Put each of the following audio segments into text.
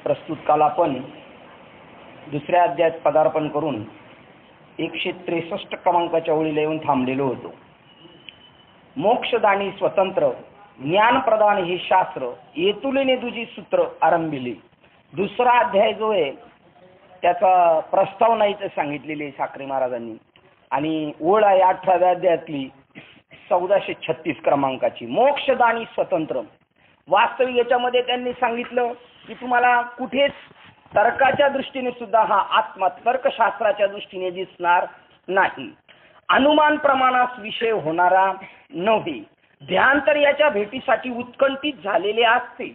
प्रस्तुत काल आपण दुसऱ्या अध्यायात पदार्पण करून 163 क्रमांकाच्या ओळीला येऊन थांबलेलो होतो. मोक्षदानी स्वतंत्र ज्ञानप्रदान हे शास्त्र येतुलेने तुझी सूत्र आरंभिली. दुसरा अध्याय जो आहे त्याचा प्रस्तावना इथे सांगितलेली साखरे महाराजांनी आणि ओळ आहे 18व्या अध्यायातली 1436 क्रमांकाची. मोक्षदानी स्वतंत्र. वास्तविक याच्यामध्ये त्यांनी सांगितलं की तुम्हाला कुठेच तर्काच्या दृष्टीने सुद्धा हा आत्मा तर्कशास्त्राच्या दृष्टीने दिसणार नाही. अनुमान प्रमाणास विषय होणारा नव्हे. ध्यान तर याच्या भेटीसाठी उत्कंठित झालेले असते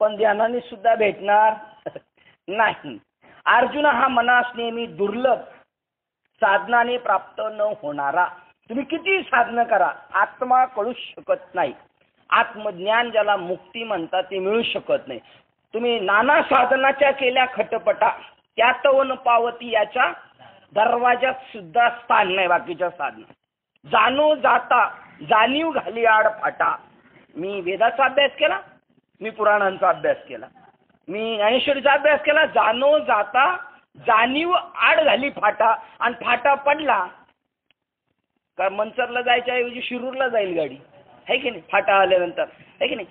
पण ध्यानाने सुद्धा भेटणार नाही. अर्जुन हा मनास नेहमी दुर्लभ साधनाने प्राप्त न होणारा. तुम्ही किती साधन करा आत्मा कळू शकत नाही. आत्मज्ञान ज्याला मुक्ती म्हणतात ते मिळू शकत नाही. तुम्ही नाना साधनाच्या केल्या खटपटा त्यात वन पावती याच्या दरवाजात सुद्धा स्थान नाही. बाकीच्या साधना जाणो जाता जाणीव घाली आड फाटा. मी वेदाचा अभ्यास केला, मी पुराणांचा अभ्यास केला, मी ज्ञानेश्वरीचा अभ्यास केला. जाणो जाता जाणीव आड घाली फाटा आणि फाटा पडला का मंचरला जायच्या ऐवजी शिरूरला जाईल गाडी है की नाही. फाटा आल्यानंतर है की नाही.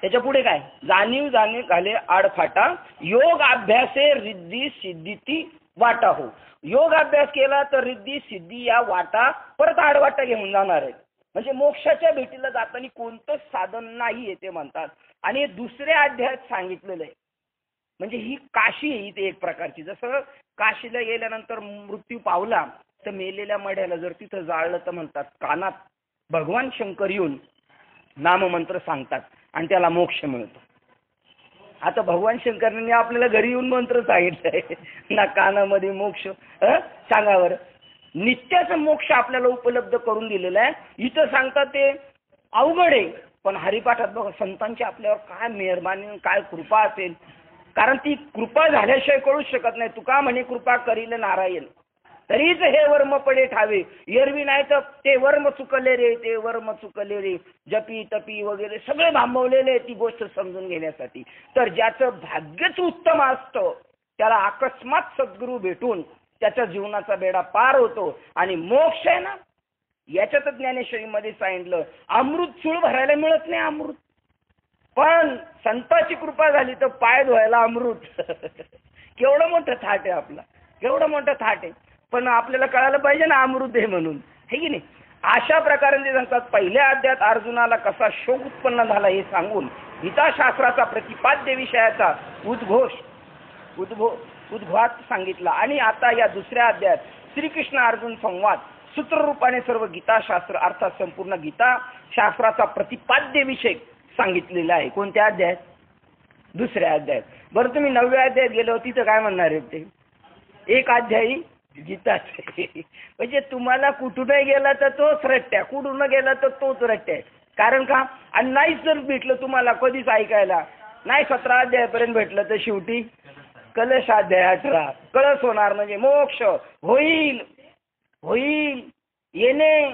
त्याच्या पुढे काय जाणीव जाणीव घाले आड फाटा. योग अभ्यासे रिद्धी सिद्धीती वाटा हो. योग अभ्यास केला तर रिद्धी सिद्धी या वाटा परत आडवाटा घेऊन जाणार आहेत. म्हणजे मोक्षाच्या भेटीला जाताना कोणतंच साधन नाही आहे ते म्हणतात. आणि हे दुसऱ्या अध्यायात सांगितलेलं आहे. म्हणजे ही काशी आहे इथे एक प्रकारची. जसं काशीला गेल्यानंतर मृत्यू पावला तर मेलेल्या मढ्याला जर तिथं जाळलं तर म्हणतात कानात भगवान शंकर येऊन नाममंत्र सांगतात आणि त्याला मोक्ष मिळतो. आता भगवान शंकरांनी आपल्याला घरी येऊन मंत्र सांगितलंय ना कानामध्ये मोक्ष. सांगा बरं. नित्याचा मोक्ष आपल्याला उपलब्ध करून दिलेला आहे. इथं सांगतात ते अवघड आहे पण हरिपाठात बघा संतांची आपल्यावर काय मेहरबानी काय कृपा असेल. कारण ती कृपा झाल्याशिवाय कळूच शकत नाही. तुका म्हणे कृपा करील नारायण तरीच हे वर्म पडे ठावे. एरवी नाही तर ते वर्म चुकले रे ते वर्म चुकले रे. जपी तपी वगैरे सगळे थांबवलेले ती गोष्ट समजून घेण्यासाठी. तर ज्याचं भाग्यच उत्तम असतं त्याला अकस्मात सद्गुरू भेटून त्याच्या जीवनाचा बेडा पार होतो. आणि मोक्ष आहे ना याच्यातच ज्ञानेश्वरीमध्ये सांगितलं अमृत चूळ भरायला मिळत नाही अमृत. पण संताची कृपा झाली तर पाय धुवायला अमृत. केवढं मोठं थाट आहे आपला, केवढं मोठं थाट आहे. पण आपल्याला कळायला पाहिजे ना अमृत आहे म्हणून हे की नाही. अशा प्रकारे ते सांगतात. पहिल्या अध्यायात अर्जुनाला कसा शोक उत्पन्न झाला हे सांगून गीताशास्त्राचा प्रतिपाद्य विषयाचा उद्घात सांगितला. आणि आता या दुसऱ्या अध्यायात श्रीकृष्ण अर्जुन संवाद सूत्ररूपाने सर्व गीताशास्त्र अर्थात संपूर्ण गीताशास्त्राचा प्रतिपाद्य विषय सांगितलेला आहे. कोणत्या अध्यायात? दुसऱ्या अध्यायात. बरं तुम्ही 9व्या अध्यायात गेलो तिथं काय म्हणणार आहे ते एक अध्यायी गीता. म्हणजे तुम्हाला कुठूनही गेला तर तोच रट्ट्या, कुठून गेला तर तोच रट्ट्या. कारण का आणि नाहीच जर भेटलं तुम्हाला कधीच ऐकायला नाही 17 अध्यायापर्यंत भेटलं तर शेवटी कलश अध्याय 18 कळस होणार. म्हणजे मोक्ष होईल होईल येणे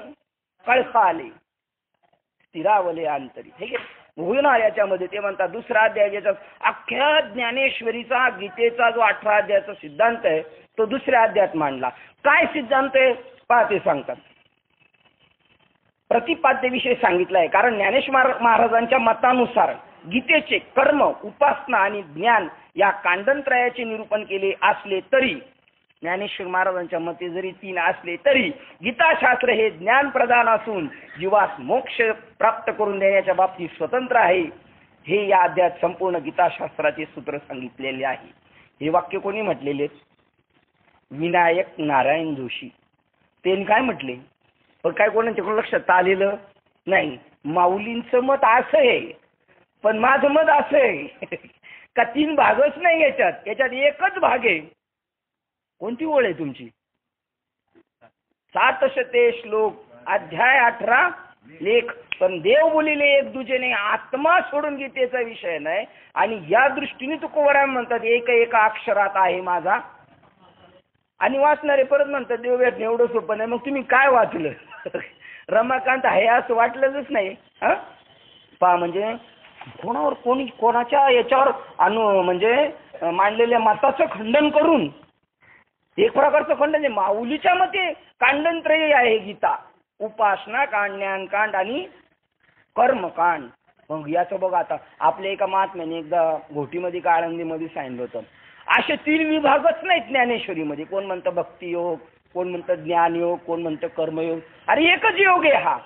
कळसा आले स्थिरावले अंतरी हे होणार. याच्यामध्ये ते म्हणतात दुसरा अध्याय ज्याचा अख्ख्या ज्ञानेश्वरीचा गीतेचा जो 18 अध्यायाचा सिद्धांत आहे तो दुसऱ्या अध्यायात मांडला. काय सिद्धांत आहे पाहते सांगतात. प्रतिपाद्य विषय सांगितला आहे. कारण ज्ञानेश्वर महाराजांच्या मतानुसार गीतेचे कर्म उपासना आणि ज्ञान या कांडनत्रयाचे निरूपण केले असले तरी ज्ञानेश्वर महाराजांच्या मते जरी 3 असले तरी गीताशास्त्र हे ज्ञान प्रदान असून जीवास मोक्ष प्राप्त करून देण्याच्या बाबतीत स्वतंत्र आहे. हे या अध्यायात संपूर्ण गीताशास्त्राचे सूत्र सांगितलेले आहे. हे वाक्य कोणी म्हटलेले? विनायक नारायण जोशी. त्यांनी काय म्हटले पण काय कोणाच्या लक्षात आलेलं नाही. माऊलींचं मत असं आहे पण माझं मत असं आहे का 3 भागच नाही याच्यात एकच भाग आहे. कोणती ओळ आहे तुमची? 700 श्लोक अध्याय 18 लेख. पण देव बोलिले एक दुजेने आत्मा सोडून गीतेचा विषय नाही. आणि या दृष्टीने तुकोबराम म्हणतात एक अक्षरात आहे माझा. आणि वाचणारे परत म्हणतात देव भेटणे एवढं सोपं नाही. मग तुम्ही काय वाचलं? रमाकांत आहे असं वाटलंच नाही. पहा म्हणजे कोणावर कोणाच्या याच्यावर म्हणजे मांडलेल्या मताचं खंडन करून एक प्रकारचं खंडन आहे. माऊलीच्या मते कांडनत्रयी आहे गीता. उपासना कांड, ज्ञानकांड आणि कर्मकांड. मग याचं बघा, आता आपल्या एका महात्म्याने एकदा घोटीमध्ये का आळंदीमध्ये सांगितलं होतं, असे 3 विभागच नाहीत ज्ञानेश्वरीमध्ये. कोण म्हणतं भक्तियोग, कोण म्हणतं ज्ञानयोग, कोण म्हणतं कर्मयोग. अरे एकच योग आहे हा,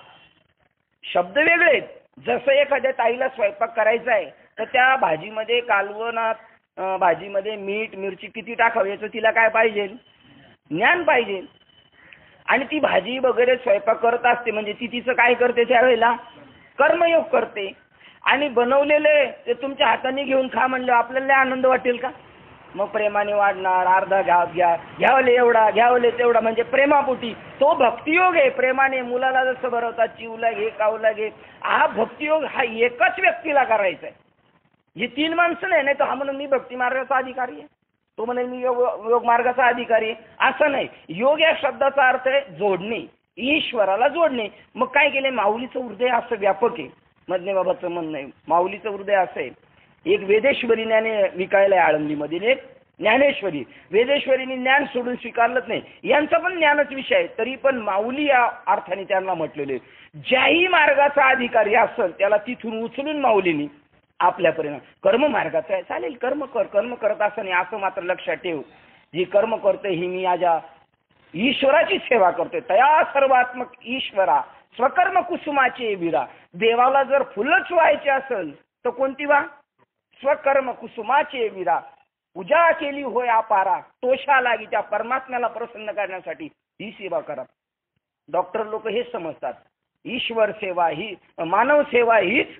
शब्द वेगळे आहेत. जसं एखाद्या ताईला स्वयंपाक करायचा आहे तर त्या भाजीमध्ये कालवणात भाजीमध्ये मीठ मिरची किती टाकावी याचं तिला काय पाहिजे, ज्ञान पाहिजे. आणि ती भाजी वगैरे स्वयंपाक करत असते म्हणजे ती तिचं काय करते, त्यावेळेला कर्मयोग करते. आणि बनवलेले ते तुमच्या हाताने घेऊन खा म्हणलं आपल्याला आनंद वाटेल का? मग प्रेमाने वाढणार, अर्धा घ्यावले एवढा, घ्यावले तेवढा, म्हणजे प्रेमापोटी. तो भक्तियोग आहे. प्रेमाने मुलाला जसं भरवतात, चिवला घे, कावला घे, हा भक्तियोग हा एकच व्यक्तीला करायचा आहे. ही 3 माणसं नाही तर हा म्हणून मी भक्ती मार्गाचा अधिकारी आहे, तो म्हणेल मी योग मार्गाचा अधिकारी आहे, असं नाही. योग या शब्दाचा अर्थ आहे जोडणे, ईश्वराला जोडणे. मग काय केले, माऊलीचं हृदय असं व्यापक आहे. मधने बाबाचं म्हणणं आहे माऊलीचं हृदय असं आहे. एक वेदेश्वरी ज्ञाने विकायला आहे आळंदीमध्ये, एक ज्ञानेश्वरी. वेदेश्वरीने ज्ञान सोडून स्वीकारलंच नाही, यांचा पण ज्ञानच विषय आहे. तरी पण माऊली या अर्थाने त्यांना म्हटलेले, ज्याही मार्गाचा अधिकारी असेल त्याला तिथून उचलून माऊलीनी आपल्यापर्यंत कर्म मार्गाचा आहे, चालेल कर्म कर. कर्म करत असताना असं मात्र लक्षात ठेव, जी कर्म करते ही मी माझ्या ईश्वराची सेवा करतोय. तया सर्वात्मक ईश्वरा स्वकर्म कुसुमाचे विरा. देवाला जर फुलंच व्हायचे असेल तर कोणती वा, स्वकर्म कुसुमाचे विरा. पूजा केली होय अपारा, तोषा लागी त्या परमात्म्याला प्रसन्न करण्यासाठी ही सेवा करा. डॉक्टर लोक हेच समजतात, ईश्वर सेवा ही, मानव सेवा हीच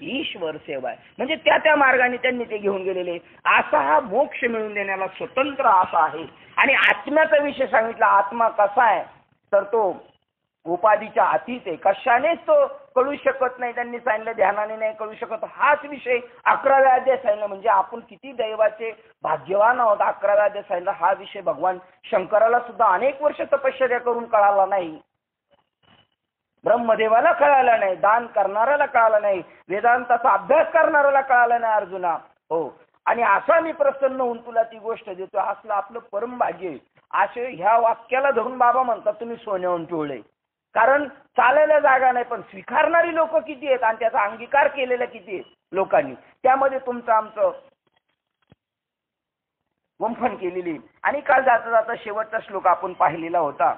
ईश्वर सेवा आहे. म्हणजे त्या मार्गाने त्यांनी ते घेऊन गेलेले. असा हा मोक्ष मिळवून देण्याला स्वतंत्र असा आहे. आणि आत्म्याचा विषय सांगितला. आत्मा कसा आहे तर तो उपाधीच्या अतीत आहे, कशानेच तो कळू शकत नाही. त्यांनी सांगितलं ध्यानाने नाही कळू शकत. हाच विषय 11व्या अध्यायात सांगितलं. म्हणजे आपण किती दैवाचे भाग्यवान आहोत. 11व्या अध्यायात सांगितलं हा विषय भगवान शंकराला सुद्धा अनेक वर्ष तपश्चर्या करून कळाला नाही, ब्रह्मदेवाला कळाला नाही, दान करणाऱ्याला कळाला नाही, वेदांताचा अभ्यास करणाऱ्याला कळाला नाही अर्जुना. हो, आणि असा मी प्रसन्न होऊन तुला ती गोष्ट देतो, असलं आपलं परम भाग्य आहे. असे ह्या वाक्याला धरून बाबा म्हणतात तुम्ही सोन्याहून पिवळे. कारण चालायला जागा नाही, पण स्वीकारणारी लोक किती आहेत आणि त्याचा अंगीकार केलेला किती आहे लोकांनी, त्यामध्ये तुमचं आमचं गुंफण केलेली. आणि काल जाता जाता शेवटचा श्लोक आपण पाहिलेला होता,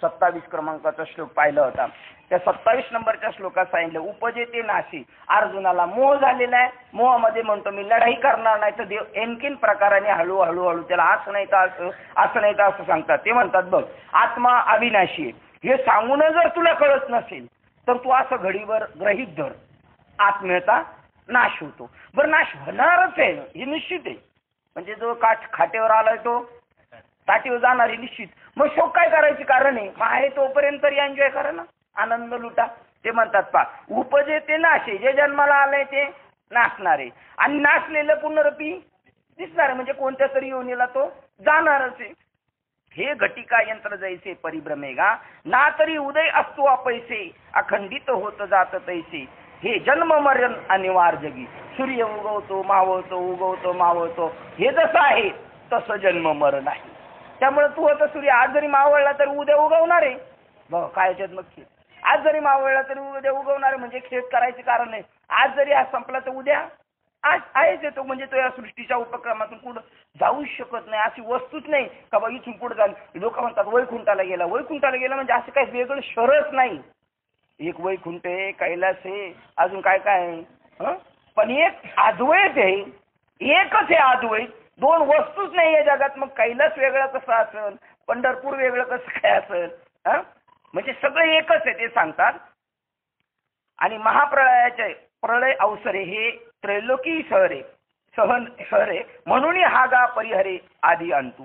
27 क्रमांकाचा श्लोक पाहिला होता. त्या 27 नंबरच्या श्लोकात सांगितलं उपजेते नाशी. अर्जुनाला मोह झालेला आहे, मोहामध्ये म्हणतो मी लढाई करणार नाही, तर देव आणखीन प्रकाराने हळूहळू त्याला असं नाही तर असं नाही तर असं सांगतात. ते म्हणतात बघ आत्मा अविनाशी आहे, हे सांगून जर तुला कळत नसेल तर तू असं घडीवर ग्रहित धर, आत्म्याचा नाश होतो. बरं नाश होणारच आहे हे निश्चित आहे. म्हणजे जो खाटेवर आलाय तो ताटीवर जाणार हे निश्चित. मग शोक काय करायचे कारण आहे, मग आहे तोपर्यंत तरी एन्जॉय करा ना, आनंद लुटा. ते म्हणतात पा उपजे ते नाशे, जे जन्माला आलंय ते नाचणार आहे आणि नाचलेलं पुनरपी दिसणार आहे. म्हणजे कोणत्या तरी योनीला तो जाणारच आहे. हे घटिका यंत्र जैसे परिभ्रमेगा ना तरी उदय असतो अपैसे अखंडित होत जात तैसे. हे जन्म मरण अनिवार्य जगी. सूर्य उगवतो मावळतो, उगवतो मावळतो, हे जसं आहे तसं जन्म मरण आहे. त्यामुळे तू आता सूर्य आज जरी मावळला तर उद्या उगवणार आहे. बघ काय याच्यात मग खेळ. आज जरी मावळला तरी उद्या उगवणार आहे, म्हणजे खेळ करायचे कारण नाही. आज जरी आज संपला तर उद्या आज आहेच येतो. म्हणजे तो या सृष्टीच्या उपक्रमातून कुठं जाऊ शकत नाही, अशी वस्तूच नाही का बा इथून पुढे जाईल. लोक म्हणतात वैकुंठाला गेला, वैकुंठाला गेला म्हणजे असं काही वेगळं शहरच नाही. एक वैकुंठ आहे, कैलास आहे, अजून काय काय आहे, पण एक अद्वैत आहे, एकच आहे अद्वैत. 2 वस्तूच नाही या जगात. मग कैलास वेगळं कसं असेल, पंढरपूर वेगळं कसं काय असेल, म्हणजे सगळं एकच आहे ते सांगतात. आणि महाप्रळयाचे प्रळय अवसरे हे त्रैलोकी शहरे सहन शहरे म्हणून हा गा परिहरे आधी अंतू.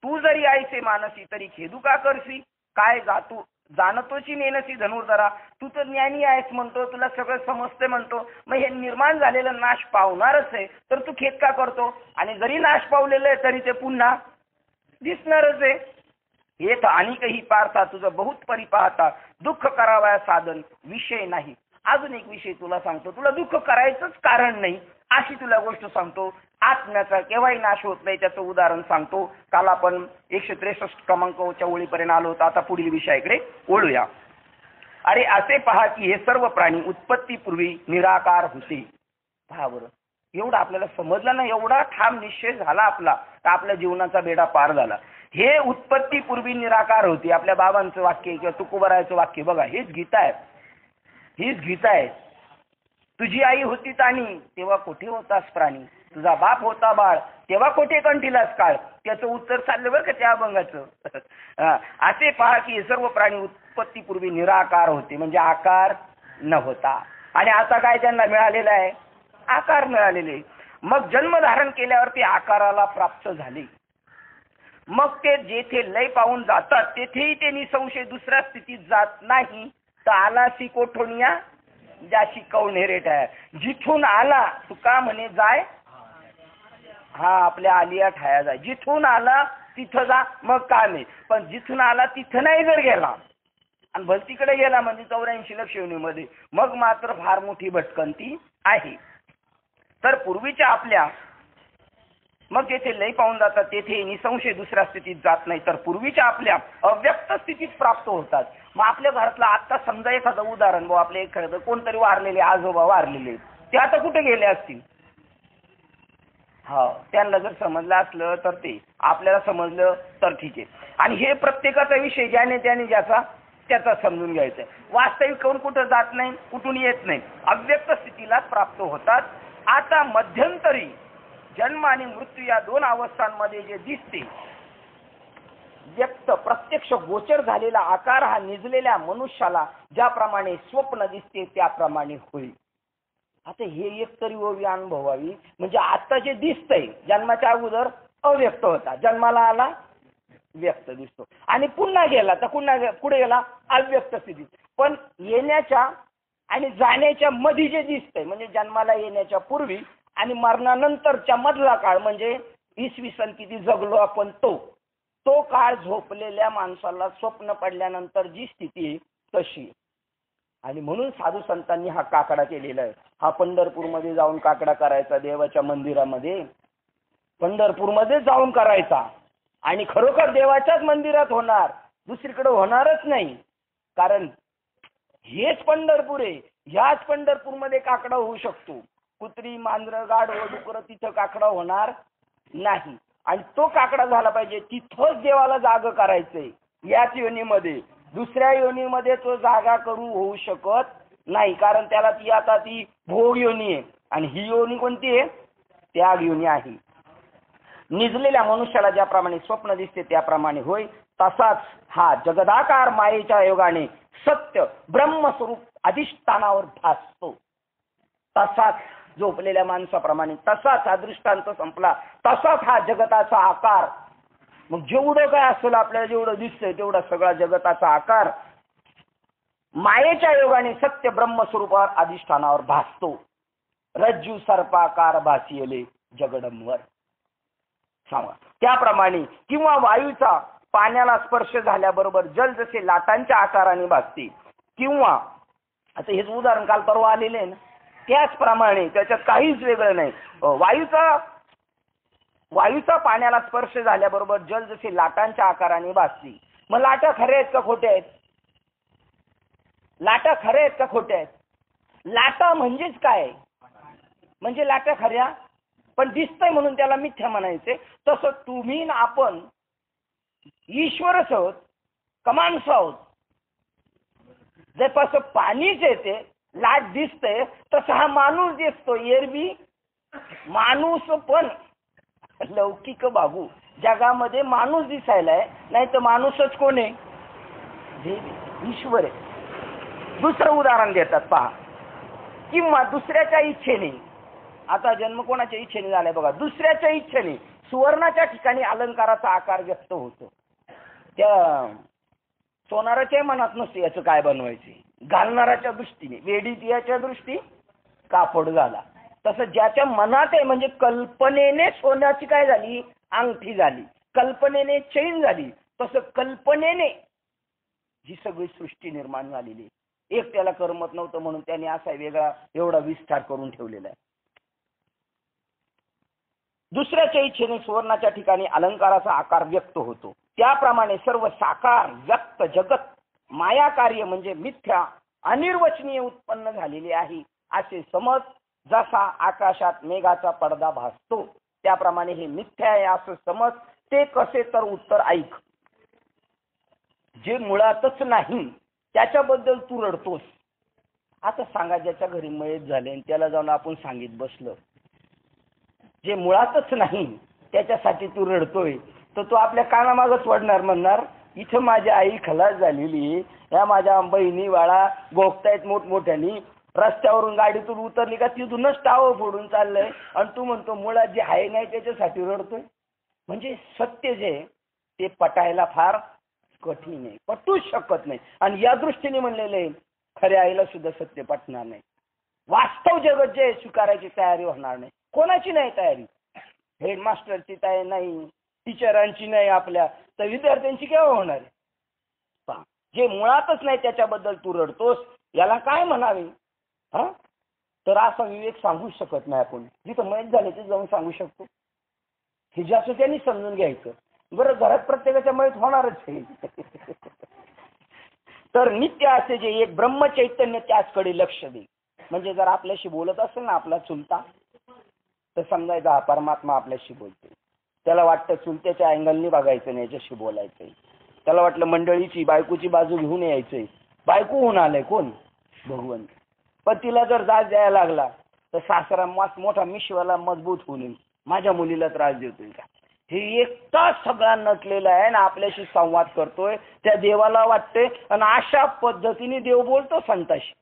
तू जरी आयसे मानसी तरी खेदू का करसी, काय जातू जाणतोची नेनसी धनुर्धरा. तू तर ज्ञानी आहेस म्हणतो, तुला सगळं समजते म्हणतो, मग हे निर्माण झालेलं नाश पावणारच आहे, तर तू खेद का करतो. आणि जरी नाश पावलेलं आहे तरी ते पुन्हा दिसणारच आहे. हे तर आणि काही पार्था तुझं बहुत परी पाहता दुःख करावया साधन विषय नाही. अजून एक विषय तुला सांगतो, तुला दुःख करायचंच कारण नाही अशी तुला गोष्ट सांगतो. आत्म्याचा केव्हाही नाश होत नाही त्याचं उदाहरण सांगतो. काल आपण 163 क्रमांकाच्या ओळीपर्यंत आलो होतो. आता पुढील विषयाकडे वळूया. अरे असे पहा की हे सर्व प्राणी उत्पत्तीपूर्वी निराकार होते. पहा बरं, एवढा आपल्याला समजलं ना, एवढा ठाम निश्चय झाला आपला तर आपल्या जीवनाचा बेडा पार झाला. हे उत्पत्तीपूर्वी निराकार होते. आपल्या बाबांचं वाक्य किंवा तुकोबरायचं वाक्य बघा, हीच गीता आहे, हीच गीता आहे. तुझी आई होती ताणी तेव्हा कुठे होतास प्राणी, तुझा बाप होता बाळ तेव्हा कुठे कंठीलास काळ. त्याचं उत्तर चाललं बरं का त्या अभंगाचं. असे पहा की हे सर्व प्राणी उत्पत्तीपूर्वी निराकार होते, म्हणजे आकार नव्हता. आणि आता काय त्यांना मिळालेलं आहे, आकार मिळालेले. मग जन्म धारण केल्यावर ते आकाराला प्राप्त झाले. मग ते जेथे लय पाहून जातात तेथेही ते निसंशय दुसऱ्या स्थितीत जात नाही. तर आलासी कोठोनिया ज्याशी कवणेरे टाय. जिथून आला तुका म्हणे जाय, हा आपल्या आलिया ठाया जाय. जिथून आला तिथं जा, मग काय नाही. पण जिथून आला तिथं नाही जर गेला आणि भलतीकडे गेला म्हणजे 84 लक्ष योनीमध्ये, मग मात्र फार मोठी भटकंती आहे. तर पूर्वीच्या आपल्या मग जेथे लय पाहून जातात तेथे निसंशय दुसऱ्या स्थितीत जात नाही. तर पूर्वीच्या आपल्या अव्यक्त स्थितीत प्राप्त होतात. मग आपल्या घरातला आता समजा एखादं उदाहरण, भाऊ आपले एखादं कोणतरी वारलेले आजोबा वारलेले, ते आता कुठे गेले असतील. हा, त्यांना जर समजलं असलं तर ते, आपल्याला समजलं तर ठीक आहे. आणि हे प्रत्येकाचा विषय, ज्याने त्याने ज्याचा त्याचा समजून घ्यायचा. वास्तविक कोण कुठं जात नाही, कुठून येत नाही, अव्यक्त स्थितीला प्राप्त होतात. आता मध्यंतरी जन्म आणि मृत्यू या दोन अवस्थांमध्ये जे दिसते, व्यक्त प्रत्यक्ष गोचर झालेला आकार हा निजलेल्या मनुष्याला ज्याप्रमाणे स्वप्न दिसते त्याप्रमाणे होईल. आता हे एक तरी ओवी अनुभवावी. म्हणजे आता जे दिसतंय जन्माच्या अगोदर अव्यक्त होता, जन्माला आला व्यक्त दिसतो आणि पुन्हा गेला तर पुन्हा पुढे गेला अव्यक्त स्थितीत. पण येण्याच्या आणि जाण्याच्या मध्ये जे दिसतंय म्हणजे जन्माला येण्याच्या पूर्वी आणि मरणानंतरच्या मधला काळ, म्हणजे 20 किती जगलो आपण तो काळ झोपलेल्या माणसाला स्वप्न पडल्यानंतर जी स्थिती तशी. आणि म्हणून साधू संतांनी हा काकडा केलेला आहे. हा पंढरपूरमध्ये जाऊन काकडा करायचा, देवाच्या मंदिरामध्ये पंढरपूरमध्ये जाऊन करायचा आणि खरोखर देवाच्याच मंदिरात होणार, दुसरीकडे होणारच नाही. कारण हेच पंढरपूर आहे. ह्याच पंढरपूरमध्ये काकडा होऊ शकतो. कुत्री, मांजरं, गाढवं, डुकरं तिथं काकडा होणार नाही. आणि तो काकडा झाला पाहिजे तिथंच देवाला जागा करायचंय, याच योनीमध्ये. दुसऱ्या योनीमध्ये तो जागा करू होऊ शकत नाही, कारण त्याला ती भोग योनी आहे आणि ही योनी कोणती आहे, त्याग योनी आहे. निजलेल्या मनुष्याला ज्याप्रमाणे स्वप्न दिसते त्याप्रमाणे होय, तसाच हा जगदाकार मायेच्या योगाने सत्य ब्रह्मस्वरूप अधिष्ठानावर भासतो. तसाच झोपलेल्या माणसाप्रमाणे तसाच हा दृष्टांत संपला, तसाच हा जगताचा आकार. मग जेवढं काय असेल आपल्याला जेवढं दिसतंय तेवढा सगळा जगताचा आकार मायेच्या योगाने सत्य ब्रह्मस्वरूपावर अधिष्ठानावर भासतो. रज्जू सर्पाकार भासियले जगडंबर सांगा. त्याप्रमाणे किंवा वायूचा पाण्याला स्पर्श झाल्याबरोबर जल जसे लाटांच्या आकाराने भासते, किंवा आता हेच उदाहरण काल परवा आलेले आहे ना, त्याचप्रमाणे त्याच्यात काहीच वेगळं नाही. वायूचा पाण्याला स्पर्श झाल्याबरोबर जल जसे लाटांच्या आकाराने भासते. मग लाटा खऱ्या आहेत का खोट्या आहेत? लाटा खऱ्या आहेत का खोट्या आहेत? लाटा म्हणजेच काय, म्हणजे लाटा खऱ्या, पण दिसतंय म्हणून त्याला मिथ्या म्हणायचे. तसं तुम्ही ना आपण ईश्वरच आहोत का माणसं आहोत? जसं पाणीच येते लाट दिसते तसं हा माणूस दिसतो. एरवी माणूस पण लौकिक बाबू जगामध्ये माणूस दिसायलाय, नाही तर माणूसच कोण आहे, देव ईश्वर आहे. दुसरं उदाहरण देतात पहा. किंवा दुसऱ्याच्या इच्छेने, आता जन्म कोणाच्या इच्छेने झालाय बघा, दुसऱ्याच्या इच्छेने सुवर्णाच्या ठिकाणी अलंकाराचा आकार व्यक्त होतो. त्या सोनाराच्या मनात नसते याचं काय बनवायचे, घालणाराच्या दृष्टीने वेडीत याच्या दृष्टी कापड झाला. तसं ज्याच्या मनात आहे म्हणजे कल्पनेने सोन्याची काय झाली, अंगठी झाली, कल्पनेने चैन झाली. तसं कल्पनेने जी सगळी सृष्टी निर्माण झालेली एक त्याला करमत नव्हतं म्हणून त्याने असा वेगळा एवढा विस्तार करून ठेवलेला आहे. दुसऱ्याच्या इच्छेने सुवर्णाच्या ठिकाणी अलंकाराचा आकार व्यक्त होतो. त्याप्रमाणे सर्व साकार व्यक्त जगत माया कार्य म्हणजे मिथ्या अनिर्वचनीय उत्पन्न झालेले आहे असे समज. जसा आकाशात मेघाचा पडदा भासतो त्याप्रमाणे हे मिथ्या आहे असं समज. ते कसे तर उत्तर ऐक. जे मुळातच नाही त्याच्याबद्दल तू रडतोस. आता सांगा, ज्याच्या घरी मयत झाले आणि त्याला जाऊन आपण सांगित बसलं जे मुळातच नाही त्याच्यासाठी तू रडतोय, तर तू आपल्या कानामागच वडणार, म्हणणार इथं माझी आई खलास झालेली, या माझ्या बहिणी बाळा भोगतायत मोठमोठ्यानी, रस्त्यावरून गाडीतून उतरली का तिथूनच टावं फोडून चाललंय आणि तू म्हणतो मुळात जे आहे नाही त्याच्यासाठी रडतोय. म्हणजे सत्य जे ते पटायला फार कठीण आहे, पटूच शकत नाही. आणि या दृष्टीने म्हणलेलं आहे खऱ्या आईला सुद्धा सत्य पटणार नाही. वास्तव जगत जे स्वीकारायची तयारी होणार नाही. कोणाची नाही तयारी, हेडमास्टरची तयारी नाही, टीचरांची नाही, आपल्या तर विद्यार्थ्यांची केव्हा होणार आहे. जे मुळातच नाही त्याच्याबद्दल तू रडतोस, याला काय म्हणावे. हा, तर असा विवेक सांगू शकत नाही आपण. जिथं मयत झाले ते जाऊन सांगू शकतो. हे जास्त त्यांनी समजून घ्यायचं. बरं, घरात प्रत्येकाच्या मयत होणारच आहे. तर नित्य असे जे एक ब्रह्मचैतन्य त्याचकडे लक्ष दे. म्हणजे जर आपल्याशी बोलत असेल ना आपला चुलता, तर समजायचा हा परमात्मा आपल्याशी बोलतोय. त्याला वाटतं चुलत्याच्या अँगलनी बघायचं नाही, याच्याशी बोलायचंय. त्याला वाटलं मंडळीची बायकोची बाजू घेऊन यायचंय. बायको होऊन आलंय कोण? भगवंत. पण तिला जर जाच द्यायला लागला तर सासरा मोठा मिशवाला मजबूत होऊन येईल, माझ्या मुलीला त्रास देतोय का. हे एकटाच सगळा नटलेला आहे ना आपल्याशी संवाद करतोय. त्या देवाला वाटते आणि अशा पद्धतीने देव बोलतो संताशी.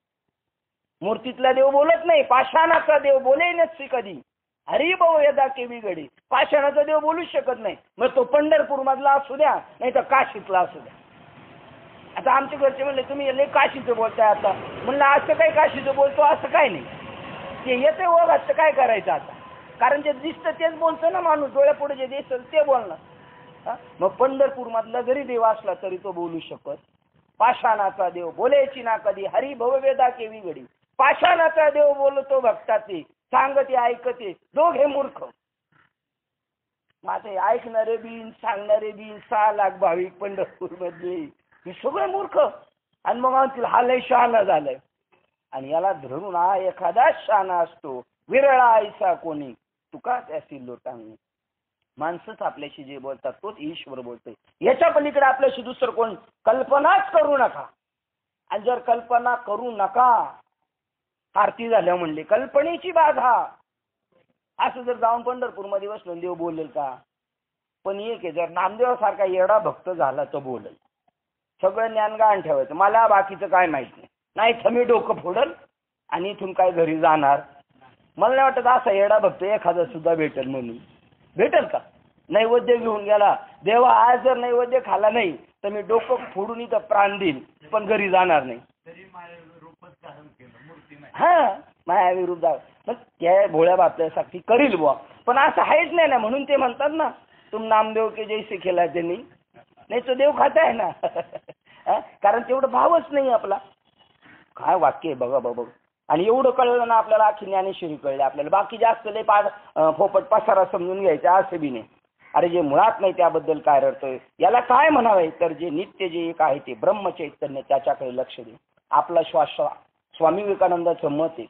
मूर्तीतला देव बोलत नाही, पाषाणाचा देव बोले नसती कधी. हरी भाऊ यदा केवी गडी. पाषाणाचा देव बोलूच शकत नाही. मग तो पंढरपूर मधला असू द्या नाही तर काशीतला असू द्या. आता आमच्या घरचे म्हणले तुम्ही लय काशीचं बोलताय. आता म्हणलं असं काय काशीचं बोलतो असं काय नाही, ते येते ओघात काय करायचं आता. कारण जे दिसतं तेच बोलतो ना माणूस, डोळ्यापुढे जे दिसतं ते बोलणार. मग पंढरपूर मधला जरी देव असला तरी तो बोलू शकत. पाषाणाचा देव बोलायची ना कधी, हरी भववेदा केवी गडी. पाषाणाचा देव बोलतो भक्ताचे, सांगते ऐकते दोघे मूर्ख. माझे ऐकणारे बिन सांगणारे बिन 6 लाख भाविक पंढरपूर मध्ये, हे सगळे मूर्ख. आणि मग म्हणतील हा लय शहाणा झालाय. आणि याला धरून हा एखादा शहाणा असतो, विरळा ऐसा कोणी तुका त्यासी लोटांनी. माणसंच आपल्याशी जे बोलतात तोच ईश्वर बोलतोय. याच्या पलीकडे आपल्याशी दुसरं कोण कल्पनाच करू नका. आणि जर कल्पना करू नका, आरती झाल्या म्हणले कल्पनेची बाधा, असं जर जाऊन पंढरपूर मध्ये बसलो देव बोलेल का. पण एक आहे, जर नामदेवासारखा येडा भक्त झाला तर बोलेल. सगळं ज्ञान गाण ठेवायचं, मला बाकीचं काय माहित नाही, नाही तर मी डोकं फोडल आणि इथून काय घरी जाणार. मला नाही वाटत असा येडा भक्त एखादा सुद्धा भेटेल. म्हणून भेटेल का. नैवेद्य घेऊन गेला, देवा आज जर नैवेद्य खाला नाही तर मी डोकं फोडून इथं प्राण देईल, पण घरी जाणार नाही. हा, मायावी रूप दाव. मग त्या भोळ्या बापल्यासाठी करील बुवा, पण असं आहेच नाही ना. म्हणून ते म्हणतात ना तुम नामदेव के जैसे खेळा त्यांनी, नाही तो देव खाताय ना. कारण तेवढं भावच नाही आपला. काय वाक्य आहे बघा बाबा. आणि एवढं कळलं ना आपल्याला, आखी ज्ञानेश्वरी कळले आपल्याला. बाकी जास्त लय फोपट पसारा समजून घ्यायचा असं बी नाही. अरे जे मुळात नाही त्याबद्दल काय रडतोय, याला काय म्हणावे. तर जे नित्य जे एक आहे ते ब्रह्मचैतन्य त्याच्याकडे लक्ष दे. आपला श्वास, स्वामी विवेकानंदाचं मत आहे,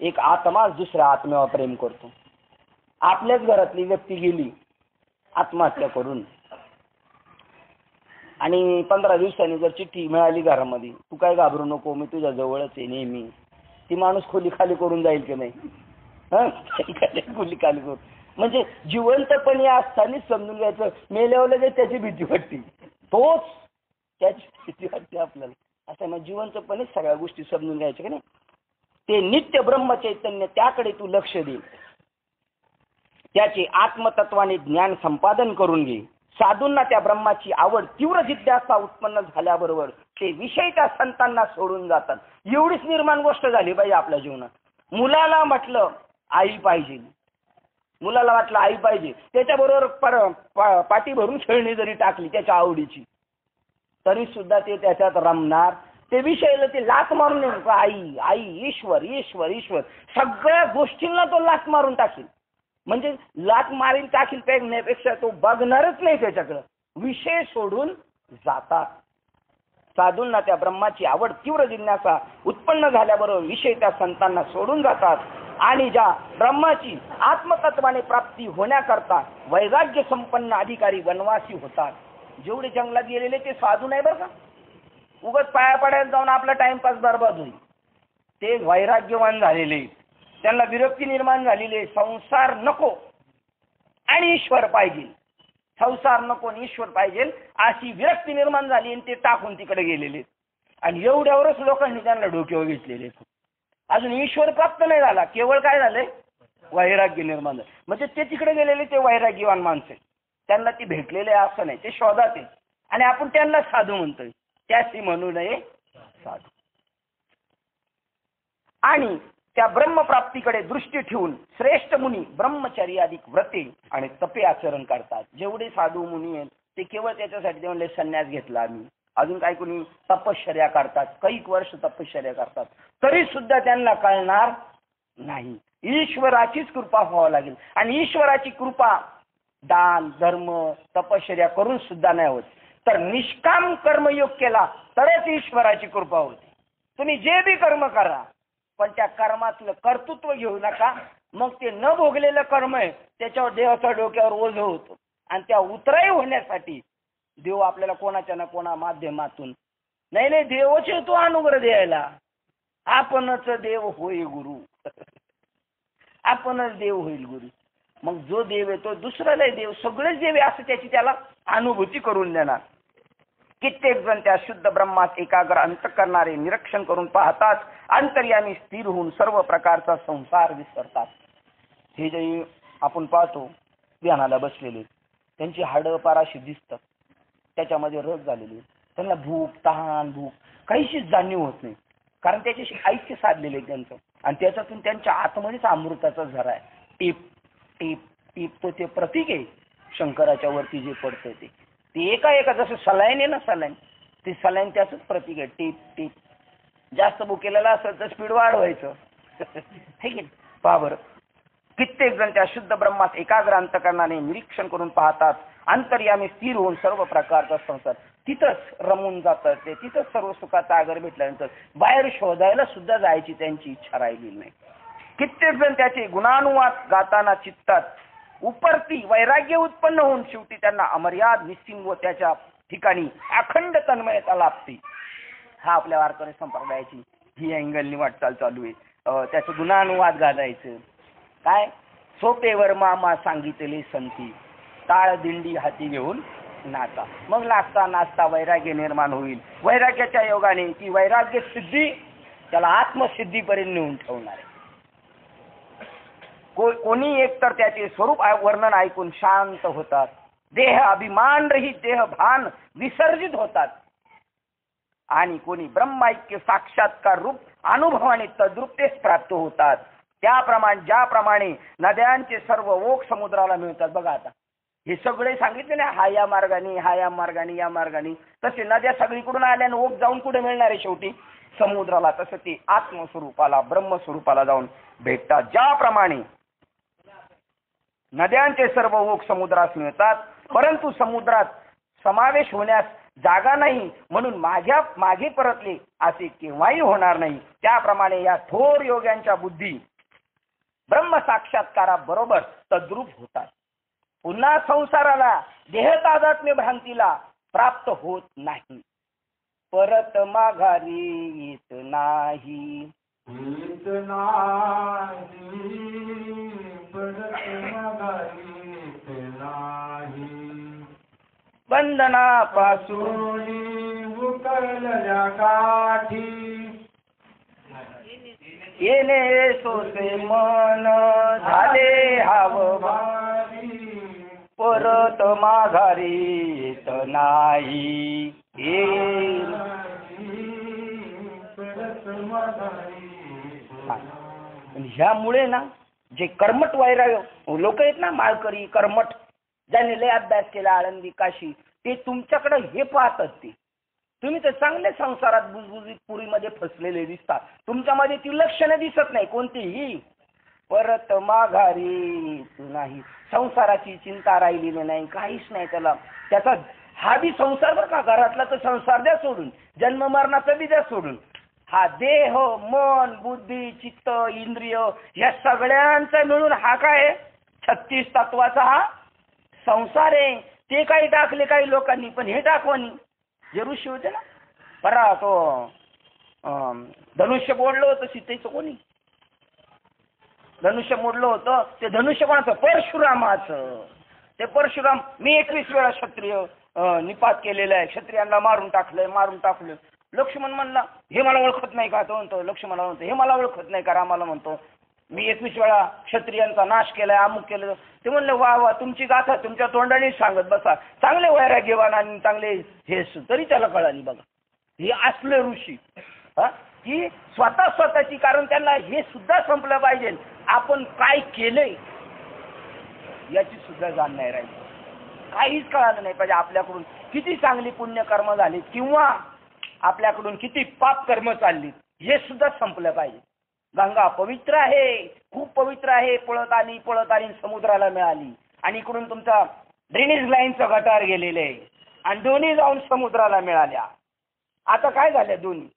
एक आत्माच दुसऱ्या आत्म्यावर प्रेम करतो. आपल्याच घरातली व्यक्ती गेली आत्महत्या करून आणि 15 दिवसांनी जर चिठ्ठी मिळाली घरामध्ये, तू काय घाबरू नको मी तुझ्या जवळच आहे नेहमी, ती माणूस खोली खाली करून जाईल की नाही. खोली खाली करून म्हणजे जिवंतपणे असताना समजून घ्यायचं, मेल्यावर लगेच त्याची भीती वाटते, तोच त्याची भीती वाटते आपल्याला. असं मग जिवंतपणे सगळ्या गोष्टी समजून घ्यायच्या की नाही. ते नित्य ब्रह्मचैतन्य त्याकडे तू लक्ष दे. त्याचे आत्मतत्वाने ज्ञान संपादन करून घे. साधूंना त्या ब्रह्माची आवड तीव्र जिज्ञासा उत्पन्न झाल्याबरोबर ते विषय त्या संतांना सोडून जातात. एवढीच निर्माण गोष्ट झाली पाहिजे आपल्या जीवनात. मुलाला म्हटलं आई पाहिजे, मुलाला वाटलं आई पाहिजे, त्याच्याबरोबर पाठी भरून खेळणी जरी टाकली त्याच्या आवडीची, तरी सुद्धा ते त्याच्यात रमणार ते विषयाला ते लात मारून नेमकं आई आई ईश्वर ईश्वर ईश्वर सगळ्या गोष्टींना तो लात मारून टाकील. म्हणजे लात मारील टाकील पेक्षा तो बघणारच नाही त्याच्याकडं. विषय सोडून जातात. साधूंना त्या ब्रह्माची आवड तीव्र जिज्ञासा उत्पन्न झाल्याबरोबर विषय त्या संतांना सोडून जातात आणि ज्या ब्रह्माची आत्मतत्वाने प्राप्ती होण्याकरता वैराग्य संपन्न अधिकारी वनवासी होतात. जेवढे जंगलात गेलेले ते साधू नाही बरं का, उगाच पाया पडायला जाऊन आपला टाइमपास बरबाद होईल. ते वैराग्यवान झालेले, त्यांना विरक्ती निर्माण झालेली, संसार नको आणि ईश्वर पाहिजे, संसार नको आणि ईश्वर पाहिजे अशी विरक्ती निर्माण झाली आणि ते टाकून तिकडे गेलेले. आणि एवढ्यावरच लोकांनी त्यांना डोक्यावर घेतलेले. अजून ईश्वर प्राप्त नाही झाला, केवळ काय झालंय वैराग्य निर्माण झालं. म्हणजे ते तिकडे गेलेले ते वैराग्यवान माणसं, त्यांना ती भेटलेले असं नाही, ते शोधात आहे. आणि आपण त्यांना साधू म्हणतोय, त्याशी म्हणू नये साधू. आणि त्या ब्रह्मप्राप्तीकडे दृष्टी ठेवून श्रेष्ठ मुनी ब्रह्मचर्याधिक व्रते आणि तपे आचरण करतात. जेवढे साधू मुनी आहेत ते केवळ त्याच्यासाठी ते म्हणले संन्यास घेतला आम्ही. अजून काही कोणी तपश्चर्या करतात, काही वर्ष तपश्चर्या करतात, तरी सुद्धा त्यांना कळणार नाही. ईश्वराचीच कृपा व्हावं लागेल. आणि ईश्वराची कृपा दान धर्म तपश्चर्या करून सुद्धा नाही होत. तर निष्काम कर्मयोग केला तरच ईश्वराची कृपा होते. तुम्ही जे बी कर्म करा पण त्या कर्मातलं कर्तृत्व घेऊ नका. मग ते न भोगलेलं कर्म आहे त्याच्यावर देवाच्या डोक्यावर ओझं होतं. आणि त्या उतराई होण्यासाठी देव आपल्याला कोणाच्या ना कोणा माध्यमातून नाही देवच येतो अनुग्रह द्यायला. आपणच देव होय गुरु आपणच देव होईल गुरु. मग जो देव येतो दुसऱ्याला देव सगळेच देव असं त्याची त्याला अनुभूती करून देणार. कित्येक जण त्या शुद्ध ब्रह्मात एकाग्र अंत करणारे निरीक्षण करून पाहतात अंतर्यामी स्थिर होऊन सर्व प्रकारचा संसार विसरतात. हे जे आपण पाहतो ध्यानाला बसलेले त्यांची हाडं पाराशी दिसतात, त्याच्यामध्ये रस झालेली, त्यांना भूक तहान भूक काहीशीच जाणीव होत नाही. कारण त्याच्याशी ऐक्य साधलेले त्यांचं. आणि त्याच्यातून त्यांच्या आतमध्येच अमृताचा झरा आहे. टीप टीप टीप तो ते प्रतीक आहे शंकराच्या वरती जे पडतं ते एका जसं सलाईन आहे ना, सलाईन ती सलाईन त्याचंच प्रतीक आहे. टीप टीप. जास्त भुकेलेला असेल तर स्पीड वाढवायचं हे की पहा बरं. कित्येक जण त्या शुद्ध ब्रह्मात एकाग्र अंतकरणाने निरीक्षण करून पाहतात अंतर्यामी स्थिर होऊन सर्व प्रकारचा संसार तिथंच रमून जातात. ते तिथंच सर्व सुखाचा आगर भेटल्यानंतर बाहेर शोधायला सुद्धा जायची त्यांची इच्छा राहिली नाही. कित्येक जण त्याचे गुणानुवाद गाताना चित्तात उपरती वैराग्य उत्पन्न होऊन शेवटी त्यांना अमर्याद निस्सिंग व त्याच्या ठिकाणी अखंड तन्मयता लाभते. हा आपल्या वारकरी संप्रदायाची ही अँगलनी वाटचाल चालू आहे. त्याचं गुणानुवाद घालायचं काय सोपेवर मामा सांगितले संती टाळ दिंडी हाती घेऊन नाचा. मग नाचता नाचता वैराग्य निर्माण होईल. वैराग्याच्या योगाने ती वैराग्य सिद्धी त्याला आत्मसिद्धीपर्यंत नेऊन ठेवणार आहे. कोणी एकतर त्याचे स्वरूप वर्णन ऐकून शांत होतात. देह अभिमान रहित देह भान विसर्जित होतात. आणि कोणी ब्रह्मैक्य साक्षात्कार रूप अनुभवाने तद्रूपतेस प्राप्त होतात. त्याप्रमाणे ज्याप्रमाणे नद्यांचे सर्व ओघ समुद्राला मिळतात. बघा आता हे सगळे सांगितले ना, हा या मार्गाने हा या मार्गाने या मार्गाने, तसे नद्या सगळीकडून आल्याने ओघ जाऊन कुठे मिळणार आहे शेवटी समुद्राला. तसं ते आत्मस्वरूपाला ब्रह्मस्वरूपाला जाऊन भेटतात. ज्याप्रमाणे नद्यांचे सर्व ओघ समुद्रास मिळतात परंतु समुद्रात समावेश होण्यास जागा नाही म्हणून मागे परतले असे केव्हाही होणार नाही. त्याप्रमाणे या थोर योग्यांच्या बुद्धी ब्रह्म साक्षात्काराबरोबर तद्रूप होतात. पुन्हा संसाराला देहतादात्म्य भ्रांतीला प्राप्त होत नाही. परत माघारी येत नाही. बंधनापासून उकलल्या काठी येणे सोसे मन झाले हाव भारी परत माघारी येत नाही. ह्यामुळे ना जे कर्मठ वैराग्य लोक आहेत ना, माळकरी कर्मठ ज्यांनी लय अभ्यास केला आळंदी काशी, ते तुमच्याकडे हे पाहतात. ते तुम्ही तर चांगले संसारात बुजबुजीत पुरीमध्ये फसलेले दिसता. तुमच्यामध्ये ती लक्षणं दिसत नाही कोणतीही. परत माघारी नाही, संसाराची चिंता राहिलेली नाही, काहीच नाही त्याला. त्याचा हा बी संसार बरं का, घरातला तर संसार द्या सोडून, जन्म मरणाचं बी द्या सोडून, हा देह मन बुद्धी चित्त इंद्रिय या सगळ्यांचा मिळून हा काय 36 तत्वाचा हा संसार आहे. ते काही टाकले काही लोकांनी, पण हे टाकवानी जे ऋषी होते ना, परा तो धनुष्य मोडलं होतं सीतेचं. कोणी धनुष्य मोडलं होतं? ते धनुष्य कोणाचं? परशुरामाचं. ते परशुराम, मी 21 वेळा क्षत्रिय निपात केलेला आहे, क्षत्रियांना मारून टाकलं. लक्ष्मण म्हणला हे मला ओळखत नाही का? तो म्हणतो, लक्ष्मण म्हणतो हे मला ओळखत नाही का? रामाला म्हणतो मी 21 वेळा क्षत्रियांचा नाश केलाय, अमुक केलं. ते म्हणलं वा वा, तुमची गाथा तुमच्या तोंडाने सांगत बसा, चांगले वैराग्यवान आणि चांगले हे. तरी त्याला कळाली बघा, हे असले ऋषी की स्वतःची, कारण त्यांना हे सुद्धा संपलं पाहिजे आपण काय केलंय याची सुद्धा जाण नाही राहिली. काहीच कळालं नाही पाहिजे आपल्याकडून किती चांगली पुण्यकर्म झाली किंवा आपल्याकडून किती पाप कर्म चालली, हे सुद्धा संपलं पाहिजे. गंगा पवित्र आहे, खूप पवित्र आहे, पळत आली समुद्राला मिळाली. आणि इकडून तुमचा ड्रेनेज लाईनचं गटार गेलेलं आहे आणि दोन्ही जाऊन समुद्राला मिळाल्या. आता काय झाल्या दोन्ही?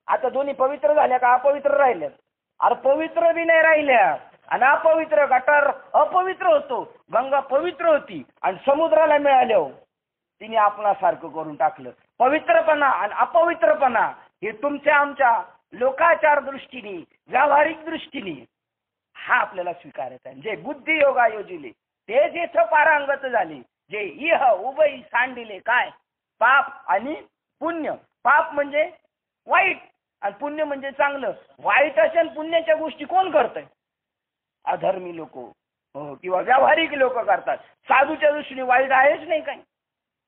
आता दोन्ही पवित्र झाल्या का अपवित्र राहिल्या? अरे पवित्र बी नाही राहिल्या आणि अपवित्र. गटार अपवित्र होतो, गंगा पवित्र होती आणि समुद्राला मिळाल्या तिने आपणासारखं करून टाकलं. पवित्रपणा आणि अपवित्रपणा हे तुमच्या आमच्या लोकाचार दृष्टीने व्यावहारिक दृष्टीने हा आपल्याला स्वीकारायचा आहे. जे बुद्धी योगा योजिले ते जेथं पारांगत झाले, जे इह उभय सांडिले काय पाप आणि पुण्य. पाप म्हणजे वाईट आणि पुण्य म्हणजे चांगलं. वाईट असेल पुण्याच्या गोष्टी कोण करतंय? अधर्मी लोक किंवा व्यावहारिक लोक करतात. साधूच्या दृष्टीने वाईट आहेच नाही काही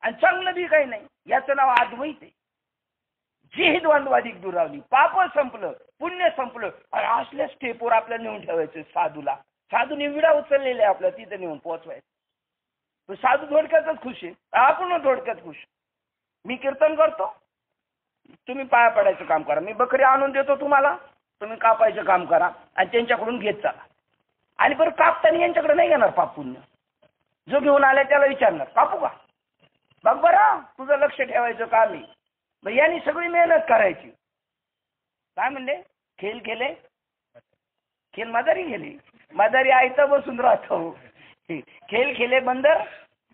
आणि चांगलं बी काही नाही. याचं नाव अद्वैत आहे. जी द्वंद्वाधिक दुरावली, पाप संपलं पुण्य संपलं आणि असल्या स्टेपवर आपल्याला नेऊन ठेवायचं. साधूने विडा उचललेला आहे आपल्या, तिथे नेऊन पोहोचवायचं. तो साधू थोडक्यातच खुश आहे, आपण थोडक्यात खुश. मी कीर्तन करतो, तुम्ही पाया पडायचं काम करा. मी बकरी आणून देतो तुम्हाला, तुम्ही कापायचं काम करा आणि त्यांच्याकडून घेत चला. आणि बरं कापताना यांच्याकडे नाही येणार पाप पुण्य. जो घेऊन आला त्याला विचारणार कापू का? बघ बरं, तुझं लक्ष ठेवायचं काम आहे. मग यांनी सगळी मेहनत करायची. काय म्हणले? खेळ केले, खेळ मदारी गेली. मदारी आयता बसून राहतो. खेळ खेले बंदर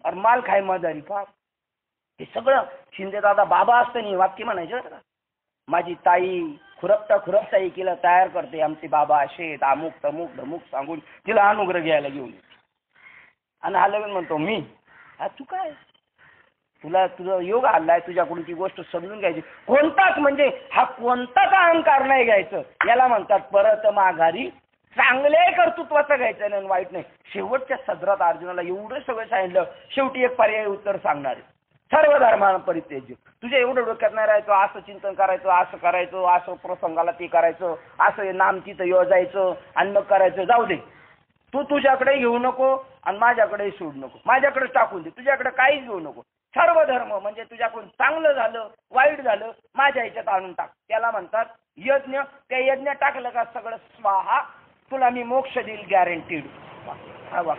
और माल खाय मदारी. पाप हे सगळं शिंदे दादा बाबा असताना वाक्य म्हणायचं का? माझी ताई खुरपता एकीला तयार करते, आमचे बाबा असे अमुक तमुक धमुक सांगून तिला अनुग्रह घ्यायला घेऊन. आणि हा लगून म्हणतो मी तू काय, तुझा योग आलाय, तुझ्याकडून ती गोष्ट समजून घ्यायची. कोणताच म्हणजे हा कोणताच अहंकार नाही घ्यायचं. याला म्हणतात परत माघारी. चांगल्या कर्तृत्वाचं घ्यायचं नाही, वाईट नाही. शेवटच्या सदरात अर्जुनाला एवढं सगळं सांगितलं. शेवटी एक पर्याय उत्तर सांगणार आहे, सर्व धर्मांना परित्यज्य. तुझ्या एवढं डोक्यात नाही राहायचं, असं चिंतन करायचं, असं करायचं, असं प्रसंगाला ते करायचं, असं नाम तिथं योजायचं आणि मग करायचं. जाऊ दे, तू तुझ्याकडे घेऊ नको आणि माझ्याकडे सोडू नको. माझ्याकडे टाकून दे, तुझ्याकडे काहीच घेऊ नको. सर्व धर्म म्हणजे तुझ्याकडून चांगलं झालं वाईट झालं माझ्या ह्याच्यात आणून टाक. त्याला म्हणतात यज्ञ. त्या यज्ञ टाकलं का सगळं स्वाहा, तुला मी मोक्ष देईल गॅरंटीड. हा वा,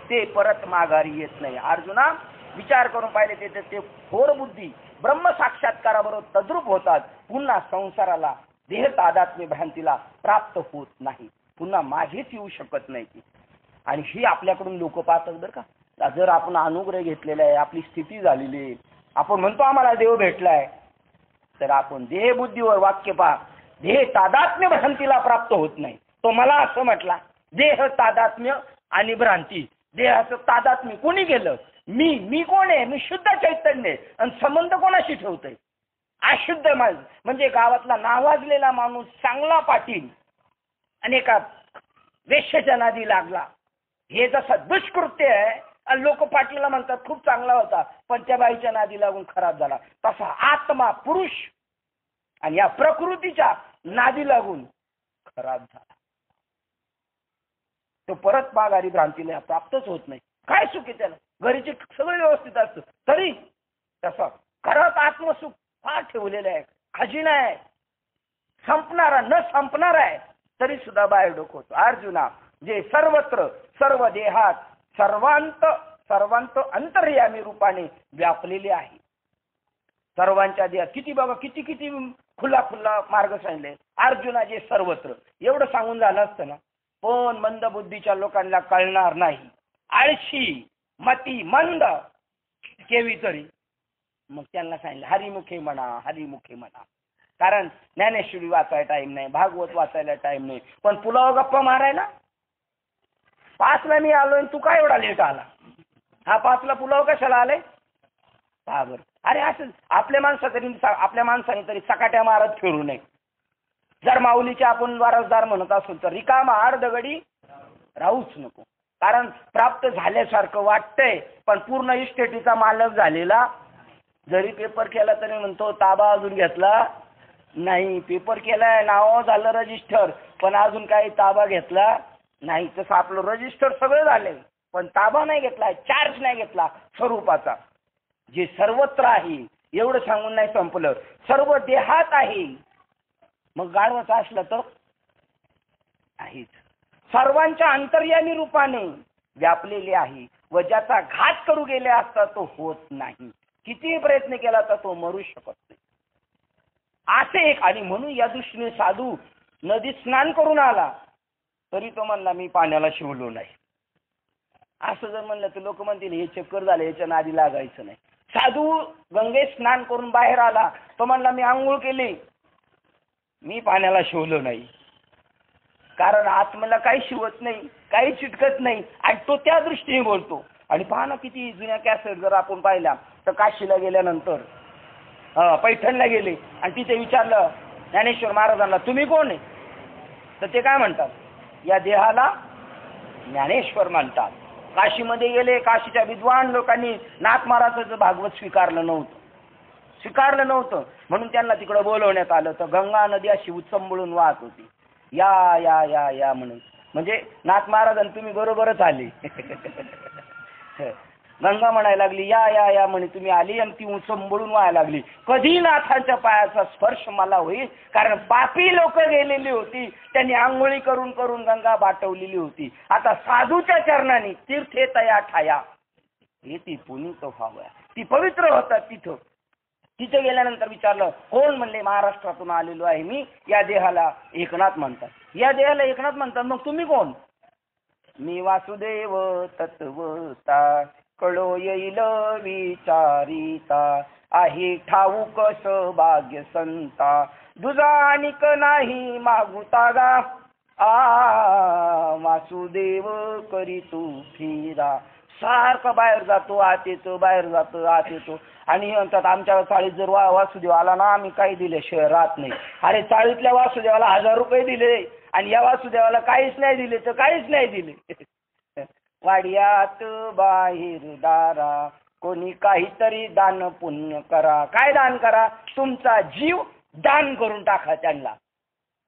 ते परत माघारी येत नाही. अर्जुना विचार करून पाहिले ते थोर बुद्धी ब्रह्म साक्षात्काराबरोबर तद्रूप होतात. पुन्हा संसाराला देह तादात्म्य भ्रांतीला प्राप्त होत नाही, पुन्हा माझेच येऊ शकत नाही. आणि ही आपल्याकडून लोक पाहतात बरं का. जर आपण अनुग्रह घेतलेला आहे, आपली स्थिती झालेली आहे, आपण म्हणतो आम्हाला देव भेटलाय, तर आपण देह बुद्धीवर वाक्य पहा, देह तादात्म्य भ्रांतीला प्राप्त होत नाही. तो मला असं म्हटला, देह तादात्म्य आणि भ्रांती. देहाचं तादात्म्य कोणी केलं? मी कोण आहे? मी शुद्ध चैतन्य आहे. आणि संबंध कोणाशी ठेवतोय? अशुद्ध म्हणजे गावातला नावाजलेला माणूस, चांगला पाटील आणि एका वेश्याच्या नादी लागला. हे जसं दुष्कृत्य आहे आणि लोक पाटीलला म्हणतात खूप चांगला होता पण त्या बाईच्या नादी लागून खराब झाला, तसा आत्मा पुरुष आणि या प्रकृतीच्या नादी लागून खराब झाला. तो परत माघारी भ्रांतीला प्राप्तच होत नाही. काय सुख आहे त्याला? घरीचे सगळं व्यवस्थित असतं तरी तसा खरंच आत्मसुख फार ठेवलेलं आहे, खजिना आहे, संपणारा न संपणार आहे, तरी सुद्धा बाहेर डोकवतो. अर्जुना, जे सर्वत्र सर्व देहात सर्वांत अंतर्यामी रूपाने व्यापलेले आहे. सर्वांच्या देहात किती बघा, किती किती खुला खुला मार्ग सांगितले. अर्जुना, जे सर्वत्र, एवढं सांगून झालं असतं ना, पण मंदबुद्धीच्या लोकांना कळणार नाही. आळशी, मती मंद केवी तरी मग त्यांना सांगितलं हरिमुखे म्हणा, हरिमुखे म्हणा. कारण ज्ञानेश्वरी वाचायला टाइम नाही, भागवत वाचायला टाइम नाही, पण पुलाव गप्पा मारायला 5ला मी आलोय, तू काय एवढा लेट आला? हा 5ला पुलाव कशाला आले? का बरं? अरे असं आपल्या माणसाने तरी सकाट्या मारत फिरू नये. जर माऊलीचे आपण वारसदार म्हणत असू तर रिकामा अर्धगडी राहूच नको. कारण प्राप्त झाल्यासारखं वाटतंय, पण पूर्ण इस्टेटीचा मालक झालेला. जरी पेपर केला तरी म्हणतो ताबा अजून घेतला नाही. पेपर केलाय, नाव झालं रजिस्टर, पण अजून काही ताबा घेतला नाही. तसं आपलं रजिस्टर सगळं झालंय, पण ताबा नाही घेतला, चार्ज नाही घेतला स्वरूपाचा. जे सर्वत्र आहे एवढं सांगून नाही संपलं, सर्व देहात आहे. मग गाढवाचं असलं तर आहेच. सर्वांच्या अंतर्यामी रूपाने व्यापलेले आहे व ज्याचा घात करू गेले असता तो होत नाही. कितीही प्रयत्न केला तर तो मरू शकत नाही. असे एक. आणि म्हणून या दृष्टीने साधू नदीत स्नान करून आला तरी तो म्हणला मी पाण्याला शिवलो नाही. असं जर म्हणलं तर लोक म्हणतील हे चक्कर झाले, याच्या नादी लागायचं नाही. साधू गंगेत स्नान करून बाहेर आला, तो म्हणला मी आंघोळ केली, मी पाण्याला शिवलो नाही. कारण आत्म्याला काही शिवत नाही, काही चिटकत नाही, आणि तो त्या दृष्टीने बोलतो. आणि पहा ना, किती जुन्या कॅसेट जर आपण पाहिल्या तर काशीला गेल्यानंतर पैठणला गेले आणि तिथे विचारलं ज्ञानेश्वर महाराजांना तुम्ही कोण आहे, तर ते काय म्हणतात, या देहाला ज्ञानेश्वर म्हणतात. काशीमध्ये गेले, काशीच्या विद्वान लोकांनी नाथ महाराजांचं भागवत स्वीकारलं नव्हतं, म्हणून त्यांना तिकडं बोलवण्यात आलं. तर गंगा नदी अशी उचंबळून वाहत होती. या या या या म्हणून, म्हणजे नाथ महाराजांनी तुम्ही बरोबरच आले. गंगा म्हणायला लागली या या या म्हणे तुम्ही आली, आणि ती उचंबळून व्हायला लागली. कधी नाथांच्या पायाचा स्पर्श मला होईल, कारण पापी लोक गेलेली होती, त्यांनी आंघोळी करून करून गंगा बाटवलेली होती. आता साधूच्या चरणाने तीर्थे तया ठाया, हे ती पुनीत व्हावया. ती पवित्र होतात. तिथे गेल्यानंतर विचारलं कोण, म्हणले महाराष्ट्रातून आलेलो आहे मी, या देहाला एकनाथ म्हणतात. या देहाला एकनाथ म्हणतात, मग तुम्ही कोण? मी वासुदेव तत्वता, कळो येईल विचारिता, आहे ठाऊक भाग्य संता, दुजा अनिक नाही मागुता गा, वासुदेव करी तू फिरा. सारखं बाहेर जातो आत येतो, बाहेर जातो आत येतो. आणि म्हणतात आमच्या चाळीत जर वासुदेव आला ना, आम्ही काही दिल्याशिवाय राहत नाही. अरे चाळीतल्या वासुदेवाला 1000 रुपये दिले आणि या वासुदेवाला काहीच नाही दिले, तर काहीच नाही दिले. वाड्यात बाहेर दारा, कोणी काहीतरी दान पुण्य करा. काय दान करा? तुमचा जीव दान करून टाका त्यांना.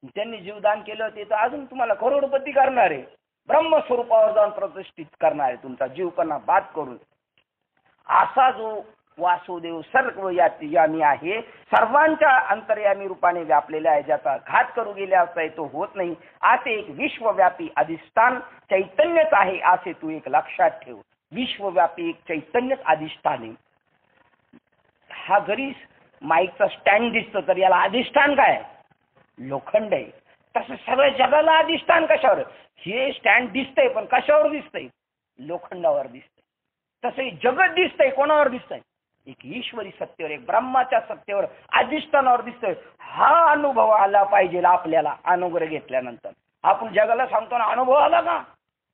त्यांनी जीव दान केलं ते तर अजून तुम्हाला करोडपती करणार आहे, ब्रह्मस्वरूपावर जाऊन प्रतिष्ठित करणार आहे, तुमचा जीव त्यांना बाद करून. असा जो वासुदेव सर्व यामी आहे, सर्वांच्या अंतर्यामी रूपाने व्यापलेला आहे, ज्याचा घात करू गेले असता तो होत नाही. असे एक विश्वव्यापी अधिष्ठान चैतन्यच आहे, असे तू एक लक्षात ठेव. विश्वव्यापी एक चैतन्यच अधिष्ठान आहे. हा जरी माईकचा स्टँड दिसतो तर याला अधिष्ठान काय? लोखंड आहे. तसं सगळ्या जगाला अधिष्ठान कशावर? हे स्टँड दिसतंय, पण कशावर दिसतंय? लोखंडावर दिसतंय. तसं जगत दिसतंय, कोणावर दिसतंय? एक ईश्वरी सत्यावर, एक ब्रह्माच्या सत्यावर, अधिष्ठानावर दिसतोय. हा अनुभव आला पाहिजे आपल्याला. अनुग्रह घेतल्यानंतर आपण जगाला सांगतो ना, अनुभव आला का?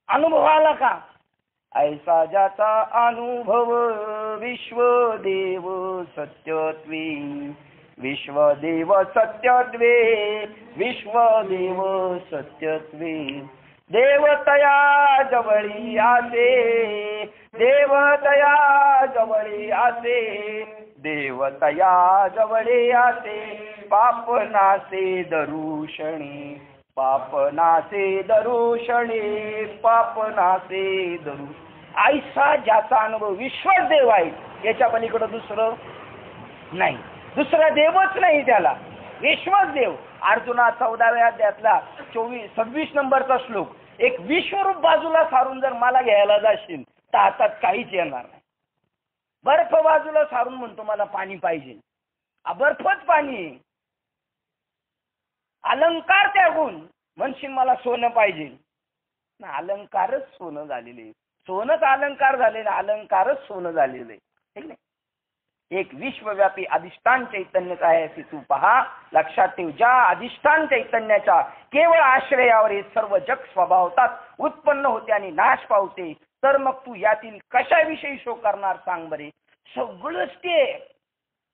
अनुभव आला का? ऐसा ज्याचा अनुभव विश्वदेव सत्यत्वे, विश्वदेव सत्यत्वे, विश्वदेव सत्यत्वे. देवतया जवळी आसे, देवतया जवळी आसे, देवतया जवळी आसे. पापनासे दरुषणी, पापनासे दरुषणी, पापनासे दरु. ऐसा ज्याचा अनुभव विश्वदेव आहे, याच्या पलीकडे दुसरं नाही, दुसरा देवच नाही त्याला, विश्वच देव. अर्जुना 14व्या अध्यायातला 26 नंबरचा श्लोक, एक विश्वरूप बाजूला सारून जर मला घ्यायला जाशील तर हातात काहीच येणार नाही. बर्फ बाजूला सारून म्हणतो मला पाणी पाहिजे, बर्फच पाणी. अलंकार त्यागून म्हणशील मला सोनं पाहिजे, ना अलंकारच सोनं झालेले, सोनच अलंकार झालेलं, अलंकारच सोनं झालेलं आहे. एक विश्वव्यापी अधिष्ठान चैतन्यच आहे असे तू पहा. लक्षात ठेव, ज्या अधिष्ठान चैतन्याच्या केवळ आश्रयावर हे सर्व जग स्वभावतात उत्पन्न होते आणि नाश पावते, तर मग तू यातील कशाविषयी शोक करणार सांग बरे. सगळंच ते,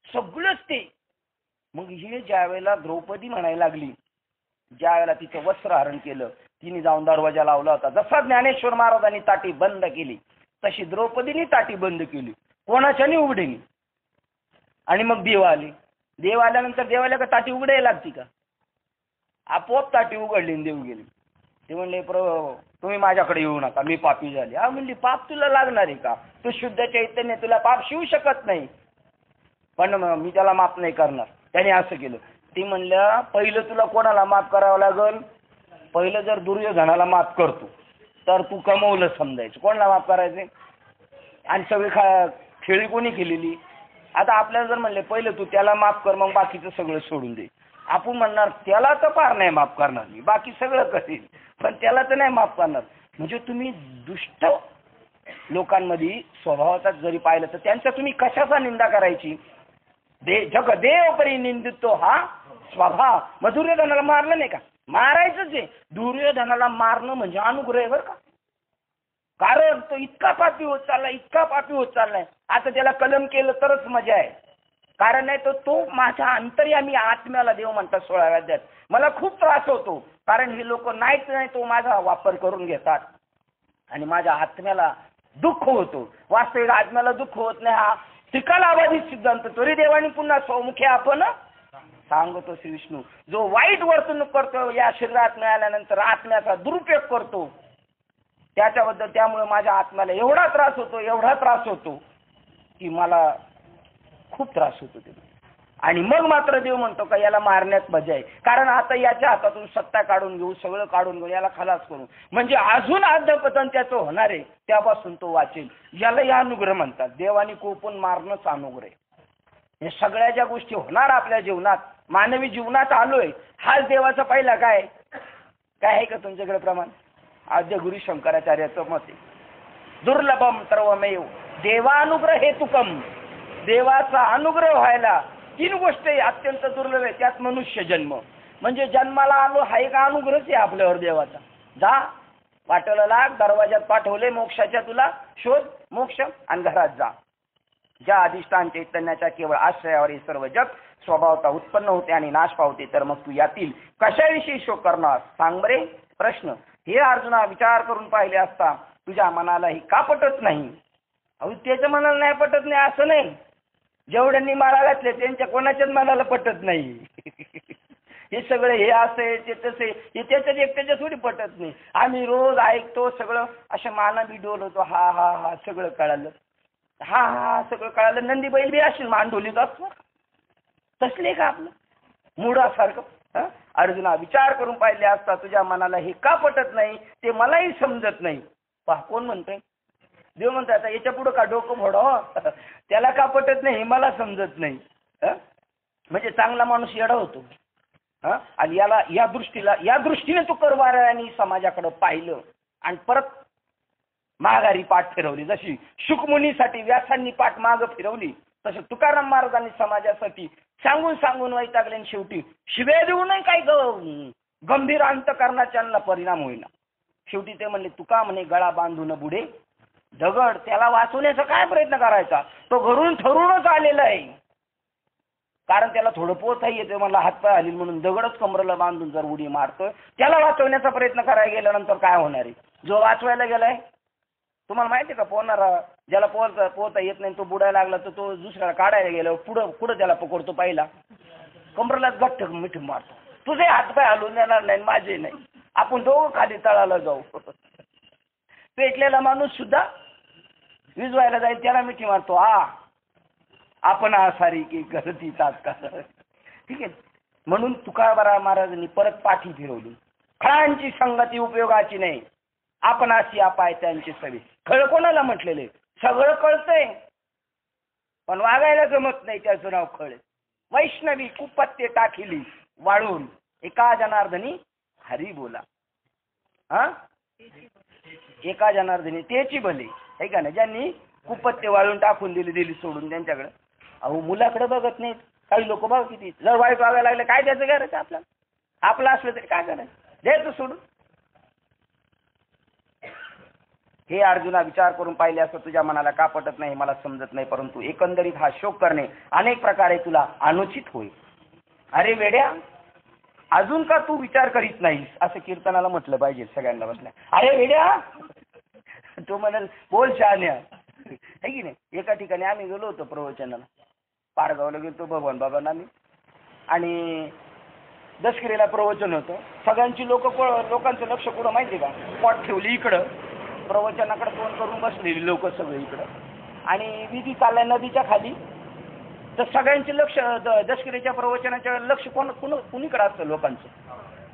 सगळंच ते. मग हे ज्या वेळेला द्रौपदी म्हणायला लागली, ज्या वेळेला तिचं वस्त्र हरण केलं, तिने जाऊन दरवाजा लावला होता. जसा ज्ञानेश्वर महाराजांनी ताटी बंद केली तशी द्रौपदीने ताटी बंद केली, कोणाच्यानी उघडेनी. आणि मग देव आले. देव आल्यानंतर देवाला का ताटी उघडायला लागती का? आपोआप ताटी उघडली आणि देव गेले. ते म्हणले प्रभू तुम्ही माझ्याकडे येऊ नका, मी पापी झाले. म्हणली पाप तुला लागणार आहे का? तू शुद्ध चैतन्य, तुला पाप शिवू शकत नाही. पण मी त्याला माफ नाही करणार. त्याने असं केलं. ती म्हणल्या पहिलं तुला कोणाला माफ करावं लागल? पहिलं जर दुर्योधनाला माफ करतो तर तू कमवलं समजायचं. कोणाला माफ करायचे? आणि सगळी खेळी कोणी केलेली? आता आपल्याला जर म्हणले पहिलं तू त्याला माफ कर, मग बाकीचं सगळं सोडून दे. आपण म्हणणार त्याला तर फार नाही माफ करणार मी, बाकी सगळं करेल, पण त्याला तर नाही माफ करणार. म्हणजे तुम्ही दुष्ट लोकांमध्ये स्वभावाचा जरी पाहिलं तर त्यांचा तुम्ही कशाचा निंदा करायची? जग देव परी निंदितो हा स्वभाव. मग दुर्योधनाला मारलं नाही का? मारायचंच आहे. दुर्योधनाला मारणं म्हणजे अनुग्रह आहे बरं का. कारण तो इतका पापी होत चाललाय, इतका पापी होत चाललाय. आता त्याला कलम केलं तरच मजा आहे. कारण नाही तर तो माझ्या अंतर्यामी आत्म्याला देव म्हणतात 16व्या अध्यायात, मला खूप त्रास होतो. कारण हे लोक नाहीच नाही तो माझा वापर करून घेतात आणि माझ्या आत्म्याला दुःख होतो. वास्तविक आत्म्याला दुःख होत नाही हा त्रिकालाबाधित सिद्धांत तरी देवानी पुन्हा स्वमुखे आपण सांगतो. श्री विष्णू जो वाईट वर्तणूक करतो या शरीरात मिळाल्यानंतर आत्म्याचा दुरुपयोग करतो त्याच्याबद्दल, त्यामुळे माझ्या आत्म्याला एवढा त्रास होतो, एवढा त्रास होतो की मला खूप त्रास होतो ते. आणि मग मात्र देव म्हणतो का याला मारण्यात मजा आहे. कारण आता याच्या हातातून सत्ता काढून घेऊ, सगळं काढून घेऊ, याला खलास करू, म्हणजे अजून अधःपतन त्याचं होणार आहे, त्यापासून तो वाचेल. याला या अनुग्रह म्हणतात. देवानी कोपून मारणंच अनुग्रह. हे सगळ्या ज्या गोष्टी होणार आपल्या जीवनात, मानवी जीवनात आलोय, हाच देवाचा पहिला काय आहे का तुमच्याकडे प्रमाण? आद्य गुरु शंकराचार्याचं मत आहे, दुर्लभम सर्वमेव देवानुग्रह हेतुकम. देवाचा अनुग्रह व्हायला 3 गोष्टी अत्यंत दुर्लभ आहे. त्यात मनुष्य जन्म, म्हणजे जन्माला आलो हा एक अनुग्रहच आहे आपल्यावर देवाचा. जा वाटेला लाग, दरवाज्यात पाठवले मोक्षाच्या तुला, शोध मोक्ष आणि घरात जा. ज्या अधिष्ठान चैतन्याच्या केवळ आश्रयावर हे सर्व जग स्वभावता उत्पन्न होते आणि नाश पावते, तर मग तू यातील कशाविषयी शोक करणार सांग बरे. प्रश्न हे अर्जुना विचार करून पाहिले असता तुझ्या मनाला ही का पटत नाही? त्याच्या मनाला नाही पटत नाही असं नाही, जेवढ्यांनी मारा घातले त्यांच्या कोणाच्याच मनाला पटत नाही. हे सगळं हे असं ते तसे हे त्याच्यात एकट्याच्या थोडी पटत नाही. आम्ही रोज ऐकतो सगळं, अशा माना बी डोलवतो, हा हा हा सगळं कळालं, हा हा सगळं कळालं. नंदी बैल बी असेल मांडोलीत असतो तसले का आपलं मुडासारखं. अर्जुना विचार करून पाहिले असता तुझ्या मनाला हे का पटत नाही ते मलाही समजत नाही. पहा कोण म्हणतोय? देव म्हणतो आता याच्या पुढं का डोकं फोडो, त्याला का पटत नाही हे मला समजत नाही. म्हणजे चांगला माणूस येडा होतो. आणि याला या दृष्टीने तू करवाऱ्याने समाजाकडे पाहिलं आणि परत माघारी पाठ फिरवली. जशी शुकमुनीसाठी व्यासांनी पाठ माग फिरवली, तसं तुकाराम महाराजांनी समाजासाठी सांगून सांगून वैतागले आणि शेवटी शिव्या देऊनही काही गंभीर अंतकरणाच्या परिणाम होईना. शेवटी ते म्हणले तुका म्हणे गळा बांधून बुडे दगड. त्याला वाचवण्याचा काय प्रयत्न करायचा? तो घरून ठरूनच आलेला आहे. कारण त्याला थोडं पोहताही येते, मला हातपाय हलील म्हणून दगडच कमरेला बांधून जर उडी मारतोय. त्याला वाचवण्याचा प्रयत्न करायला गेल्यानंतर काय होणार आहे? जो वाचवायला गेलाय तुम्हाला माहिती आहे का, पोहणारा ज्याला पोहता येत नाही तो बुडायला लागला तर तो दुसऱ्याला काढायला गेल्यावर पुढं त्याला पकडतो, पहिला कमरेलाच घट्ट मिठी मारतो. तुझे हातपाय हलवून देणार नाही, माझे नाही, आपण दोघं खाली तळाला जाऊ. पेटलेला माणूस सुद्धा विजवायला जाईल त्याला मिठी मारतो. आपण आसारी की गलती तात्काळ. ठीक आहे. म्हणून तुकाराम महाराजांनी परत पाठी फिरवली. खळांची संगती उपयोगाची नाही, आपण अशी अपाय त्यांची सवी. खळ कोणाला म्हटलेले? सगळं कळतंय पण वागायला जमत नाही, त्याचं नाव खळ. वैष्णवी कुपत्ते टाकिली वाळून, एका जनार्दनी हरी बोला. हा, एका जनार्दनी त्याची भले आहे का नाही. ज्यांनी कुपत्ते वाळून टाकून दिली सोडून त्यांच्याकडे. अहो मुलाकडे बघत नाहीत काही लोक. बघ किती जर वाईट वागायला लागलं काय त्याचं करायचं? आपलं असलं तरी काय करायचं? द्यायचं सोडून. हे अर्जुना, विचार करून पाहिले असं तुझ्या मनाला का पटत नाही मला समजत नाही, परंतु एकंदरीत हा शोक करणे अनेक प्रकारे तुला अनुचित होईल. अरे वेड्या, अजून का तू विचार करीत नाहीस? असं कीर्तनाला म्हटलं पाहिजे सगळ्यांना बसल्या. अरे वेड्या, तो म्हणाल बोल शहाण्या, आहे की नाही. एका ठिकाणी आम्ही गेलो होतो प्रवचनाला, पारगावला गेलो भगवान बाबांना आम्ही, आणि दशकिरीला प्रवचन होतं. सगळ्यांची लोकांचं लक्ष कुठं माहिती का? पॉट ठेवली इकडं, प्रवचनाकडे तोंड करून बसलेली लोक सगळे इकडं, आणि विधी चाललाय नदीच्या खाली. तर सगळ्यांचे लक्ष दशकिरीच्या प्रवचनाच्या लक्ष कुणीकडे असतं? लोकांचं,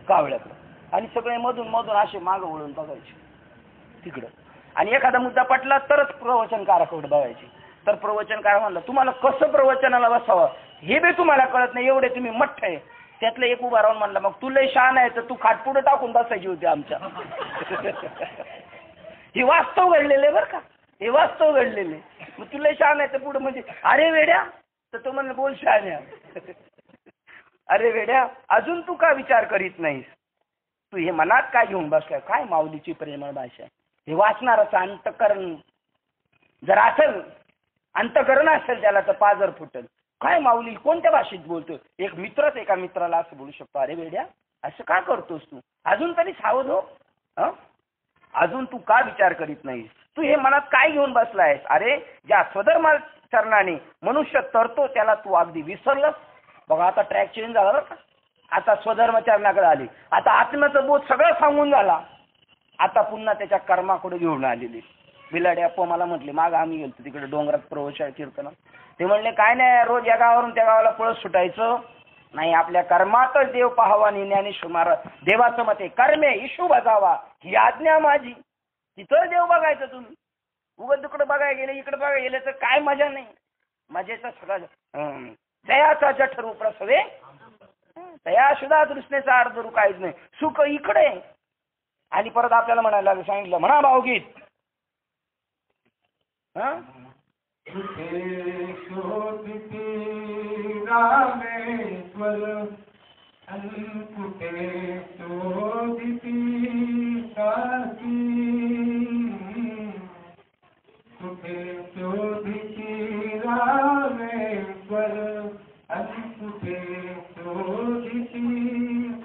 कावळ्याकडं. आणि सगळे मधून मधून असे मागं वळून बघायचे तिकडं. आणि एखादा मुद्दा पटला तरच प्रवचनकाराकडे बघायचे. तर प्रवचनकार म्हणलं, तुम्हाला कसं प्रवचनाला बसावं हे बी तुम्हाला कळत नाही, एवढे तुम्ही मठ्ठ आहे. त्यातलं एक उभा राहून म्हणला, मग तू लय शहाणा आहे तर तू खाटपुढे टाकून बसायची होती आमच्या. हे वास्तव घडलेले बरं का, हे वास्तव घडलेले. मग तुला शहाणा आहे तर पुढे म्हणजे अरे वेड्या, तर तो म्हणलं बोल शहाण्या. अरे वेड्या, अजून तू का विचार करीत नाहीस? तू हे मनात काय घेऊन बसलाय? काय माऊलीची प्रेमळ भाषा. हे वाचणारच अंतकरण जर असेल, अंतकरण असेल त्याला तर पाजर फुटेल. काय माऊली कोणत्या भाषेत बोलतो? एक मित्रच एका मित्राला असं बोलू शकतो, अरे वेड्या असं का करतोस तू? अजून तरी सावध हो. अजून तू का विचार करीत नाहीस? तू हे मनात काय घेऊन बसलायस? अरे ज्या स्वधर्माचरणाने मनुष्य तरतो त्याला तू अगदी विसरलंस. बघा आता ट्रॅक चेंज झाला बरं का. आता स्वधर्माचरणाकडे आली. आता आत्म्याचं बोध सगळं सांगून झाला. आता पुन्हा त्याच्या कर्माकडे घेऊन आलेली. बिलाडे अप्पा मला म्हटले, माग आम्ही गेलो तिकडे डोंगरात प्रवचन कीर्तन. ते म्हणले काय नाही, रोज या गावावरून त्या गावाला पळत सुटायचं नाही, आपल्या कर्मातच देव पाहावा. आणि ज्ञानेश्वर महाराज देवाचं मते कर्मे इशू बजावा ही आज्ञा माझी. तिथं देव बघायचं. तुम्ही उगत तिकडे बघायला गेले, इकडे बघायला गेले तर काय मजा नाही. मजेचं सगळं दयाचा जठरू प्रसवे दया सुद्धा दृष्टीचा अर्थ रू काहीच नाही. सुख इकडे. आणि परत आपल्याला म्हणायला सांगितलं, म्हणा भावगीत. शोधती रामेश्वर कुठे शोधती काशी, कुठे शोधती रामेश्वर कुठे शोधती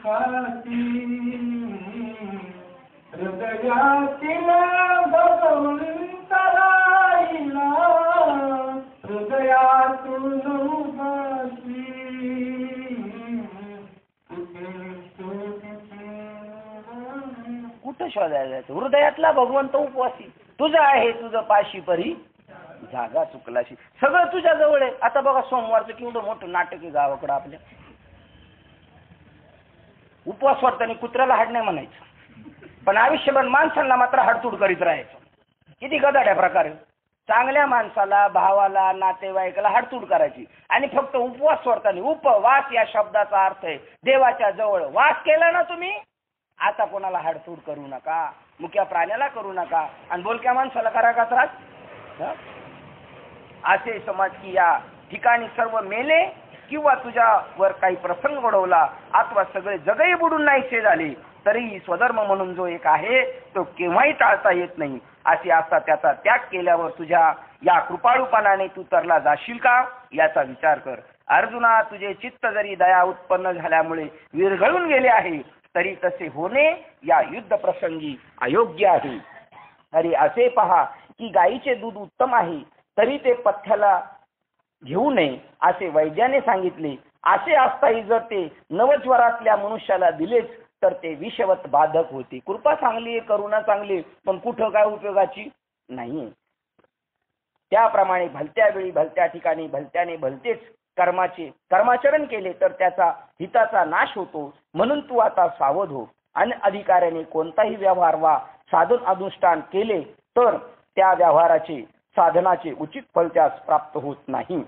काशी. हृदयातील भगवंतरा हृदयातून उपाशी, कुठं शोधायला जायचं? हृदयातला भगवंत उपवासी तुझं आहे, तुझं पाशी परी जागा चुकलाशी. सगळं तुझ्या जवळ आहे. आता बघा सोमवारचं केवढं मोठं नाटक आहे गावाकडं आपल्या. उपवास वाटताना कुत्र्याला हाड नाही म्हणायचं, पण आयुष्यभर माणसांना मात्र हाडतूड करीत राहायचं. किती गदाड्या प्रकारे. चांगल्या माणसाला, भावाला, नातेवाईकाला हाडतूड करायची. आणि फक्त उपवास सोडताना, उपवास या शब्दाचा अर्थ आहे देवाच्या जवळ वास केला ना तुम्ही, आता कोणाला हाडतूड करू नका, मुक्या प्राण्याला करू नका, आणि बोलक्या माणसाला करा का त्रास. असे समाज की या ठिकाणी सर्व मेले किंवा तुझ्यावर काही प्रसंग घडवला अथवा सगळे जगही बुडून नाहीसे झाले, तरीही स्वधर्म म्हणून जो एक आहे तो केव्हाही टाळता येत नाही. असे असता त्याचा त्याग केल्यावर तुझ्या या कृपाळूपणाने तू तरला जाशील का याचा विचार कर. अर्जुना, तुझे चित्त जरी दया उत्पन्न झाल्यामुळे विरघळून गेले आहे, तरी तसे होणे या युद्ध प्रसंगी अयोग्य आहे. अरे असे पहा की गायीचे दूध उत्तम आहे, तरी ते पथ्याला घेऊ नये असे वैद्याने सांगितले. असे असताही जर ते नवज्वरातल्या मनुष्याला दिलेच तर ते विषवत बाधक होते. कृपा चांगली, करुणा चांगली, पण कुठं काय उपयोगाची नाही. त्याप्रमाणे भलत्या वेळी भलत्या ठिकाणी भलत्याने भलतेच कर्माचरण केले तर त्याचा हिताचा नाश होतो. म्हणून तू आता सावध हो. आणि अधिकाऱ्याने कोणताही व्यवहार वा साधन अनुष्ठान केले तर त्या व्यवहाराचे साधनाचे उचित फल त्यास प्राप्त होत नाही,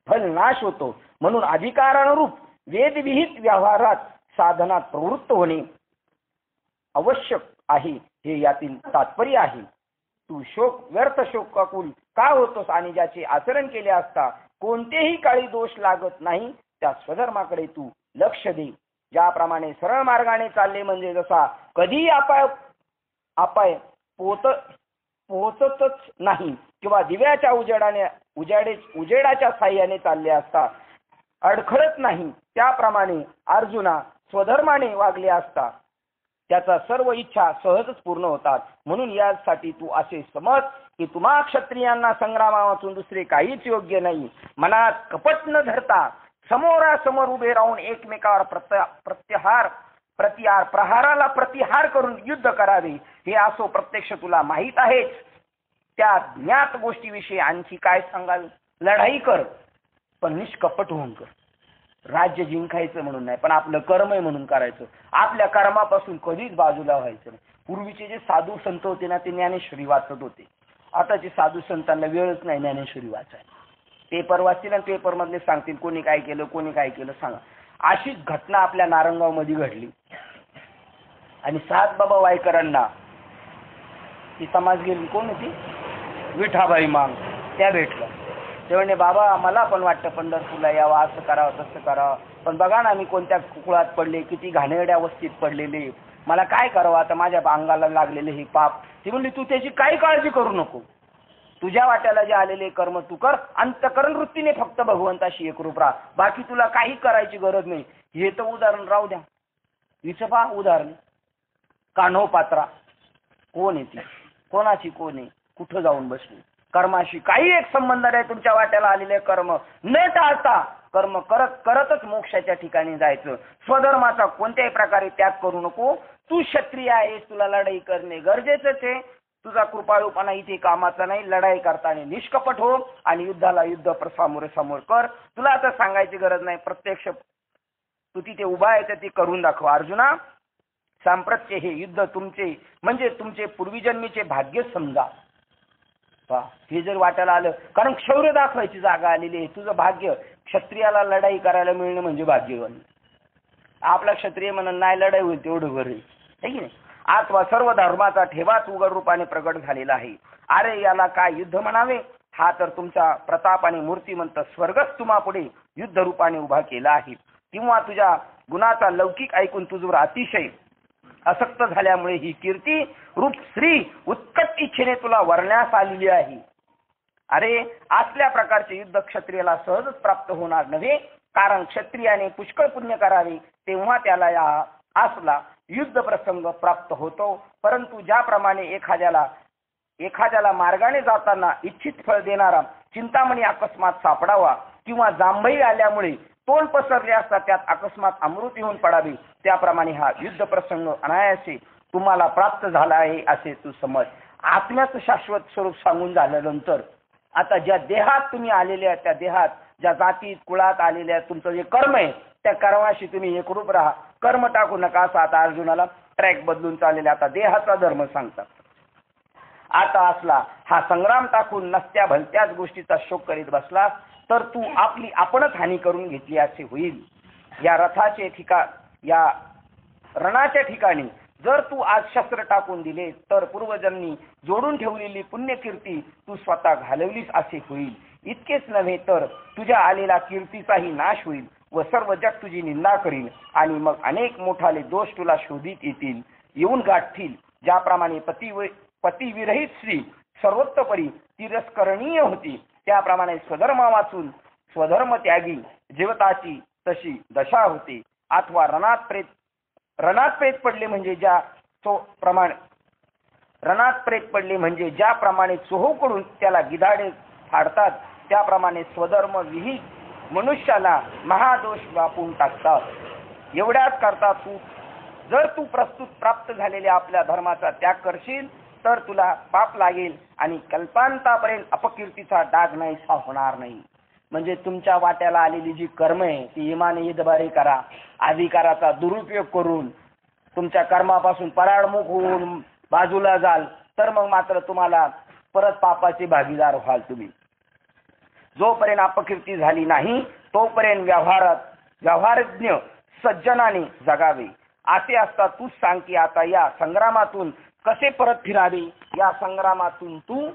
फल नाश होतो. म्हणून अधिकारानुरूप वेदविहित व्यवहारात साधनात प्रवृत्त होणे आवश्यक आहे, हे यातील तात्पर्य आहे. तू व्यर्थ शोकाकुल का होतोस आणि ज्याचे आचरण केले असता कोणतेही काळी दोष लागत नाही त्या स्वधर्माकडे तू लक्ष दे. ज्याप्रमाणे सरळ मार्गाने चालले म्हणजे जसा कधी अपाय पोहोचतच नाही किंवा दिव्याच्या उजेडाच्या साह्याने चालले असता अडखळत नाही, त्याप्रमाणे अर्जुना स्वधर्माने वागले असता त्याचा सर्व इच्छा सहजच पूर्ण होतात. म्हणून यासाठी तू असे समज की तुम्हा क्षत्रियांना संग्रामातून दुसरे काहीच योग्य नाही. मनात कपट न धरता समोरासमोर उभे राहून एकमेकावर प्रहाराला प्रतिहार करून युद्ध करावे, हे असो प्रत्यक्ष तुला माहीत आहेच. त्या ज्ञात गोष्टीविषयी आणखी काय सांगाल? लढाई कर पण निष्कपट होऊन कर. राज्य जिंकायचं म्हणून नाही, पण आपलं कर्म आहे म्हणून करायचं. आपल्या कर्मापासून कधीच बाजूला व्हायचं नाही. पूर्वीचे जे साधू संत होते ना, ते ज्ञानेश्वरी वाचत होते. आताचे साधू संतांना वेळच नाही ज्ञानेश्वरी वाचायला. पेपर वाचतील आणि पेपर मधले सांगतील कोणी काय केलं सांगा. अशीच घटना आपल्या नारंगाव मध्ये घडली. आणि सातबाबा वायकरांना ती समाज गेली, कोण होती? विठाबाई मांग. त्या भेटल्या. ते म्हणे बाबा मला पण वाटतं पंढरपूरला यावं, असं करावं तसं करावं, पण बघा ना मी कोणत्या कुळात पडले, किती घाणेरड्या अवस्थेत पडलेले, मला काय करावं आता, माझ्या अंगाला लागलेले हे पाप. ती म्हणली तू त्याची काही काळजी करू नको. तुझ्या वाट्याला जे आलेले कर्म तू कर. अंतकरण वृत्तीने फक्त भगवंताशी एकरूप राहा. बाकी तुला काही करायची गरज नाही. हे तर उदाहरण राहू द्या. हिचं पहा उदाहरण. कान्होपात्रा कोण आहे ती? कोणाची कोण आहे? कुठं जाऊन बसली? कर्माशी काही एक संबंध नाही. तुमच्या वाट्याला आलेले कर्म न टाळता कर्म करतच मोक्षाच्या ठिकाणी जायचं. स्वधर्माचा कोणत्याही प्रकारे त्याग करू नको. तू क्षत्रिय आहेस, तुला लढाई करणे गरजेचंच आहे. तुझा कृपाळूपणा इथे कामाचा नाही. लढाई करताना निष्कपट हो आणि युद्धाला युद्ध समोर कर. तुला आता सांगायची गरज नाही. प्रत्यक्ष तू तिथे उभा आहे तर ती करून दाखव. अर्जुना, सांप्रत्य हे युद्ध तुमचे म्हणजे तुमचे पूर्वीजन्मीचे भाग्य समजा. हे जर वाटायला आलं, कारण शौर्य दाखवायची जागा आलेली आहे. तुझं भाग्य. क्षत्रियाला लढाई करायला मिळणं म्हणजे भाग्यवान. आपला क्षत्रिय म्हणून नाही लढाई होईल तेवढं बरं आहे की नाही. अथवा सर्व धर्माचा ठेवाच उघड रूपाने प्रगट झालेला आहे. अरे याला काय युद्ध म्हणावे? हा तर तुमचा प्रताप आणि मूर्तिमंत स्वर्गच तुम्हा पुढे युद्ध रूपाने उभा केला आहे. किंवा तुझ्या गुणाचा लौकिक ऐकून तुझवर अतिशय असक्त झाल्यामुळे ही कीर्ती रूप श्री उत्कट इच्छेने तुला वर्ण्यास आलेली आहे. अरे असल्या प्रकारचे युद्ध क्षत्रियाला सहजच प्राप्त होणार नव्हे. कारण क्षत्रियाने पुष्कळ पुण्य करावे तेव्हा त्याला या असला युद्ध प्रसंग प्राप्त होतो. परंतु ज्याप्रमाणे एखाद्याला मार्गाने जाताना इच्छित फळ देणारा चिंतामणी अकस्मात सापडावा किंवा जांभई आल्यामुळे तोंड पसरले असता त्यात अकस्मात अमृत येऊन पडावे, त्याप्रमाणे हा युद्ध प्रसंग अनायासे तुम्हाला प्राप्त झाला आहे असे तू समज. आत्म्याचं शाश्वत स्वरूप सांगून झाल्यानंतर आता ज्या देहात तुम्ही आलेले आहे, त्या देहात ज्या जातीत कुळात आलेल्या तुमचं जे कर्म आहे त्या कर्माशी तुम्ही एकरूप राहा. कर्म टाकू नका. असं आता अर्जुनाला ट्रॅक बदलून चाललेला आता देहाचा धर्म सांगतात. आता असला हा संग्राम टाकून नसत्या भलत्याच गोष्टीचा शोक करीत बसलास तर तू आपणच हानी करून घेतली असे होईल. या रणाच्या ठिकाणी जर तू आज शस्त्र टाकून दिले तर पूर्वजन्मी जोडून ठेवलेली पुण्यकीर्ती तू स्वतः घालवलीस असे होईल. इतकेच नव्हे तर तुझ्या आलेला कीर्तीचाही नाश होईल व सर्व जग तुझी निंदा करील आणि मग अनेक मोठाले दोष तुला शोधित येऊन गाठतील. ज्याप्रमाणे पतिविरहित स्त्री सर्वोत्तपरी तिरस्करणीय होती, त्याप्रमाणे स्वधर्म वाचून स्वधर्म त्यागी जीवताची तशी दशा होते. अथवा रणात प्रेत पडले म्हणजे ज्याप्रमाणे चोहोकडून त्याला गिधाडे फाडतात, त्याप्रमाणे स्वधर्म विहित मनुष्याला महादोष व्यापून टाकतात. एवढ्याच करता जर तू प्रस्तुत प्राप्त झालेल्या आपल्या धर्माचा त्याग करशील तर तुला पाप लागेल आणि कल्पांतापर्यंत अपकीर्तीचा डाग नाहीसा होणार नाही. म्हणजे तुमच्या वाट्याला आलेली जी कर्म आहे ती इमाने इदबारी करा. अधिकाराचा दुरुपयोग करून तुमच्या कर्मापासून पराडमुख होऊन बाजूला जाल तर मग मात्र तुम्हाला परत पापाचे भागीदार व्हाल तुम्ही. जोपर्यंत अपकीर्ती झाली नाही तोपर्यंत व्यवहारज्ञ सज्जनाने जगावे. असे असता तूच सांग की आता या संग्रामातून कसे परत फिरावे. या संग्रामातून तू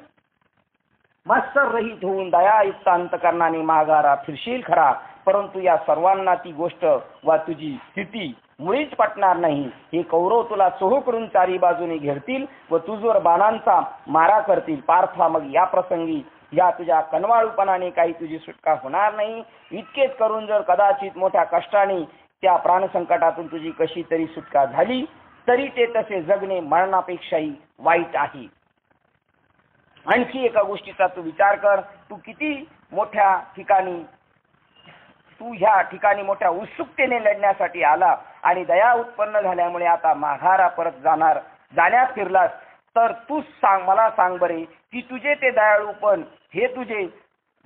मत्सर रहित होऊन दयायुक्त अंतकरणाने माघारा फिरशील खरा, परंतु या सर्वांना ती गोष्ट वा तुझी स्थिती मुळीच पटणार नाही. हे कौरव तुला चोहूकडून चारी बाजूने घेरतील व तुझवर बाणांचा मारा करतील. पार्था, मग या प्रसंगी या तुझ्या कनवाळूपणाने काही तुझी सुटका होणार नाही. इतकेच करून जर कदाचित मोठ्या कष्टाने त्या प्राणसंकटातून तुझी कशी तरी सुटका झाली तरी ते तसे जगणे मरणापेक्षाही वाईट आहे. आणखी एका गोष्टीचा तू विचार कर. तू ह्या ठिकाणी मोठ्या उत्सुकतेने लढण्यासाठी आला आणि दया उत्पन्न झाल्यामुळे आता माघारा परत जाण्यास फिरलास तर तू मला सांग बरे की तुझे ते दयाळूपण हे तुझे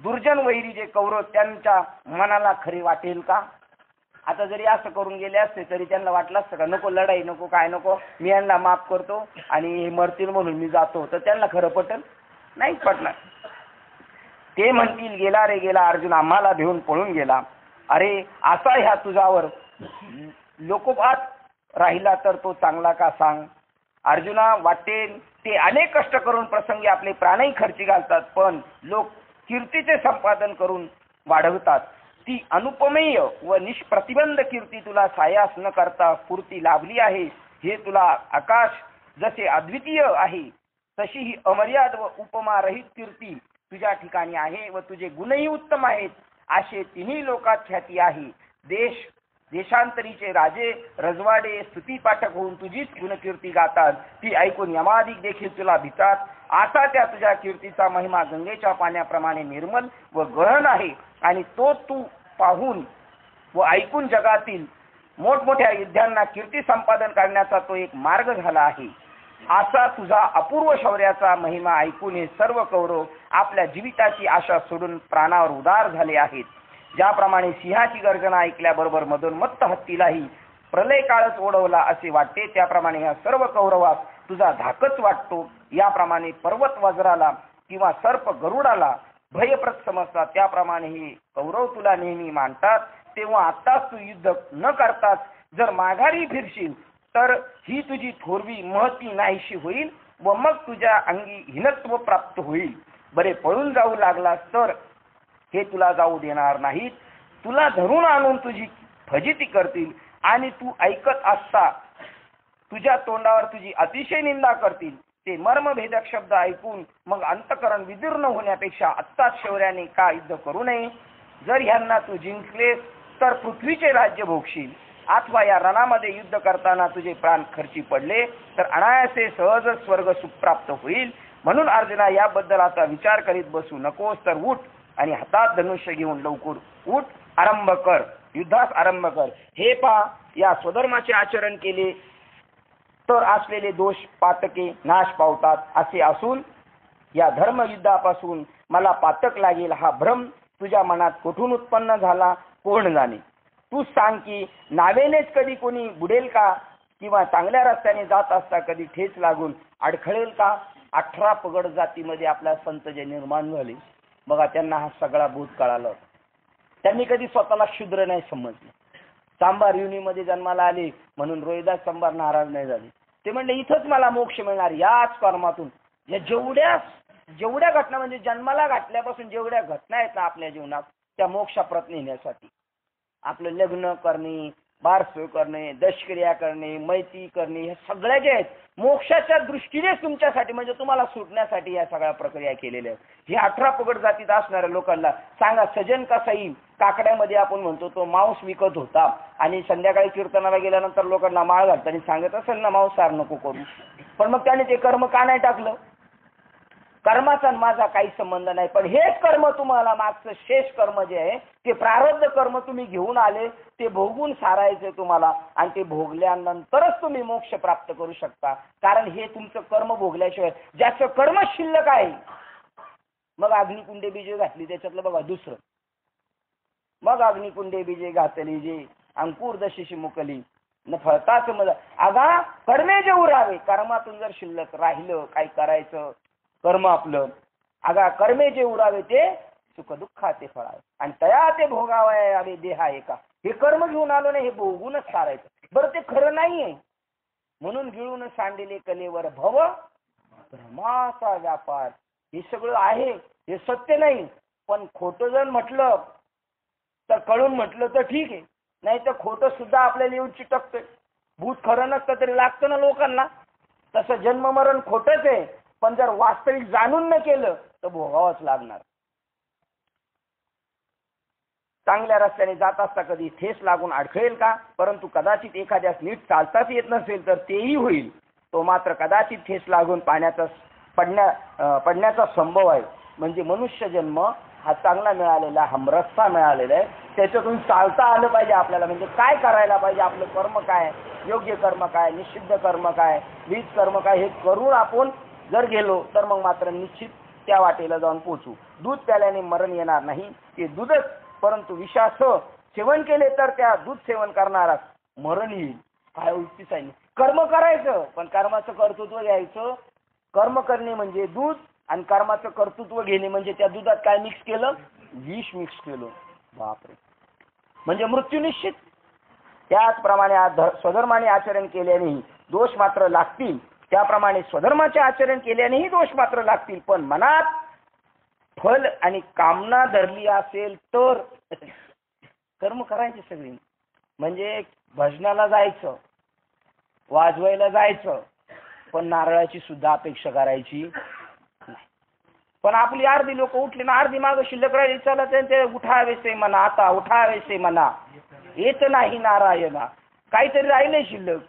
दुर्जन वैरी जे कौरव त्यांच्या मनाला खरे वाटेल का. आता जरी असं करून गेले असते तरी त्यांना वाटलं असतं का नको लढाई नको काय नको, मी यांना माफ करतो आणि हे मरतील म्हणून मी जातो, तर त्यांना खरं पटेल नाही पटणार. ते म्हणतील गेला रे गेला अर्जुन, आम्हाला घेऊन पळून गेला. अरे असा ह्या तुझ्यावर लोकोपात राहिला तर तो चांगला का सांग. अर्जुना, वाटेल ते अनेक कष्ट करून प्रसंगी आपले प्राणही खर्ची घालतात, पण लोक कीर्तीचे संपादन करून वाढवतात. ती अनुपमेय व निष्प्रतिबंध कीर्ती तुला सायास न करता पूर्ती लाभली आहे. हे तुला आकाश जसे अद्वितीय आहे तशी ही अमर्याद व उपमारहित कीर्ती तुझ्या ठिकाणी आहे व तुझे गुणही उत्तम आहेत असे तिन्ही लोकात ख्याती आहे. देशांतरीचे राजे रजवाडे स्तुती पाठक होऊन तुझीच गुणकीर्ती गातात. ती ऐकून यमादिक देखील तुला भितात. असा त्या तुझ्या कीर्तीचा महिमा गंगेच्या पाण्याप्रमाणे निर्मल व गहन आहे आणि तो तू पाहून व ऐकून जगातील मोठमोठ्या युद्धांना कीर्ती संपादन करण्याचा तो एक मार्ग झाला आहे. असा तुझा अपूर्व शौर्याचा महिमा ऐकून हे सर्व कौरव आपल्या जीविताची आशा सोडून प्राणावर उदार झाले आहेत. ज्याप्रमाणे सिंहाची गर्जना ऐकल्याबरोबर मदोन्मत्त हत्तीलाही प्रलय काळच ओढवला असे वाटते, त्याप्रमाणे ह्या सर्व कौरवास तुझा धाकच वाटतो. याप्रमाणे पर्वत वज्राला किंवा सर्प गरुडाला भयप्रद समजतात, त्याप्रमाणे हे कौरव तुला नेहमी मानतात. तेव्हा आत्ताच तू युद्ध न करताच जर माघारी फिरशील तर ही तुझी थोरवी महती नाहीशी होईल व मग तुझ्या अंगी हीनत्व प्राप्त होईल. बरे पळून जाऊ लागलास तर हे तुला जाऊ देणार नाहीत. तुला धरून आणून तुझी फजिती करतील आणि तू ऐकत असता तुझ्या तोंडावर तुझी अतिशय निंदा करतील. ते मर्मभेदक शब्द ऐकून मग अंतकरण विदीर्ण होण्यापेक्षा आत्ताच शौर्याने का युद्ध करू नये. जर ह्यांना तू जिंकलेस तर पृथ्वीचे राज्य भोगशील, अथवा या रणामध्ये युद्ध करताना तुझे प्राण खर्ची पडले तर अनायासे सहज स्वर्ग सुख प्राप्त होईल. म्हणून अर्जुना, याबद्दल आता विचार करीत बसू नकोस, तर उठ आणि हातात धनुष्य घेऊन लवकर उठ, आरंभ कर, युद्धास आरंभ कर. हे पहा, या स्वधर्माचे आचरण केले तर असलेले दोष पातके नाश पावतात. असे असून या धर्मयुद्धापासून मला पातक लागेल हा भ्रम तुझ्या मनात कुठून उत्पन्न झाला कोण जाणे. तू सांग की नावेनेच कधी कोणी बुडेल का, किंवा चांगल्या रस्त्याने जात असता कधी ठेच लागून अडखळेल का. 18 पगड जातीमध्ये आपल्या संत जे निर्माण झाले बघा, त्यांना हा सगळा भूत कळाला. त्यांनी कधी स्वतःला शूद्र नाही समजले. चांभार युनीमध्ये जन्माला आले म्हणून रोहिदास चांभार नाराज नाही झाले. ते म्हणले इथंच मला मोक्ष मिळणार याच कर्मातून. या जेवढ्या घटना म्हणजे जन्माला घातल्यापासून जेवढ्या घटना आहेत ना आपल्या जीवनात, त्या मोक्षाप्रत नेण्यासाठी आपलं लग्न करणे, बारसं करणे, दशक्रिया करणे, मैती करणे, हे सगळ्या जे आहेत मोक्षाच्या दृष्टीनेच तुमच्यासाठी म्हणजे तुम्हाला सुटण्यासाठी या सगळ्या प्रक्रिया केलेल्या आहेत. हे 18 पगड जातीत असणाऱ्या लोकांना सांगा, सजन कसा येईल. काकड्यामध्ये आपण म्हणतो तो मांस विकत होता आणि संध्याकाळी कीर्तनाला गेल्यानंतर लोकांना माळ घालताना सांगत असेल ना मांसाहार नको करू, पण मग त्याने ते कर्म का नाही टाकलं. कर्माचा आणि माझा काही संबंध नाही, पण हेच कर्म तुम्हाला मागचं शेष कर्म जे आहे ते प्रारब्ध कर्म तुम्ही घेऊन आले, ते भोगून सारायचे तुम्हाला, आणि ते भोगल्यानंतरच तुम्ही मोक्ष प्राप्त करू शकता. कारण हे तुमचं कर्म भोगल्याशिवाय ज्याचं कर्म शिल्लक आहे, मग अग्निकुंडे बीजे घातली त्याच्यातलं बघा दुसरं, मग अग्निकुंडे बीजे घातली जे अंकुर दशीशी मुकली न फळताच मग अगा कर्मे जे उरावे, कर्मातून जर शिल्लक राहिलं काय करायचं कर्म आपलं, अगा कर्मे जे उरावे ते सुख दुःखाचे फळावे, आणि तया ते भोगावे देहा एका. हे कर्म घेऊन आलो नाही, हे भोगूनच सारायचं. बरं ते खरं नाहीये, म्हणून गिळून सांडिले कलेवर भव भ्रमाचा व्यापार. हे सगळं आहे, हे सत्य नाही, पण खोटं जर म्हटलं तर कळून म्हटलं तर ठीक आहे, नाही तर खोटं सुद्धा आपल्याला येऊन चिटकतंय. भूत खरं नसतं तरी लागतं ना लोकांना, तसं जन्म मरण खोटंच आहे, पण जर वास्तविक जाणून न केलं तर भोगावंच लागणार. चांगल्या रस्त्याने जात असता कधी ठेस लागून अडखळेल का? परंतु कदाचित एखाद्यास नीट चालताच येत नसेल तर तेही होईल. तो मात्र कदाचित ठेस लागून पडण्याचा संभव आहे. म्हणजे मनुष्य जन्म हा चांगला मिळालेला, हमरस्ता मिळालेला आहे, त्याच्यातून चालता आलं पाहिजे आपल्याला. म्हणजे काय करायला पाहिजे, आपलं कर्म काय, योग्य कर्म काय, निषिद्ध कर्म काय, वीज कर्म काय, हे करून आपण जर गेलो तर मग मात्र निश्चित त्या वाटेला जाऊन पोहोचू. दूध प्याल्याने मरण येणार नाही, ते दूधच, परंतु विषाचं सेवन केले तर त्या दूध सेवन करणारा मरण येईल. काय उक्तीच आहे. कर्म करायचं, पण कर्माचं कर्तृत्व घ्यायचं. कर्म करणे म्हणजे दूध, आणि कर्माचं कर्तृत्व घेणे म्हणजे त्या दुधात काय मिक्स केलं, विष मिक्स केलं. बापरे, म्हणजे मृत्यू निश्चित. त्याचप्रमाणे स्वधर्माने आचरण केल्यानेही दोष मात्र लागतील, त्याप्रमाणे स्वधर्माचे आचरण केल्यानेही दोष मात्र लागतील. पण मनात फल आणि कामना धरली असेल तर कर्म करायचे सगळी. म्हणजे भजनाला जायचं, वाजवायला जायचं, पण नारळाची सुद्धा अपेक्षा करायची नाही. पण आपली अर्धी लोक उठली ना, अर्धी मागं शिल्लक राहिली, चला ते उठावेसे म्हणा, आता उठावेसे म्हणा, येत नाही नारायणा, काहीतरी राहिलंय शिल्लक.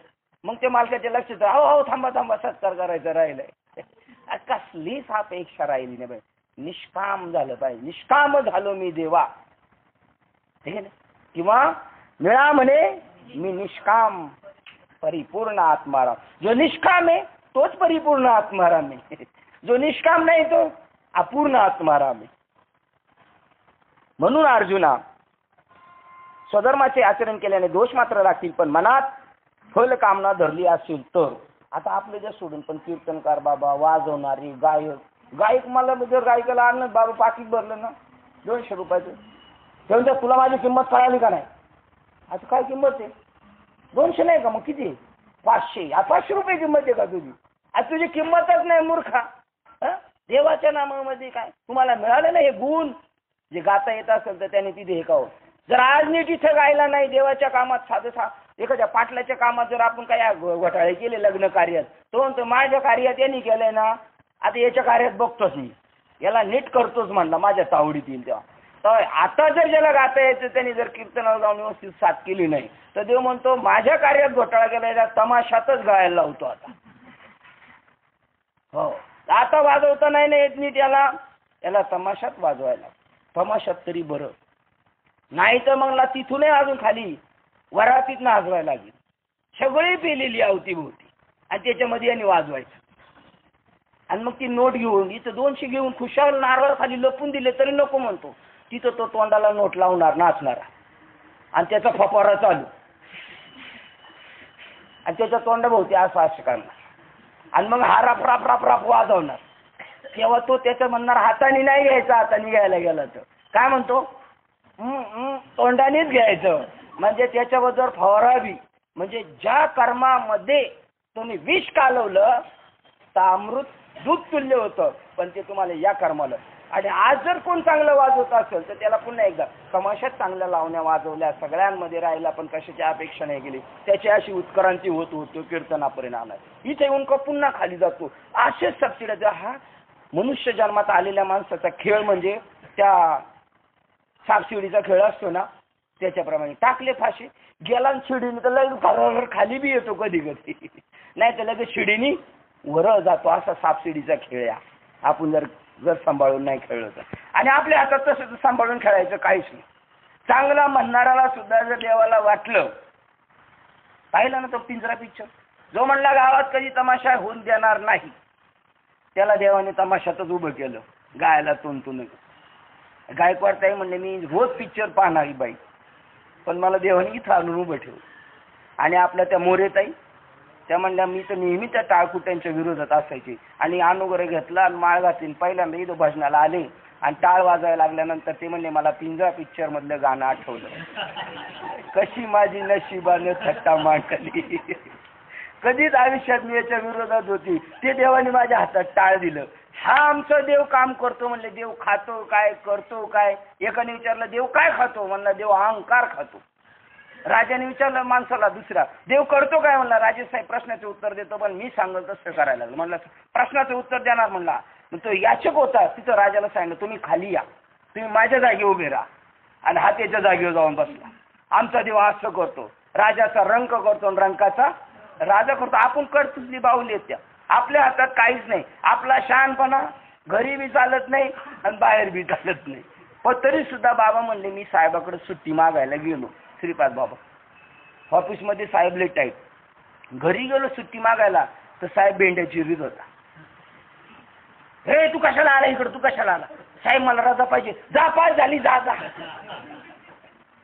मग ते मालकाच्या लक्षात, अहो थांबा थांबा, सत्कार करायचा राहिलाय. कसलीच अपेक्षा राहिली नाही पाहिजे. निष्काम झालं पाहिजे. निष्काम झालो मी देवा, ठीक आहे ना. किंवा मिळा म्हणे मी निष्काम परिपूर्ण आत्माराम. जो निष्काम आहे तोच परिपूर्ण आत्माराम आहे, जो निष्काम नाही तो अपूर्ण आत्माराम आहे. म्हणून अर्जुना, स्वधर्माचे आचरण केल्याने दोष मात्र लागतील, पण मनात फल कामना धरली असेल तर. आता आपले जे सोडून पण कीर्तनकार बाबा, वाजवणारे गायक, मला जर गायकाला आणलं बाबा पाकिट भरलं ना 200 रुपयाचं, तेव्हा तुला माझी किंमत कळाली का नाही? आता काय किंमत आहे? 200 नाही का, मग किती? 500. 500 रुपये किंमत आहे का तुझी? आज तुझी किंमतच नाही मूर्खा. देवाच्या नामामध्ये काय तुम्हाला मिळालं ना हे गुण, जे गाता येत असेल तर त्याने तिथे हे काव. जर आज नीट इथं गायला नाही, देवाच्या कामात साधं एखाद्या पाटलाच्या कामात जर आपण काय घोटाळे केले लग्न कार्यात, तो म्हणतो माझ्या कार्यात यांनी केलंय ना, आता याच्या कार्यात बघतोच मी, याला नीट करतोच म्हणला, माझ्या तावडीत येईल तेव्हा. तर आता जर ज्याला गाता यायचं त्याने जर कीर्तनाला जाऊन व्यवस्थित साथ केली नाही तर देव म्हणतो माझ्या कार्यात घोटाळा केला, तमाशातच गायला लावतो आता. हो, आता वाजवता नाही ना येत नीट याला तमाशात वाजवायला. तमाशात तरी बरं, नाही तर मग तिथूनही अजून खाली वरातीत नाचवायला लागेल. सगळी पेलेली अवतीभोवती आणि त्याच्यामध्ये यांनी वाजवायचं. आणि मग ती नोट घेऊन इथं 200 घेऊन खुशाल नारळ खाली लपून दिले तरी नको म्हणतो. तिथं तो तोंडाला नोट लावणार नाचणारा, आणि त्याचा फपारा चालू, आणि त्याच्या तोंडाभोवती असं करणार, आणि मग हा राप राप राप राप वाजवणार. तेव्हा तो त्याचं म्हणणार हाताने नाही घ्यायचा, हाताने घ्यायला गेला तर काय म्हणतो, तोंडानेच घ्यायचं. म्हणजे त्याच्याबद्दल फवारावी. म्हणजे ज्या कर्मामध्ये तुम्ही विष कालवलं तर अमृत दूध तुल्य होतं, पण ते तुम्हाला या कर्माला. आणि आज जर कोण चांगलं वाजवत असेल तर त्याला पुन्हा एकदा तमाशात चांगल्या लावण्या वाजवल्या, सगळ्यांमध्ये राहिला, पण कशाची अपेक्षा नाही गेली, त्याची अशी उत्क्रांती होत होतो कीर्तनापर्यंत आला. इथे येऊन का पुन्हा खाली जातो. असेच सबसिड्या. हा मनुष्य जन्मात आलेल्या माणसाचा खेळ म्हणजे त्या सापशिडीचा खेळ असतो ना, त्याच्याप्रमाणे. टाकले फाशी, गेला शिडीने तर लगेच घरावर खाली बी येतो कधी कधी, नाही तर लगेच शिडीनी वर जातो. असा सापशिडीचा खेळ आहे. आपण जर सांभाळून नाही खेळलो तर. आणि आपल्या हातात तसं सांभाळून खेळायचं काहीच नाही. चांगला म्हणणाऱ्याला सुद्धा जर देवाला वाटलं, पाहिलं ना तो पिंजरा पिक्चर, जो म्हणला गावात कधी तमाशा होऊन देणार नाही, त्याला देवाने तमाशातच उभं केलं गायला तोंतून. गायकवाड म्हणले मी रोज पिक्चर पाहणारी बाई, पण मला देवाने इथं आणून उभं ठेवलं. आणि आपल्या त्या मोरेताई त्या म्हणल्या मी तर नेहमी त्या टाळकुट्यांच्या विरोधात असायची, आणि अनुग्रह घेतला आणि माळ घातली. पहिल्यांदा इथं भजनाला आले आणि टाळ वाजायला लागल्यानंतर ते म्हणले मला पिंजरा पिक्चर मधलं गाणं आठवलं. कशी माझी नशिबाने थट्टा मांडली. कधीच आयुष्यात मी याच्या विरोधात होती, ते देवाने माझ्या हातात टाळ दिलं. हा आमचा देव काम करतो म्हणले. देव खातो काय, करतो काय? एकाने विचारलं देव काय खातो? म्हणला देव अहंकार खातो. राजाने विचारलं माणसाला दुसरा, देव करतो काय? म्हणला राजेसाहेब प्रश्नाचे उत्तर देतो, पण मी सांगल तसं करायला लागलं. म्हणलं प्रश्नाचं उत्तर देणार म्हणला. मग तो याचक होता, तिथं राजाला सांगितलं तुम्ही खाली या, तुम्ही माझ्या जागी उभे राहा. आणि हा त्याच्या जागेवर जाऊन बसला. आमचा देव असं करतो, राजाचा रंक करतो आणि रंकाचा राजा करतो. आपण कडतुसली बाहुली त्या, आपल्या हातात काहीच नाही. आपला शहाणपणा घरी बी चालत नाही आणि बाहेर बी चालत नाही. पण तरी सुद्धा बाबा म्हणले मी साहेबाकडे सुट्टी मागायला गेलो. श्रीपाद बाबा ऑफिसमध्ये साहेब लेट आहेत, घरी गेलो सुट्टी मागायला तर साहेब बेंड्याची रीत होता. हे तू कशाला आला इकडं, तू कशाला आला? साहेब मला रजा पाहिजे. जा पाय झाली, जा जा.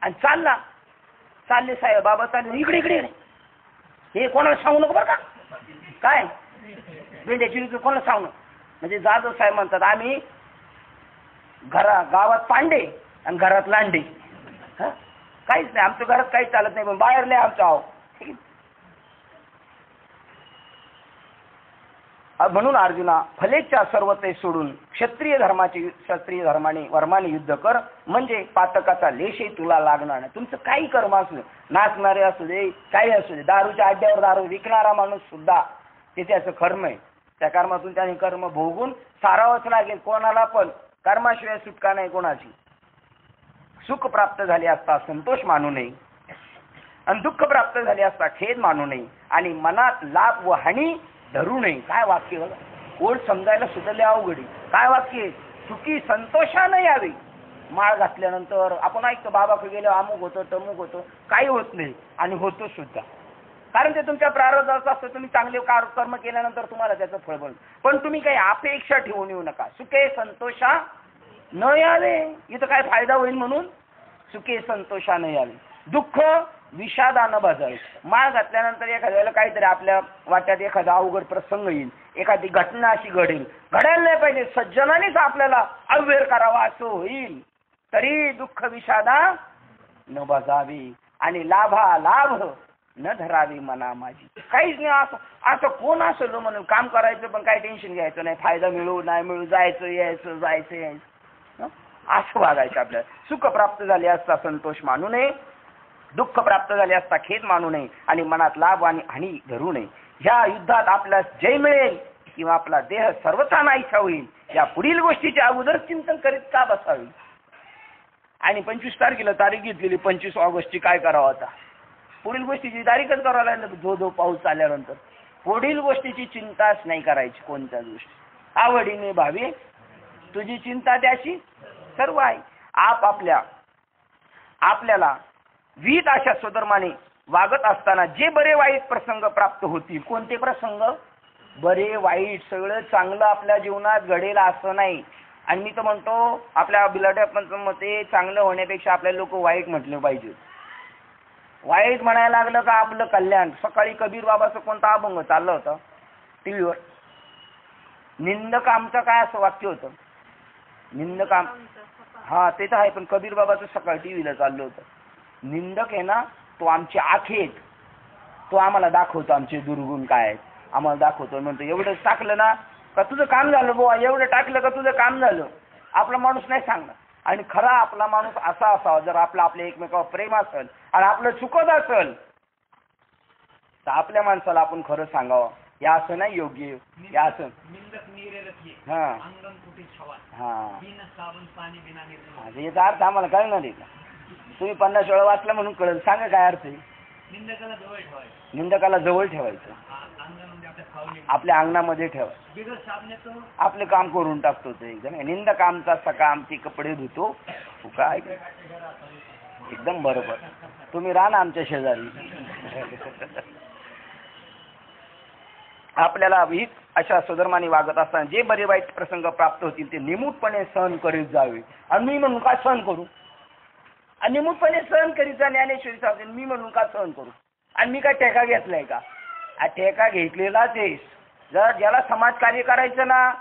आणि चालले साहेब. बाबा चालले इकडे इकडे. हे कोणाला सांगू नको बरं का. काय बेंड्याची रीत कोणाला सांगू नको. म्हणजे जाधव साहेब म्हणतात आम्ही गावात पांडे आणि घरात लांडे. काहीच नाही आमच्या घरात, काहीच चालत नाही, पण बाहेरले आमचं आहो. म्हणून अर्जुना फलेच्छा सर्व ते सोडून क्षत्रिय धर्माने वर्माने युद्ध कर, म्हणजे पातकाचा लेशही तुला लागणार नाही. तुमचं काही कर्म असू दे, नाचणारे असू दे, काही असू दे, दारूच्या अड्ड्यावर दारू विकणारा माणूस सुद्धा ते त्याचं कर्म आहे. त्या कर्मातून त्याने कर्म भोगून सारावंच लागेल. कोणाला पण कर्माशिवाय सुटका नाही कोणाची. सुख प्राप्त झाले असता संतोष मानू नये आणि दुःख प्राप्त झाले असता खेद मानू नये आणि मनात लाभ व हानी धरू नये. काय वाक्य बघा, ओढ समजायला सुद्धा लय अवघड. काय वाक्य, सुखी संतोषानं यावी. माळ घातल्यानंतर आपण ऐकतो बाबाकडे गेलो अमुक होतं तमुक होतं, काही होत नाही आणि होतो सुद्धा, कारण ते तुमच्या प्रारब्धाचं असतं. तुम्ही चांगले कर्म केल्यानंतर तुम्हाला त्याचं फळ बनतं. पण तुम्ही काही अपेक्षा ठेवून येऊ नका. सुखे संतोषा न यावे, इथं काय फायदा होईल म्हणून सुखे संतोषा न यावे. दुःख विषादानं बजावे. माळ घातल्यानंतर एखाद्या वेळेला काहीतरी आपल्या वाट्यात एखादा अवघड प्रसंग येईल, एखादी घटना अशी घडेल, घडायला नाही पाहिजे. सज्जनानेच आपल्याला अव्यय करावा असं होईल, तरी दुःख विषादा न बजावे आणि लाभा लाभ न धरावी मना माझी. काहीच नाही असं कोण असलो म्हणून काम करायचं, पण काही टेन्शन घ्यायचं नाही. फायदा मिळू नाही मिळू, जायचं यायचं असं वागायचं. आपल्याला सुख प्राप्त झाले असता संतोष मानू नये, दुःख प्राप्त झाले असता खेद मानू नये आणि मनात लाभ आणि हानी धरू नये. ह्या युद्धात आपल्यास जय मिळेल किंवा आपला देह सर्वथा नाहीसा होईल, या पुढील गोष्टीचे अगोदर चिंतन करीत का बसावे. आणि 25 तारखेला तारीख घेतलेली, 25 ऑगस्टची काय करावं आता. पुढील गोष्टीची तारीखच करावं लागेल. जो पाऊस आल्यानंतर पुढील गोष्टीची चिंताच नाही करायची. कोणत्याच गोष्टी आवडीने भावी तुझी चिंता त्याची सर्व आहे. आपल्याला विहित अशा स्वधर्माने वागत असताना जे बरे वाईट प्रसंग प्राप्त होतील. कोणते प्रसंग? बरे वाईट सगळं चांगलं आपल्या जीवनात घडेल असं नाही. आणि मी तर म्हणतो आपल्या बिलाट्या पंचमते चांगलं होण्यापेक्षा आपल्याला लोक वाईट म्हटले पाहिजे. वाईट म्हणायला लागलं का आपलं कल्याण. सकाळी कबीर बाबाचं कोणता अभंग चाललं होतं टीव्हीवर, निंदक आमचं काय असं वाक्य होतं, निंदक हा ते तर आहे, पण कबीर बाबाचं सकाळी टीव्हीला चाललं होतं. निंदक आहे ना तो आमचे आखेत, तो आम्हाला दाखवतो आमचे दुर्गुण काय आहेत, आम्हाला दाखवतो. म्हणतो एवढं टाकलं ना का तुझं काम झालं बुवा, एवढं टाकलं का तुझं काम झालं. आपला माणूस नाही सांगणार. आणि खरा आपला माणूस असा असावा, जर आपल्या एकमेकावर प्रेम असेल आणि आपलं चुकत असेल तर आपल्या माणसाला आपण खरं सांगावं. या असं नाही योग्य, या असं हा याचा अर्थ आम्हाला कळणार आहे का. तुम्ही 50 वेळा वाचला म्हणून कळेल. सांगा काय अर्थ आहे. निंदकाला जवळ ठेवायचं. आपल्या अंगणामध्ये ठेव. आपले काम करून टाकतो ते एकदम निंद कामचा सकाम ती कपडे धुतो. काय एकदम बरोबर. तुम्ही राहा ना आमच्या शेजारी. आपल्याला हीच अशा सुधर्माने वागत असताना जे बरे वाईट प्रसंग प्राप्त होतील ते निमूटपणे सहन करीत जावे. आणि मी म्हणून का सहन करू? आणि निमूटपणे सहन करीत जा. ज्ञानेश्वरी सांगते मी म्हणून का सहन करू? आणि मी काय ठेका घेतलाय का? ठेका घेतलेलाच आहे. जर ज्याला समाजकार्य करायचं ना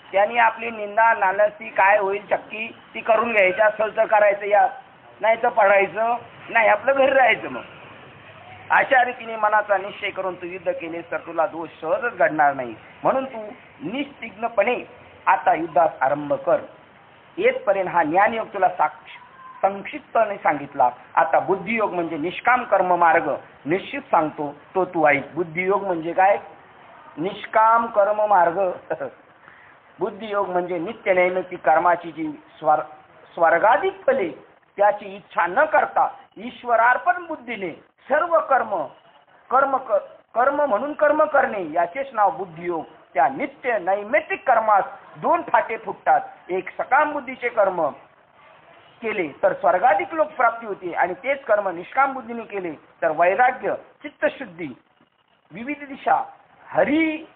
त्यांनी आपली निंदा नालस्ती काय होईल चक्की ती करून घ्यायची असेल तर करायचं, या नाही तर पडायचं नाही, आपलं घरी राहायचं. मग अशा रीतीने मनाचा निश्चय करून तू युद्ध केलेस तर तुला दोष सहजच घडणार नाही. म्हणून तू निस्तिग्नपणे आता युद्धास आरंभ कर. येतपर्यंत हा ज्ञानयोग तुला संक्षिप्तपणे सांगितला. आता बुद्धियोग म्हणजे निष्काम कर्म मार्ग निश्चित सांगतो तो तू ऐक. बुद्धियोग म्हणजे काय? निष्काम कर्म मार्ग. बुद्धियोग म्हणजे नित्य नैमित्तिक कर्माची जी स्वर्गाधिक फले त्याची इच्छा न करता ईश्वरार्पण बुद्धीने सर्व कर्म म्हणून कर्म करणे याचेच नाव बुद्धियोग. त्या नित्य नैमित्तिक कर्मास दोन फाटे फुटतात. एक सकाम बुद्धीचे कर्म केले तर स्वर्गाधिक लोक प्राप्ती होते आणि तेच कर्म निष्काम बुद्धीने केले तर वैराग्य, चित्तशुद्धी, विविध दिशा, हरी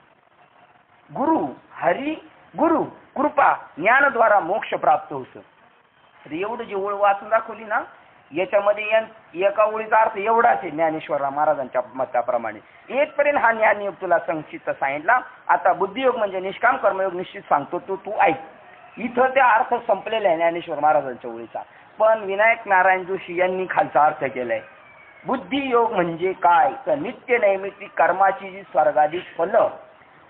गुरु कृपा ज्ञानद्वारा मोक्ष प्राप्त होतं. तर एवढं जी ओळ वाचून दाखवली ना याच्यामध्ये एका ओळीचा अर्थ एवढाच आहे ज्ञानेश्वर महाराजांच्या मताप्रमाणे. येतपर्यंत हा ज्ञानयोग तुला संक्षिप्त सांगितला. आता बुद्धियोग म्हणजे निष्काम कर्मयोग निश्चित सांगतो तू ऐक. इथं त्या अर्थ संपलेला आहे ज्ञानेश्वर महाराजांच्या ओळीचा. पण विनायक नारायण जोशी यांनी खालचा अर्थ केलाय. बुद्धियोग म्हणजे काय तर नित्य नैमित्तिक कर्माची जी स्वर्गाधिक फल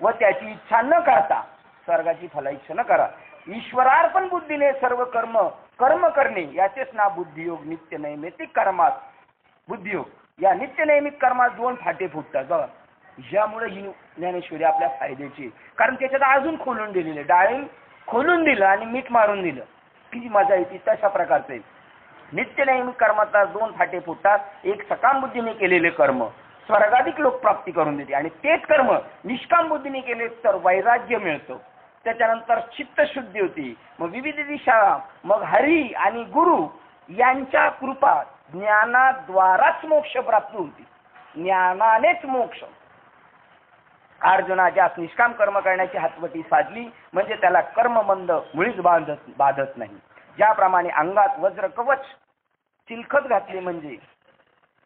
व त्याची इच्छा न करता स्वर्गाची फला इच्छा न करा ईश्वरार्पण बुद्धीने सर्व कर्म करणे याचेच नाव बुद्धियोग. नित्य नैमित्तिक कर्मात बुद्धियोग या नित्य नैमित्तिक कर्मात दोन फाटे फुटतात. बघा यामुळे ही ज्ञानेश्वरी आपल्या फायद्याची, कारण त्याच्यात अजून खोलून दिलेले डाळिंब खोलून दिलं आणि मीठ मारून दिलं. किती मजा येते. तशा प्रकारचे नित्य नैमित्तिक कर्मात दोन फाटे फुटतात. एक सकाम बुद्धीने केलेले कर्म स्वर्गाधिक लोक प्राप्ती करून देते आणि तेच कर्म निष्काम बुद्धीने केले तर वैराग्य मिळतं. त्याच्यानंतर चित्तशुद्धी होती. मग विविध दिशा, मग हरी आणि गुरु यांच्या कृपा ज्ञानाद्वाराच मोक्ष प्राप्त होती. ज्ञानानेच मोक्ष. अर्जुना ज्यास निष्काम कर्म करण्याची हातवटी साधली म्हणजे त्याला कर्मबंध मुळीच बाधत नाही. ज्याप्रमाणे अंगात वज्र कवच चिलखत घातले म्हणजे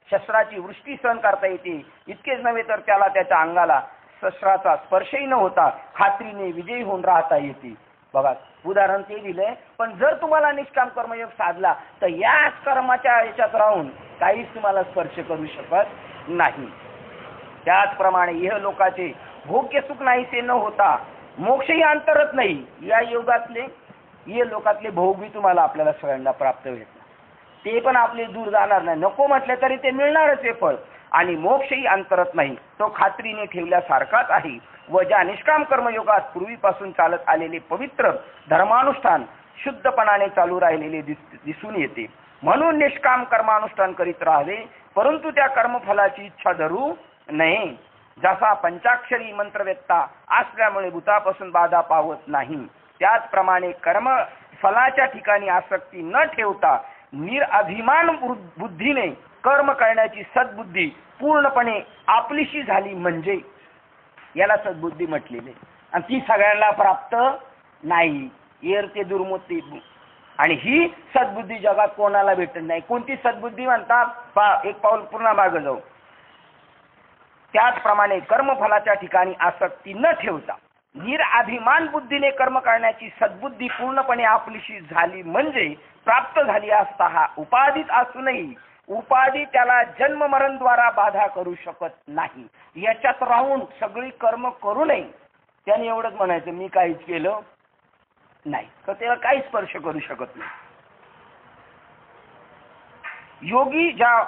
शस्त्राची वृष्टी सहन करता येते इतकेच नव्हे तर त्याला त्याच्या अंगाला शस्त्राचा स्पर्शही न होता खात्रीने विजयी होऊन राहता येते. बघा उदाहरण ते दिलंय. पण जर तुम्हाला निष्काम कर्मयोग साधला तर याच कर्माच्या याच्यात राहून काहीच तुम्हाला स्पर्श करू शकत नाही. त्याचप्रमाणे इह लोकाचे भोग्य सुख नाहीसे न होता मोक्षही अंतरत नाही. या योगातले ये लोकातले भोग तुम्हाला आपल्याला सगळ्यांना प्राप्त होईल. ते पण आपले दूर जाणार नाही. नको म्हटले तरी ते मिळणारच आहे फळ. आणि मोक्षही अंतरत नाही. तो खात्रीने ठेवल्यासारखाच आहे. व ज्या निष्काम कर्मयोगात पूर्वीपासून चालत आलेले पवित्र धर्मानुष्ठान शुद्धपणाने चालू राहिलेले दिसून येते. म्हणून निष्काम कर्मानुष्ठान करीत राहावे, परंतु त्या कर्मफलाची इच्छा धरू नये. जसा पंचाक्षरी मंत्रवेत्ता असल्यामुळे भूतापासून बाधा पावत नाही, त्याचप्रमाणे कर्म फलाच्या ठिकाणी आसक्ती न ठेवता निरअभिमान बुद्धीने कर्म करण्याची सद्बुद्धी पूर्णपणे आपलीशी झाली म्हणजे याला सद्बुद्धी म्हटलेली. आणि ती सगळ्यांना प्राप्त नाही. येर ते दुर्मती. आणि ही सद्बुद्धी जगात कोणाला भेटत नाही. कोणती सद्बुद्धी म्हणतात? एक पाऊल पूर्ण मागे जाऊ. त्याचप्रमाणे कर्मफलाच्या ठिकाणी आसक्ती न ठेवता निरअभिमान बुद्धीने कर्म करण्याची सद्बुद्धी पूर्णपणे आपलीशी झाली म्हणजे प्राप्त झाली असता हा उपाधीत असूनही उपाधी त्याला जन्म मरण द्वारा बाधा करू शकत नाही. याच्यात राहून सगळी कर्म करू नये. त्याने एवढंच म्हणायचं मी काहीच केलं नाही तर त्याला काही स्पर्श करू शकत नाही. योगी ज्या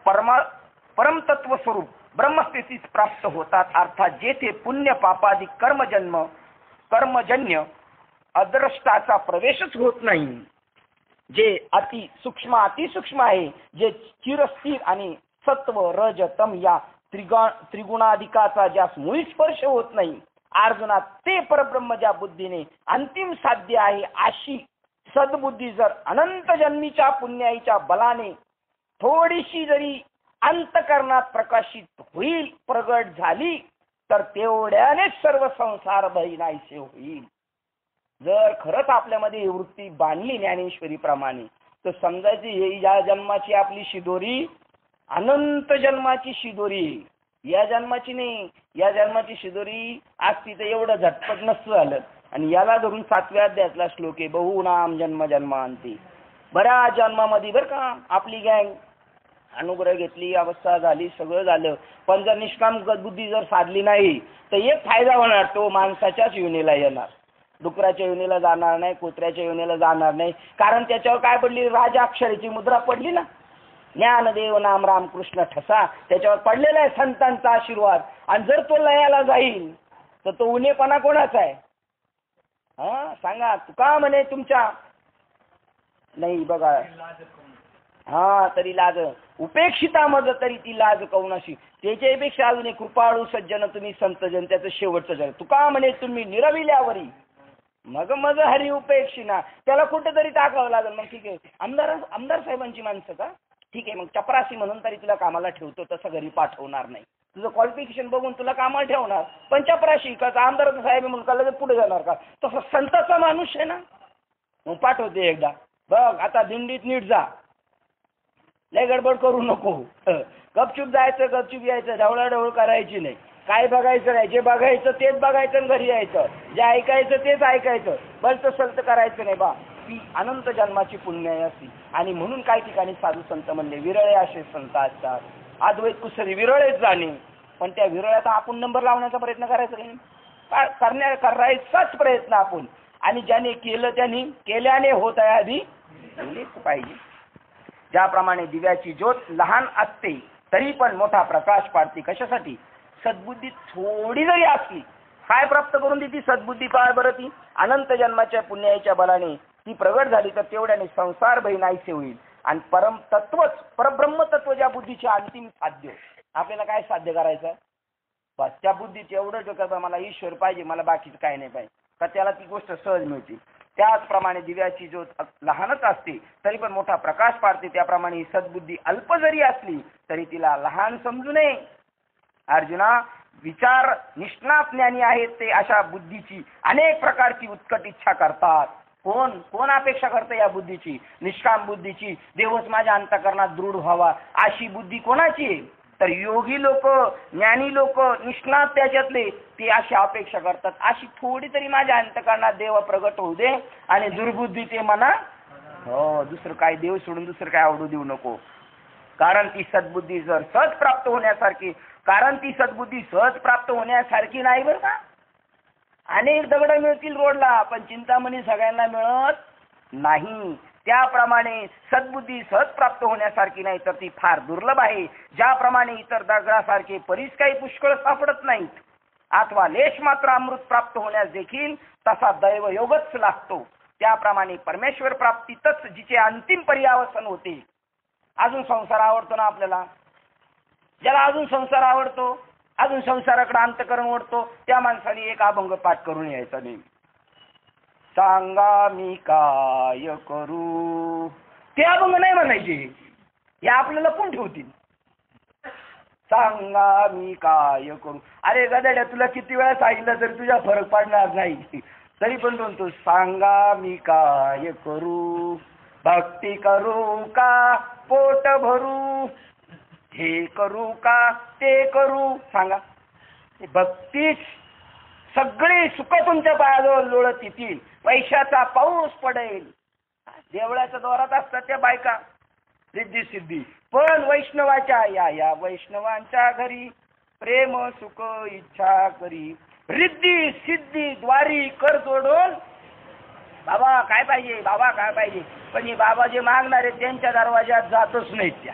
परमतत्व स्वरूप ब्रह्मस्थितीस प्राप्त होतात, अर्थात जेथे पुण्य पापादी कर्मजन्य अदृष्टाचा प्रवेशच होत नाही, जे अतिसूक्ष्म आहे, जे चिरस्थिर आणि सत्व रज तम या त्रिगुणाधिकाचा ज्यास मुळी स्पर्श होत नाही अर्जुना, ते परब्रह्म ज्या बुद्धीने अंतिम साध्य आहे, अशी सद्बुद्धी जर अनंत जन्मीच्या पुण्याईच्या बलाने थोडीशी जरी अंतकरणात प्रकाशित होईल, प्रगट झाली, तर तेवढ्यानेच सर्व संसार भय नाहीसे होईल. जर खरंच आपल्यामध्ये ही वृत्ती बांधली ज्ञानेश्वरी प्रमाणे, तर समजायची ही या जन्माची आपली शिदोरी अनंत जन्माची शिदोरी, या जन्माची नाही. या जन्माची शिदोरी असती तर एवढं झटपट नसतं झालं. आणि याला धरून 7व्या अध्यायातला श्लोक आहे, बहुनाम जन्म जन्मांती. बऱ्याच जन्मामध्ये बरं का आपली गँग अनुग्रह घेतली, अवस्था झाली, सगळं झालं, पण जर निष्काम बुद्धी जर साधली नाही तर एक फायदा होणार, तो माणसाच्याच योनीला येणार. डुकराच्या योनीला जाणार नाही, कुत्र्याच्या योनीला जाणार नाही. कारण त्याच्यावर काय पडली? राजाक्षराची मुद्रा पडली ना, ज्ञानदेव नाम रामकृष्ण ठसा, त्याच्यावर पडलेला आहे संतांचा आशीर्वाद. आणि जर तो लयाला जाईल तर तो उन्हेपणा कोणाचा आहे? हा सांगा. तुका म्हणे तुमच्या नाही बघा, हा तरी लाज उपेक्षिता मज तरी ती लाज कौनाशी. त्याच्यापेक्षा अजून एक कृपाळू सज्जन तुम्ही संतजन, त्याचं शेवटचं जग. तुका म्हणे तुम्ही निरविल्यावरी मग मज हरी उपेक्षिना. त्याला कुठेतरी टाकावं लागेल. मग ठीक आहे, आमदार साहेबांची माणसं का, ठीक आहे, मग चपराशी म्हणून तरी तुला कामाला ठेवतो, तसं घरी पाठवणार नाही. तुझं क्वालिफिकेशन बघून तुला कामाला ठेवणार, पण चपराशी का आमदार साहेब म्हणून का लगेच पुढे जाणार का? तसं संताचा माणूस आहे ना, मग पाठवते एकदा. बघ आता दिंडीत नीट जा, लय गडबड करू नको, गपचूप जायचं, गपचूप यायचं, ढवळाढवळ करायची नाही, काय बघायचं नाही. जे बघायचं तेच बघायचं आणि घरी यायचं, जे ऐकायचं तेच ऐकायचं, बलत सलत करायचं नाही बा. ती अनंत जन्माची पुण्याई असती. आणि म्हणून काही ठिकाणी साधू संत म्हणले, विरळे असे संत असतात, अद्वैत कुसरी विरळेच जाणे. पण त्या विरळ्यात आपण नंबर लावण्याचा प्रयत्न करायचा नाही, करायचाच प्रयत्न आपण. आणि ज्याने केलं त्यांनी केल्याने होत आहे आधी पाहिजे. ज्याप्रमाणे दिव्याची ज्योत लहान असते तरी पण मोठा प्रकाश पाडते. कशासाठी? सद्बुद्धी थोडी जरी असली, काय प्राप्त करून देती सद्बुद्धी? काय बरं? ती अनंत जन्माच्या पुण्याच्या बलाने ती प्रगट झाली तर तेवढ्याने संसार भय नाहीसे होईल. आणि परब्रह्म तत्व ज्या बुद्धीचे अंतिम साध्य. आपल्याला काय साध्य करायचं? बस त्या बुद्धीत एवढं डोक्यात मला ईश्वर पाहिजे, मला बाकीचं काही नाही पाहिजे, तर त्याला ती गोष्ट सहज मिळते. त्याचप्रमाणे दिव्याची ज्योत लहानच असते तरी पण मोठा प्रकाश पाडते. त्याप्रमाणे ही सद्बुद्धी अल्प जरी असली तरी तिला लहान समजू नये. अर्जुना, विचार निष्णात ज्ञानी आहेत ते अशा बुद्धीची अनेक प्रकारची उत्कट इच्छा करतात. कोण अपेक्षा करतं या बुद्धीची? निष्काम बुद्धीची. देवच माझ्या अंतःकरणात दृढ व्हावा अशी बुद्धी कोणाची आहे? तर योगी लोक, ज्ञानी लोक, निष्णात त्याच्यातले ते अशी अपेक्षा करतात, अशी थोडी तरी माझ्या अंतःकरणात देव प्रगट होऊ दे. आणि दुर्बुद्धी ते म्हणा, हो दुसरं काय, देव सोडून दुसरं काय आवडू देऊ नको. कारण ती सद्बुद्धी जर सहज प्राप्त होण्यासारखी, कारण ती सद्बुद्धी सहज प्राप्त होण्यासारखी नाही बरं का. अनेक दगड मिळतील रोडला, पण चिंतामणी सगळ्यांना मिळत नाही. त्याप्रमाणे सद्बुद्धी सहज प्राप्त होण्यासारखी नाही, तर ती फार दुर्लभ आहे. ज्याप्रमाणे इतर दगडासारखे परीस काही पुष्कळ सापडत नाहीत, अथवा लेश मात्र अमृत प्राप्त होण्यास देखील तसा दैवयोगच लागतो, त्याप्रमाणे परमेश्वर प्राप्तीतच जिचे अंतिम पर्यावसन होते. अजून संसार आवडतो ना आपल्याला? ज्याला अजून संसार आवडतो, अजून संसाराकडे अंतकरण ओढतो, त्या माणसाने एक अभंग पाठ करून यायचा नाही. सांगा मी काय करू, ते अभंग नाही म्हणायचे, हे आपल्याला कोण ठेवतील? सांगा मी काय करू. अरे गदाड्या, तुला किती वेळा सांगितलं तरी तुझ्या फरक पडणार नाही, तरी पण म्हणतो सांगा मी काय करू, भक्ती करू का पोट भरू, हे करू का ते करू. सांगा, भक्तीच सगळे सुख तुमच्या पायाजवळ लोळत येतील, पैशाचा पाऊस पडेल, देवळाच्या दारात असतात त्या बायका रिद्धी सिद्धी, पण वैष्णवाच्या या वैष्णवांच्या घरी प्रेम सुख इच्छा करी, रिद्धी सिद्धी द्वारी कर जोडून. बाबा काय पाहिजे, बाबा काय पाहिजे, पण हे बाबा जे मागणार आहेत त्यांच्या दरवाज्यात जातच नाहीत.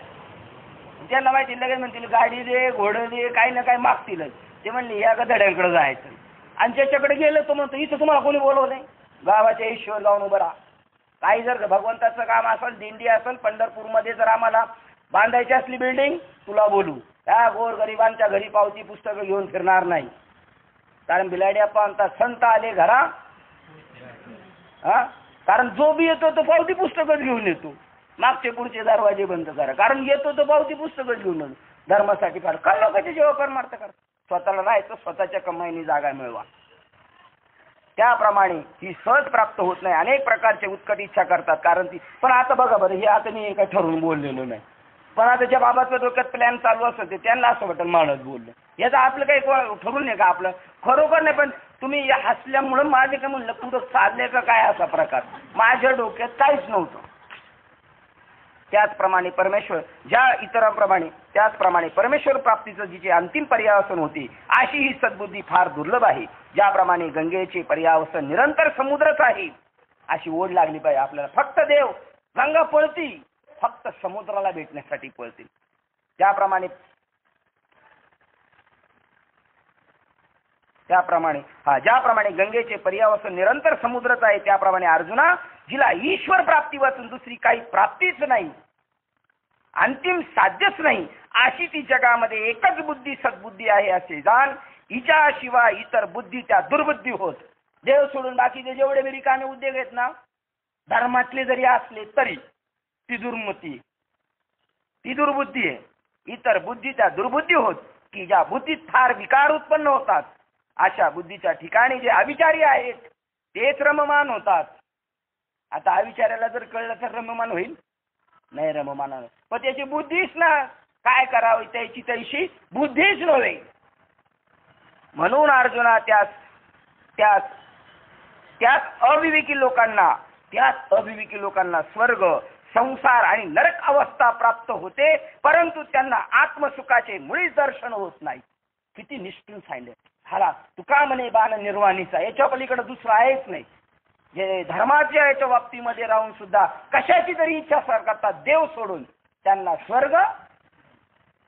त्यांना माहिती, लगेच म्हणतील गाडी दे, घोडं दे, काही ना काही मागतीलच. ते म्हणले या गधड्यांकडे जायचं. आणि ज्याच्याकडे गेलं तो म्हणतो इथं तुम्हाला कोणी बोलवलंय, गावाच्या ईश्वर जाऊन उभं राहा. काही जर भगवंताचं काम असेल, दिंडी असेल, पंढरपूरमध्ये जर आम्हाला बांधायची असली बिल्डिंग, तुला बोलू. त्या गोरगरिबांच्या घरी पावती पुस्तकं घेऊन फिरणार नाही. कारण बिलाड्याप्पा म्हणतात संत आले घरा, कारण जो बी येतो तो पावती पुस्तकच घेऊन येतो. मागचे पुढचे दरवाजे बंद करा, कारण येतो तो पावती पुस्तकच घेऊन येतो. धर्मासाठी फार काय लोकांचे जेव्हा परमार्थ करा, स्वतःला राहायचं, स्वतःच्या कमाईने जागा मिळवा. त्याप्रमाणे ही सहज प्राप्त होत नाही. अनेक प्रकारचे उत्कट इच्छा करतात, कारण ती. पण आता बघा बरं, हे आता मी काही ठरवून बोललेलो नाही, पण आता ज्या बाबाचं डोक्यात प्लॅन चालू असतं ते त्यांना असं वाटतं माणूस बोललं. याचं आपलं काही ठरवून नाही का आपलं, खरोखर नाही. पण तुम्ही हसल्यामुळं माझे काय म्हणलं पुढं चाललंय का काय असा प्रकार माझ्या डोक्यात काहीच नव्हतं. त्याचप्रमाणे परमेश्वर ज्या इतरांप्रमाणे त्याचप्रमाणे परमेश्वर प्राप्तीचं जी अंतिम पर्यावसन होती, अशी ही सद्बुद्धी फार दुर्लभ आहे. ज्याप्रमाणे गंगेचे पर्यावसन निरंतर समुद्रच आहे, अशी ओढ लागली पाहिजे आपल्याला. फक्त देव, गंगा पळती, फक्त समुद्राला भेटण्यासाठी पळते. ज्याप्रमाणे गंगेचे पर्यावसन निरंतर समुद्रच आहे, त्याप्रमाणे अर्जुना, जिला ईश्वर प्राप्ती वाचून दुसरी काही प्राप्तीच नाही, अंतिम साध्यच नाही, अशी ती जगामध्ये एकच बुद्धी सद्बुद्धी आहे असे जाण. हिच्याशिवाय इतर बुद्धी त्या दुर्बुद्धी होत. देव सोडून बाकीचे जेवढे बी रिकामे उद्योग आहेत ना, धर्मातले जरी असले तरी ती दुर्मती, ती दुर्बुद्धी आहे. इतर बुद्धी त्या दुर्बुद्धी होत, की ज्या बुद्धीत फार विकार उत्पन्न होतात. अशा बुद्धीच्या ठिकाणी जे अविचारी आहेत तेच रममान होतात. आता अविचाराला जर कळलं तर रममान होईल नाही, रममान. पण त्याची बुद्धीच ना, काय करावी त्याची तैशी बुद्धीच नव्हे. म्हणून अर्जुना त्यात अविवेकी लोकांना स्वर्ग, संसार आणि नरक अवस्था प्राप्त होते, परंतु त्यांना आत्मसुखाचे मुळीच दर्शन होत नाही. किती निष्ठून सांगितले. हाला तुका म्हणे बाण निर्वाणीचा, याच्या पलीकडे दुसरं आहेच नाही. जे धर्माच्या याच्या बाबतीमध्ये राहून सुद्धा कशाची तरी इच्छा करतात देव सोडून, त्यांना स्वर्ग,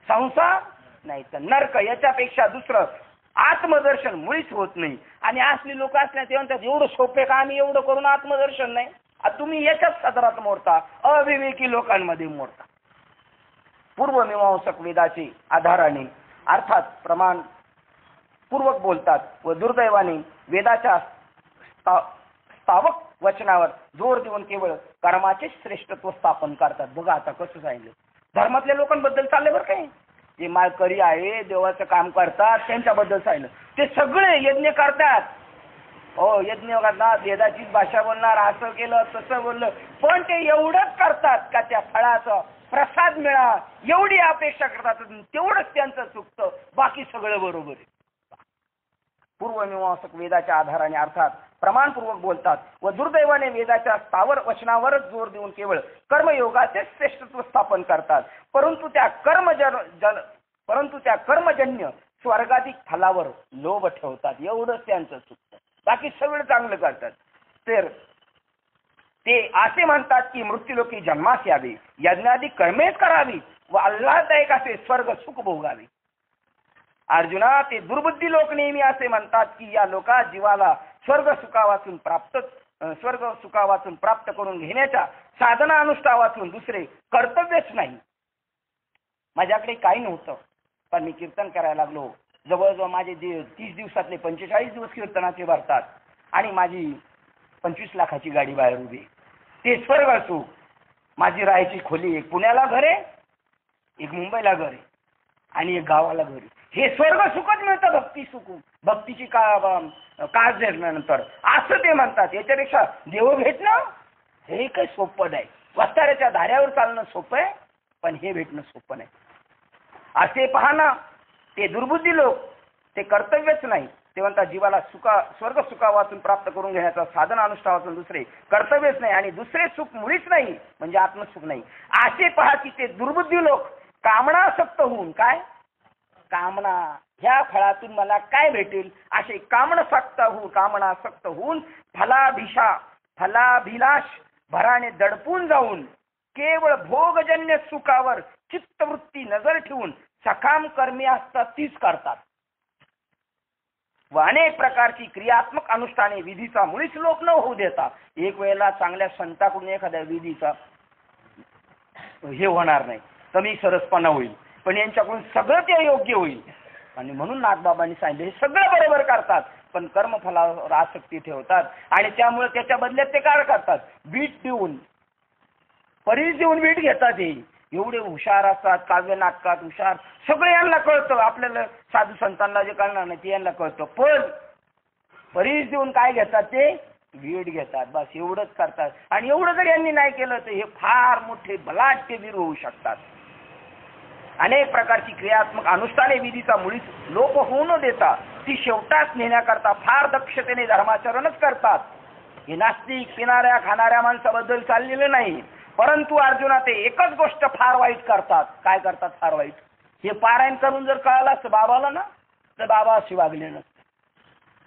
संसार नाही तर नरक याच्यापेक्षा दुसरं आत्मदर्शन मुळीच होत नाही. आणि असली लोक असल्या ते म्हणतात एवढं सोपे का, आम्ही एवढं करून आत्मदर्शन नाही. तुम्ही याच्याच सदरात मोडता, अविवेकी लोकांमध्ये मोडता. पूर्वमीमांसक वेदाचे आधाराने अर्थात प्रमाण पूर्वक बोलतात व दुर्दैवाने वेदाच्या स्थावक वचनावर जोर देऊन केवळ कर्माचे श्रेष्ठत्व स्थापन करतात. बघा आता कसं सांगितलं, धर्मातल्या लोकांबद्दल चालले बरं काय, जे माळकरी आहे, देवाचं काम करतात, त्यांच्याबद्दल सांगितलं. ते सगळे यज्ञ करतात, हो यज्ञ करतात, वेदाचीच भाषा बोलणार, असं केलं तसं बोललं, पण ते एवढंच करतात का त्या फळाचं प्रसाद मिळा एवढी अपेक्षा करतात, तेवढंच त्यांचं चुकतं, बाकी सगळं बरोबर आहे. पूर्वमीमांसक वेदाच्या आधाराने अर्थात प्रमाणपूर्वक बोलतात व दुर्दैवाने वेदाच्या स्थावर वचनावरच जोर देऊन केवळ कर्मयोगाचे श्रेष्ठत्व स्थापन करतात, परंतु त्या कर्मजन्य स्वर्गाधिक फलावर लोभ ठेवतात. एवढंच त्यांचं चुकतं, बाकी सगळं चांगलं करतात. तर ते असे म्हणतात की मृत्यूलोकी जन्मास यावे, यज्ञादी कर्मेच करावी व आल्हाददायक असे स्वर्ग सुख भोगावे. अर्जुना, ते दुर्बुद्धी लोक नेहमी असे म्हणतात की या लोका जीवाला स्वर्ग सुखावाचून प्राप्त करून घेण्याच्या साधना अनुष्ठावाचून दुसरे कर्तव्यच नाही. माझ्याकडे काही नव्हतं, पण मी कीर्तन करायला लागलो. जवळजवळ माझे 30 दिवसातले 45 दिवस कीर्तनाचे भरतात आणि माझी 25 लाखाची गाडी बाहेर उभी. ते स्वर्ग सुख. माझी राहायची खोली, एक पुण्याला घर आहे, एक मुंबईला घर आहे आणि एक गावाला घर आहे. हे स्वर्ग सुखच मिळतं भक्ती सुख, भक्तीची काळ घेतल्यानंतर असं ते म्हणतात. याच्यापेक्षा देव भेटणं हे काही सोपं नाही. वस्ताऱ्याच्या धाऱ्यावर चालणं सोपं आहे, पण हे भेटणं सोपं नाही. असे पहा ना, ते दुर्बुद्धी लोक, ते कर्तव्यच नाही. ते म्हणतात जीवाला स्वर्ग सुखावाचून प्राप्त करून घेण्याचा साधन अनुष्ठावाचून दुसरे कर्तव्यच नाही आणि दुसरे सुख मुळीच नाही, म्हणजे आत्मसुख नाही. असे पहा की ते दुर्बुद्धी लोक कामनासक्त होऊन, काय कामना, ह्या फळातून मला काय भेटेल असे कामनासक्त होऊन फलाभिलाष भराने दडपून जाऊन केवळ भोगजन्य सुखावर चित्तवृत्ती नजर ठेवून सकाम कर्मी असतात तीच करतात व अनेक प्रकारची क्रियात्मक अनुष्ठाने विधीचा मुळीच लोप न होऊ देतात. एक वेळेला चांगल्या संताकडून एखाद्या विधीचा हे होणार नाही, कमी सरसपणा होईल, पण यांच्याकडून सगळं ते योग्य होईल. आणि म्हणून नाथबाबांनी सांगितले हे सगळं बरोबर करतात पण कर्मफलावर आसक्ती ठेवतात आणि त्यामुळे त्याच्या बदल्यात ते काय करतात, बीट देऊन परीस देऊन बीट घेतात. हे एवढे हुशार असतात, काव्य नाटकात हुशार, सगळे यांना कळतं. आपल्याला साधू संतांना जे कळणार नाही ते यांना कळतं, पण परीस देऊन काय घेतात ते वीट घेतात. बस एवढंच करतात. आणि एवढं जर यांनी नाही केलं तर हे फार मोठे बलाढ्य वीर होऊ शकतात. अनेक प्रकारची क्रियात्मक अनुष्ठाने विधीचा मुळीच लोप होऊ न देता ती शेवटाच नेण्याकरता फार दक्षतेने धर्माचरणच करतात. हे नास्तिक पिणाऱ्या खाणाऱ्या माणसाबद्दल चाललेलं नाही. परंतु अर्जुना ते एकच गोष्ट फार वाईट करतात. काय करतात फार वाईट? हे पारायण करून जर कळालं असतं बाबाला ना तर बाबा अशी वागले नसते.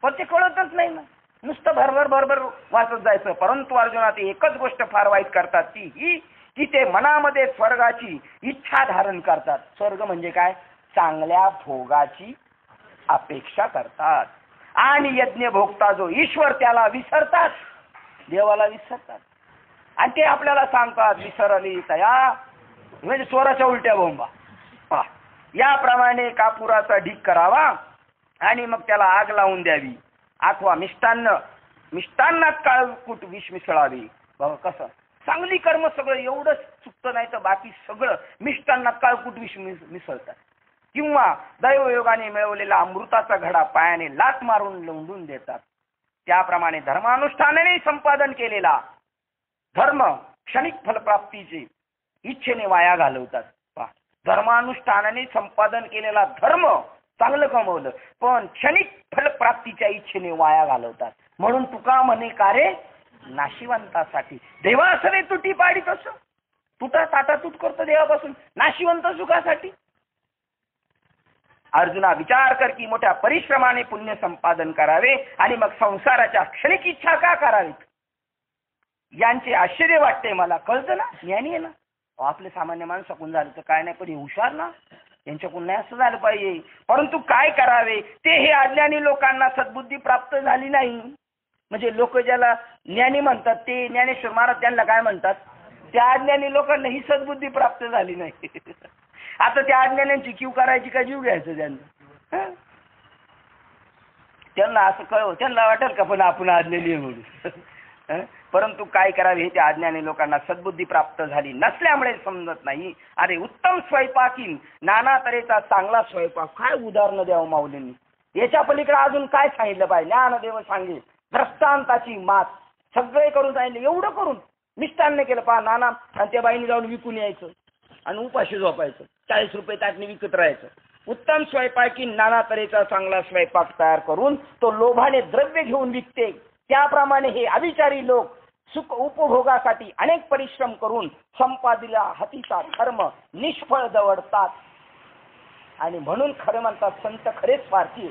पण ते कळतच नाही ना, नुसतं भरभर वाचत जायचं. परंतु अर्जुना ते एकच गोष्ट फार वाईट करतात ती ही की ते मनामध्ये स्वर्गाची इच्छा धारण करतात. स्वर्ग म्हणजे काय? चांगल्या भोगाची अपेक्षा करतात. आणि यज्ञ भोगता जो ईश्वर त्याला विसरतात, देवाला विसरतात. आणि ते आपल्याला सांगतात विसरली तया म्हणजे चोराच्या उलट्या बोंबा. याप्रमाणे कापुराचा ढीक करावा आणि मग त्याला आग लावून द्यावी, अथवा मिष्टान्नात काळकूट विष मिसळावी. बघा कसं चांगली कर्म सगळं एवढंच चुकतं, नाही तर बाकी सगळं मिष्टान्नात काळकूट विष मिसळतात. किंवा दैवयोगाने मिळवलेला अमृताचा घडा पायाने लात मारून लवंडून देतात. त्याप्रमाणे धर्मानुष्ठानाने संपादन केलेला धर्म क्षणिक फलप्राप्तीचे इच्छेने वाया घालवतात. धर्मानुष्ठानाने संपादन केलेला धर्म चांगलं कमवलं पण क्षणिक फलप्राप्तीच्या इच्छेने वाया घालवतात. म्हणून तुका म्हणे का रे नाशिवंतासाठी देवा असं रे तुटी पाडीत असं तुटा ताटा तूट करतो देवापासून नाशिवंत सुखासाठी. अर्जुना विचार कर की मोठ्या परिश्रमाने पुण्य संपादन करावे आणि मग संसाराच्या क्षणिक इच्छा का करावीत. यांचे आश्चर्य वाटते मला. कळतं ना, ज्ञानी आहे ना. आपले सामान्य माणसाकडून झालं तर काय नाही, पण हे हुशार ना, यांच्याकडून नाही असं झालं पाहिजे. परंतु काय करावे ते हे अज्ञानी लोकांना सद्बुद्धी प्राप्त झाली नाही. म्हणजे लोक ज्याला ज्ञानी म्हणतात ते ज्ञानेश्वर महाराज त्यांना काय म्हणतात, त्या अज्ञानी लोकांना ही सद्बुद्धी प्राप्त झाली नाही. आता त्या अज्ञान्यांची क्यू करायची का जीव घ्यायचं त्यांना? त्यांना असं कळव, त्यांना वाटेल का पण आपण अज्ञानी म्हणून. परंतु काय करावे हे त्या अज्ञानी लोकांना सद्बुद्धी प्राप्त झाली नसल्यामुळे समजत नाही. अरे उत्तम स्वयंपाकीन नाना तऱ्हेचा चांगला स्वयंपाक. काय उदाहरणं द्यावं माऊलींनी. याच्या पलीकडे अजून काय सांगितलं पाहिजे? ज्ञानदेव सांगे दृष्टांताची मात सगळे करून सांगितले. एवढं करून मिष्टान्न केलं पहा नाना, आणि त्या बाईने जाऊन विकून यायचं आणि उपाशी झोपायचं, 40 रुपये ताटने विकत राहायचं. उत्तम स्वयंपाकी नाना तऱ्हेचा चांगला स्वयंपाक तयार करून तो लोभाने द्रव्य घेऊन विकते. त्याप्रमाणे हे अविचारी लोक सुख उपभोगासाठी अनेक परिश्रम करून संपादिला हातीचा धर्म निष्फळ दवडतात. आणि म्हणून खरं म्हणतात संत खरे स्वार्थी.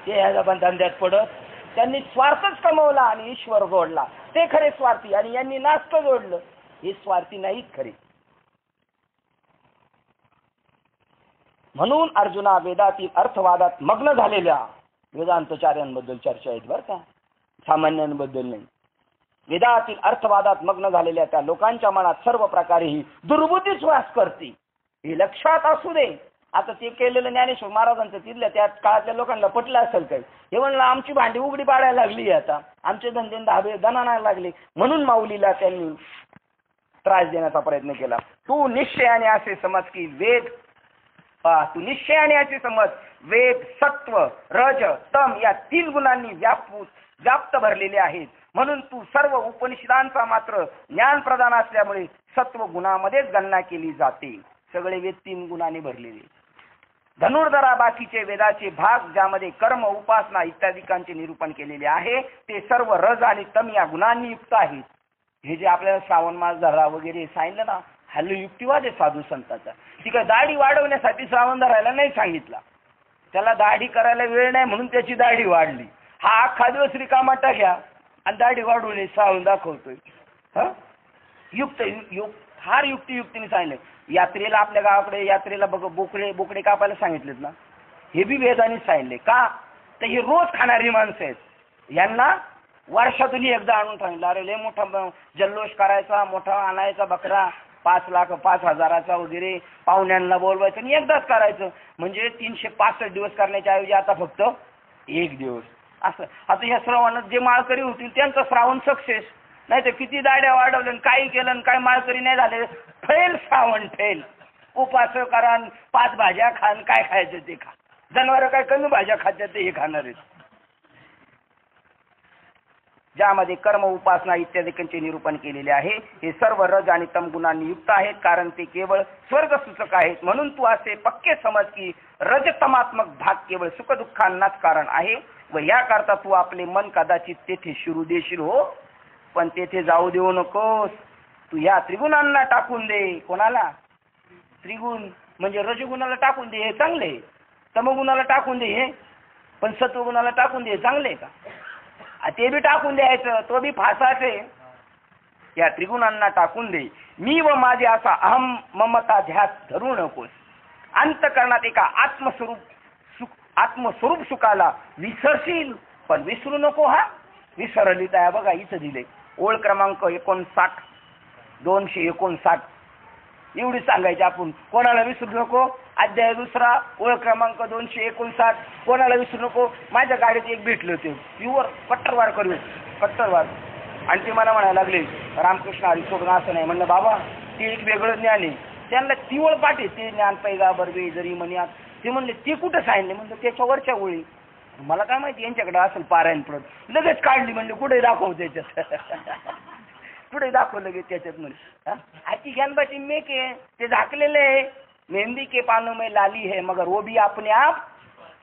ते ह्या धंद्यात पडत त्यांनी स्वार्थच कमवला आणि ईश्वर जोडला, ते खरे स्वार्थी. आणि यांनी नास्त जोडलं, हे स्वार्थी नाहीत खरे. म्हणून अर्जुना वेदातील अर्थवादात मग्न झालेल्या वेदांतचार्यांबद्दल चर्चा आहेत बरं का, सामान्यांबद्दल नाही. वेदातील अर्थवादात मग्न झालेल्या त्या लोकांच्या मनात सर्व प्रकारे ही दुर्बुद्धीच वास करते, हे लक्षात असू दे. आता ते केलेलं ज्ञानेश्वर महाराजांचं तिथल्या त्या काळातल्या लोकांना पटलं असेल काय, हे म्हणलं आमची भांडी उघडी पाडायला लागली, आता आमचे धंदे धाबे दणायला लागले. म्हणून माऊलीला त्यांनी त्रास देण्याचा प्रयत्न केला. तू निश्चयाने असे समज की वेद तू निश्चयाने असे समज वेद सत्व रज तम या 3 गुणांनी व्याप्त भरलेले आहेत. म्हणून तू सर्व उपनिषदांचा मात्र ज्ञान प्रदान असल्यामुळे सत्व गुणामध्येच गणना केली जाते. सगळे वेद 3 गुणांनी भरलेले. धनुर्धरा बाकीचे वेदाचे भाग ज्यामध्ये कर्म उपासना इत्यादिकांचे निरूपण केलेले आहे ते सर्व रज आणि तम या गुणांनी युक्त आहेत. हे जे आपल्याला श्रावण मास धरा वगैरे सांगितलं ना, हल्ली युक्तिवाद आहे साधू संतांचा. ती काय दाढी वाढवण्यासाठी श्रावण धरायला नाही सांगितला, त्याला दाढी करायला वेळ नाही म्हणून त्याची दाढी वाढली. हा अख्खा दिवस रिकामा टाक्या आणि दाढी वाढवणे श्रावण दाखवतोय. फार युक्तीने सांगितलं. यात्रेला आपल्या गावाकडे यात्रेला बघ बोकडे कापायला सांगितलेत ना, हे बी वेदांनी सांगितले. का तर हे रोज खाणारी माणसं आहेत, यांना वर्षातून एकदा आणून सांगितलं. अरे लय मोठा जल्लोष करायचा, मोठा आणायचा बकरा 5 लाख 5,000चा वगैरे पाहुण्यांना बोलवायचं आणि एकदाच करायचं. म्हणजे 365 दिवस करण्याच्या ऐवजी आता फक्त 1 दिवस असं. आता ह्या श्रावणात जे माळकरी होतील त्यांचा श्रावण सक्सेस. नाही तर किती दाड्या वाढवल्या काही केलं काय माळकरी नाही झाले, फेल श्रावण फेल. उपास करा 5 भाज्या खान, काय खायचं ते खा. जनावर काय कमी भाज्या खात्यात ते हे खाणार आहेत. ज्यामध्ये कर्म उपासना इत्यादींचे निरूपण केलेले आहे. हे सर्व रज आणि तम गुणांनी युक्त आहेत, कारण ते केवळ स्वर्ग सूचक आहेत. म्हणून तू असे पक्के समज की रजतमात्मक भाग केवळ सुखदुःखांनाच कारण आहे व याकरता तू आपले मन कदाचित तेथे शिरू देशील हो, पण तेथे जाऊ देऊ नकोस. तू या त्रिगुणांना टाकून दे. कोणाला? त्रिगुण म्हणजे रजगुणाला टाकून दे, हे चांगले. तमगुणाला टाकून दे हे, पण सत्वगुणाला टाकून दे चांगले का? ते बी टाकून द्यायचं, तो बी फासाच आहे. या त्रिगुणांना टाकून दे. मी व माझे असा अहम ममता ध्यास धरू नकोस. अंतकरणात एका आत्मस्वरूप सुखाला विसरशील, पण विसरू नको. हा विसरलीत आहे बघा, इथं दिले ओळ क्रमांक 59 259 एवढी सांगायची आपण. कोणाला विसरू नको. अध्याय 2 ओळ क्रमांक 259. कोणाला विसरू नको. माझ्या गाडीत एक भेटले होते, प्युअर कट्टरवार करू कट्टरवार, आणि ते मला म्हणायला लागले रामकृष्ण हरी सोडून असं नाही. म्हणलं बाबा ते एक वेगळं ज्ञान आहे. त्यांना तिवळ पाठी ते ज्ञान पैगा बरबे जरी म्हणे. ते म्हणले ते कुठं सांगितले. म्हणजे त्याच्यावरच्या ओळी. मला काय माहिती यांच्याकडे असेल पारायण पडत. लगेच काढली. म्हणले कुठे दाखव त्याच्यात. पुढे दाखवलं गे त्याच्यात. म्हणजे आती ज्ञानबाची मेके ते झाकलेले आहे. मेहंदी के पानों में लाली है मगर वो भी अपने आप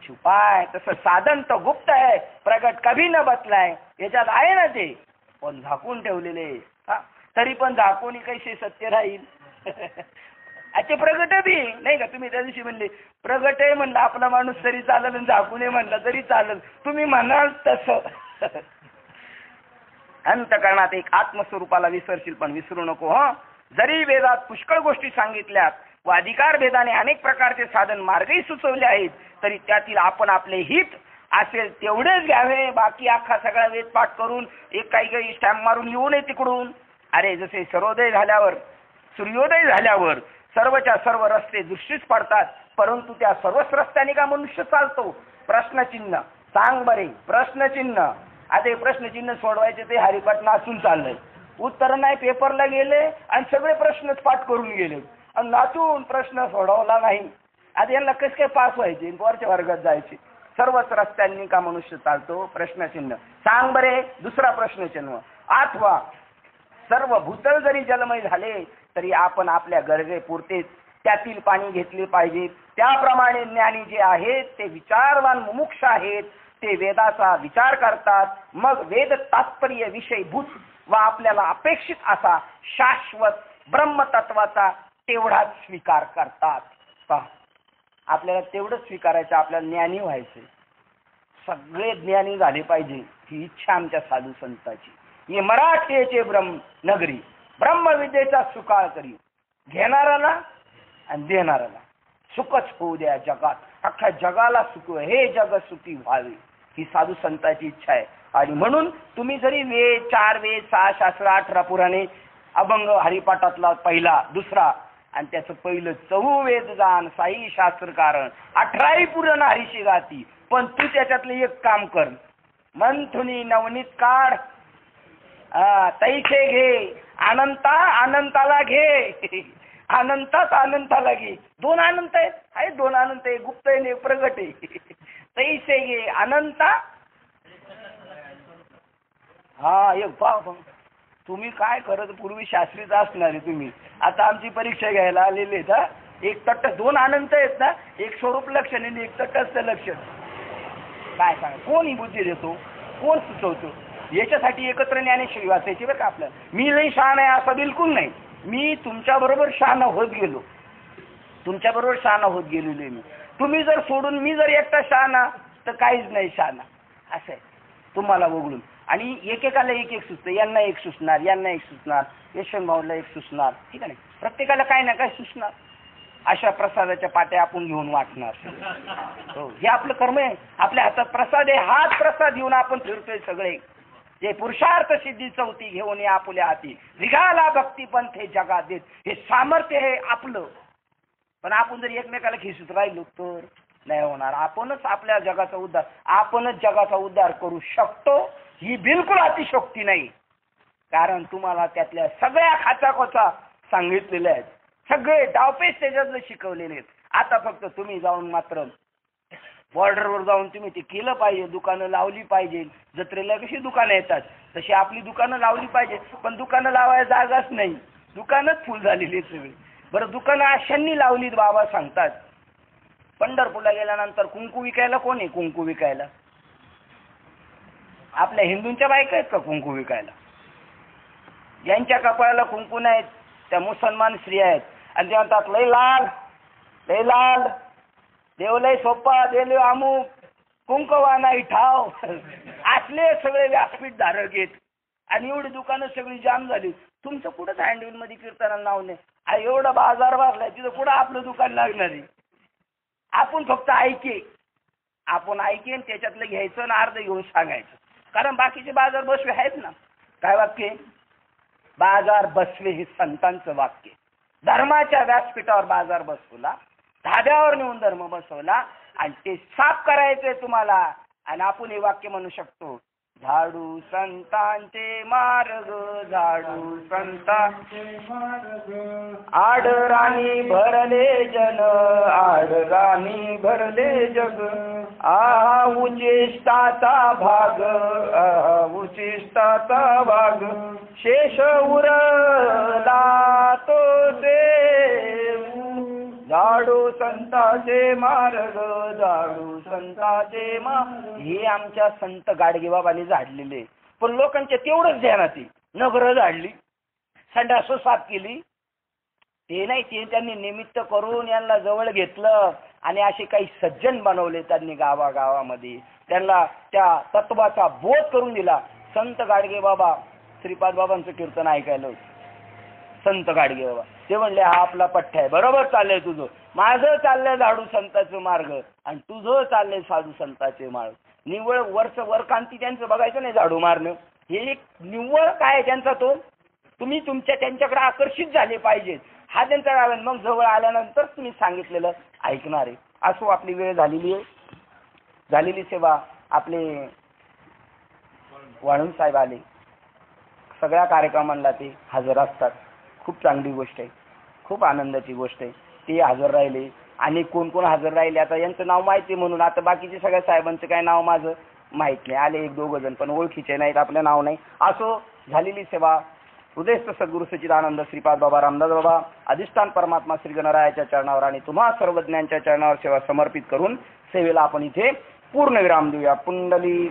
छुपाय. तसं साधन तर गुप्त आहे, प्रगट कभी न बतलाय. याच्यात आहे ना ते, पण झाकून ठेवलेले. तरी पण झाकून कैसे सत्य राहील. ते प्रगट बी नाही का. तुम्ही त्या दिवशी म्हणले प्रगट आहे म्हणलं आपला माणूस तरी चालेल, आणि झाकून म्हणला तरी चालेल. तुम्ही म्हणाल तसं. अंतकरणात एक आत्मस्वरूपाला विसरशील, पण विसरू नको. जरी वेदात पुष्कळ गोष्टी सांगितल्यात व अधिकार भेदाने अनेक प्रकारचे साधन मार्गही सुचवले आहेत, तरी त्यातील आपण आपले हित असेल तेवढेच घ्यावे. बाकी अख्खा सगळा वेद पाठ करून एक काही स्टॅम्प मारून येऊ नये तिकडून. अरे जसे सूर्योदय झाल्यावर सर्वच्या सर्व रस्ते दृष्टीस पडतात, परंतु त्या सर्वच रस्त्याने का मनुष्य चालतो. प्रश्नचिन्ह सांग बरे. प्रश्नचिन्ह. आता प्रश्नचिन्ह सोडवायचे ते हरिपाठ नाचून चाललंय. उत्तर नाही पेपरला गेले आणि सगळे प्रश्नच पाठ करून गेले आणि नाचून प्रश्न सोडवला नाही. आता यांना कसं काय पास व्हायचे, वरच्या वर्गात जायचे. सर्वच रस्त्यांनी का मनुष्य चालतो. प्रश्नचिन्ह सांग बरे. दुसरा प्रश्नचिन्ह. अथवा सर्व भूतल जरी जलमय झाले तरी आपण आपल्या गरजेपुरते त्यातील पाणी घेतले पाहिजे. त्याप्रमाणे ज्ञानी जे आहेत ते विचारवान मुमुक्ष आहेत. ते वेदाचा विचार करतात, मग वेद तात्पर्य विषयभूत व आपल्याला अपेक्षित असा शाश्वत ब्रह्मतत्वाचा तेवढाच स्वीकार करतात. आपल्याला तेवढंच स्वीकारायचं. आपल्याला ज्ञानी व्हायचं. सगळे ज्ञानी झाले पाहिजे ही इच्छा आमच्या साधू संतांची. हे मराठीचे नगरी ब्रह्मविद्येचा सुकाळ करी. घेणाराला आणि देणाराला सुखच होऊ द्या जगात. अख्ख्या जगाला सुख, हे जग सुखी व्हावे ही साधू संतांची इच्छा आहे. आणि म्हणून तुम्ही जरी 4 वेद 6 शास्त्र 18 पुराणे अभंग हरिपाठातला पहिला दुसरा आणि त्याचं पहिलं 4 वेद जाण 6 शास्त्र कारण 18 पुराण हरीशी गाती, पण तू त्याच्यातलं एक काम कर. मंथुनी नवनीत काढ, तैखे घे. अनंताला घे. अनंतात अनंताला घे. 2 अनंत आहेत. 2 अनंत आहे, गुप्त आहे प्रगट आहे. तैसे घे अनंता. एक पाव. तुम्ही काय करत पूर्वी शास्त्रीच असणार आहे तुम्ही. आता आमची परीक्षा घ्यायला आलेले आहेत. एक तट्ट 2 अनंत आहेत ना, एक स्वरूप लक्षण आणि एक तटस्थ लक्षण. काय सांग कोण बुद्धी देतो, कोण सुचवतो. याच्यासाठी एकत्र ज्ञानेश्वरी वाचायची बरं का आपल्याला. मी लई शहाण आहे असं बिलकुल नाही. मी तुमच्या बरोबर शहाणा होत गेलो. तुमच्या बरोबर शहाणा होत गेलेलो मी. तुम्ही जर सोडून मी जर एकटा शहाणा तर काहीच नाही शहाणा. असं आहे तुम्हाला वगळून. आणि एकेकाला एक सुचतं. यांना एक सुचणार, यांना एक सुचणार, यशवंतभाऊला एक सुचणार. ठीक आहे. प्रत्येकाला काय ना काय सुचणार. अशा प्रसादाच्या पाट्या आपण घेऊन वाटणार. हो, हे आपलं कर्म आहे. आपल्या हातात प्रसाद आहे. हाच प्रसाद घेऊन आपण फिरतोय सगळे. जे पुरुषार्थ सिद्धी चौथी घेऊन या आपुल्या हाती निघाला भक्ती पंथे जगात देत. हे सामर्थ्य हे आपलं. पण आपण जर एकमेकाला खिसूत राहिलो तर नाही होणार. आपणच आपल्या जगाचा उद्धार, आपणच जगाचा उद्धार करू शकतो. ही बिलकुल अतिशोक्ती नाही. कारण तुम्हाला त्यातल्या सगळ्या खाचाखोचा सांगितलेल्या आहेत. सगळे डावपेच त्याच्यातले शिकवलेले आहेत. आता फक्त तुम्ही जाऊन मात्र बॉर्डरवर जाऊन तुम्ही ते केलं पाहिजे. दुकानं लावली पाहिजे. जत्रेला कशी दुकानं येतात तशी आपली दुकानं लावली पाहिजे. पण दुकानं लावायला जागाच नाही. दुकानच फुल झालेली आहेत सगळी. बरं दुकानं अशांनी लावलीत बाबा सांगतात. पंढरपूरला गेल्यानंतर कुंकू विकायला कोण आहे? कुंकू विकायला आपल्या हिंदूंच्या बायका आहेत का कुंकू विकायला? ज्यांच्या कपाळाला कुंकू नाहीत त्या मुसलमान स्त्रिया आहेत. आणि ते म्हणतात लय लाल लय लाल, देव लय सोप्पा, देव अमुक, कुंकवा नाही ठाव. असले सगळे व्यासपीठ धारक आहेत. आणि एवढी दुकानं सगळी जाम झाली. तुमचं कुठंच हँडविल मध्ये कीर्तनाला नाव नाही. एवढा बाजार भरलाय तिथं कुठं आपलं दुकान लागणार आहे? आपण फक्त ऐके, आपण ऐकेन त्याच्यातलं घ्यायचं आणि अर्ध घेऊन सांगायचं. कारण बाकीचे बाजार बसवे आहेत ना. काय वाक्य? बाजार बसवे हे संतांचं वाक्य. धर्माच्या व्यासपीठावर बाजार बसवला, धाब्यावर नेऊन धर्म बसवला आणि ते साफ करायचंय तुम्हाला. आणि आपण हे वाक्य म्हणू शकतो, झाडू संतांचे मार्ग, झाडू संतांचे मार्ग, आडराणी भरले जन, आडराणी भरले जग, आ उचिष्टाचा भाग, उचिष्टाचा भाग, शेष उरला तो देव, झाडू संतांचे मार्ग, झाडू संतांचे मार्ग. हे आमच्या संत गाडगेबाबांनी झाडलेले. पण लोकांच्या तेवढंच ध्यानात आहे. नगरं झाडली, संडास साफ केली, ते नाही. ते त्यांनी निमित्त करून यांना जवळ घेतलं आणि असे काही सज्जन बनवले त्यांनी गावागावामध्ये. त्यांना त्या तत्वाचा बोध करून दिला. संत गाडगेबाबा श्रीपाद बाबांचं कीर्तन ऐकायला होतं. संत गाडगेबाबा ते म्हणले हा आपला पठ्ठा आहे, बरोबर चाललंय तुझं, माझं चाललंय झाडू संताचं मार्ग आणि तुझं चाललंय साधू संताचे मार्ग. निव्वळ वरकांती त्यांचं बघायचं नाही झाडू मारणं. हे एक निव्वळ काय आहे त्यांचा तो. तुम्ही त्यांच्याकडे आकर्षित झाले पाहिजेत हा त्यांचा राग. मग जवळ आल्यानंतर तुम्ही सांगितलेलं ऐकणार आहे. असो आपली वेळ झालेली आहे. झालेली सेवा आपले वाळून साहेब आले. सगळ्या कार्यक्रमांना ते हजर असतात. खूप चांगली गोष्ट आहे, खूप आनंदाची गोष्ट आहे. ते हजर राहिले आणि कोण कोण हजर राहिले आता यांचं नाव माहिती म्हणून. आता बाकीचे सगळ्या साहेबांचं काय नाव माझं माहित नाही. आले एक दोघ जण पण ओळखीचे नाहीत, आपलं नाव नाही. असो झालेली सेवा हृदयस्थ सद्गुरू सच्चिदानंद श्रीपाद बाबा रामदास बाबा अधिष्ठान परमात्मा श्री गणरायाच्या चरणावर आणि तुम्हा सर्वज्ञांच्या चरणावर सेवा समर्पित करून सेवेला आपण इथे पूर्ण विराम देऊया. पुंडली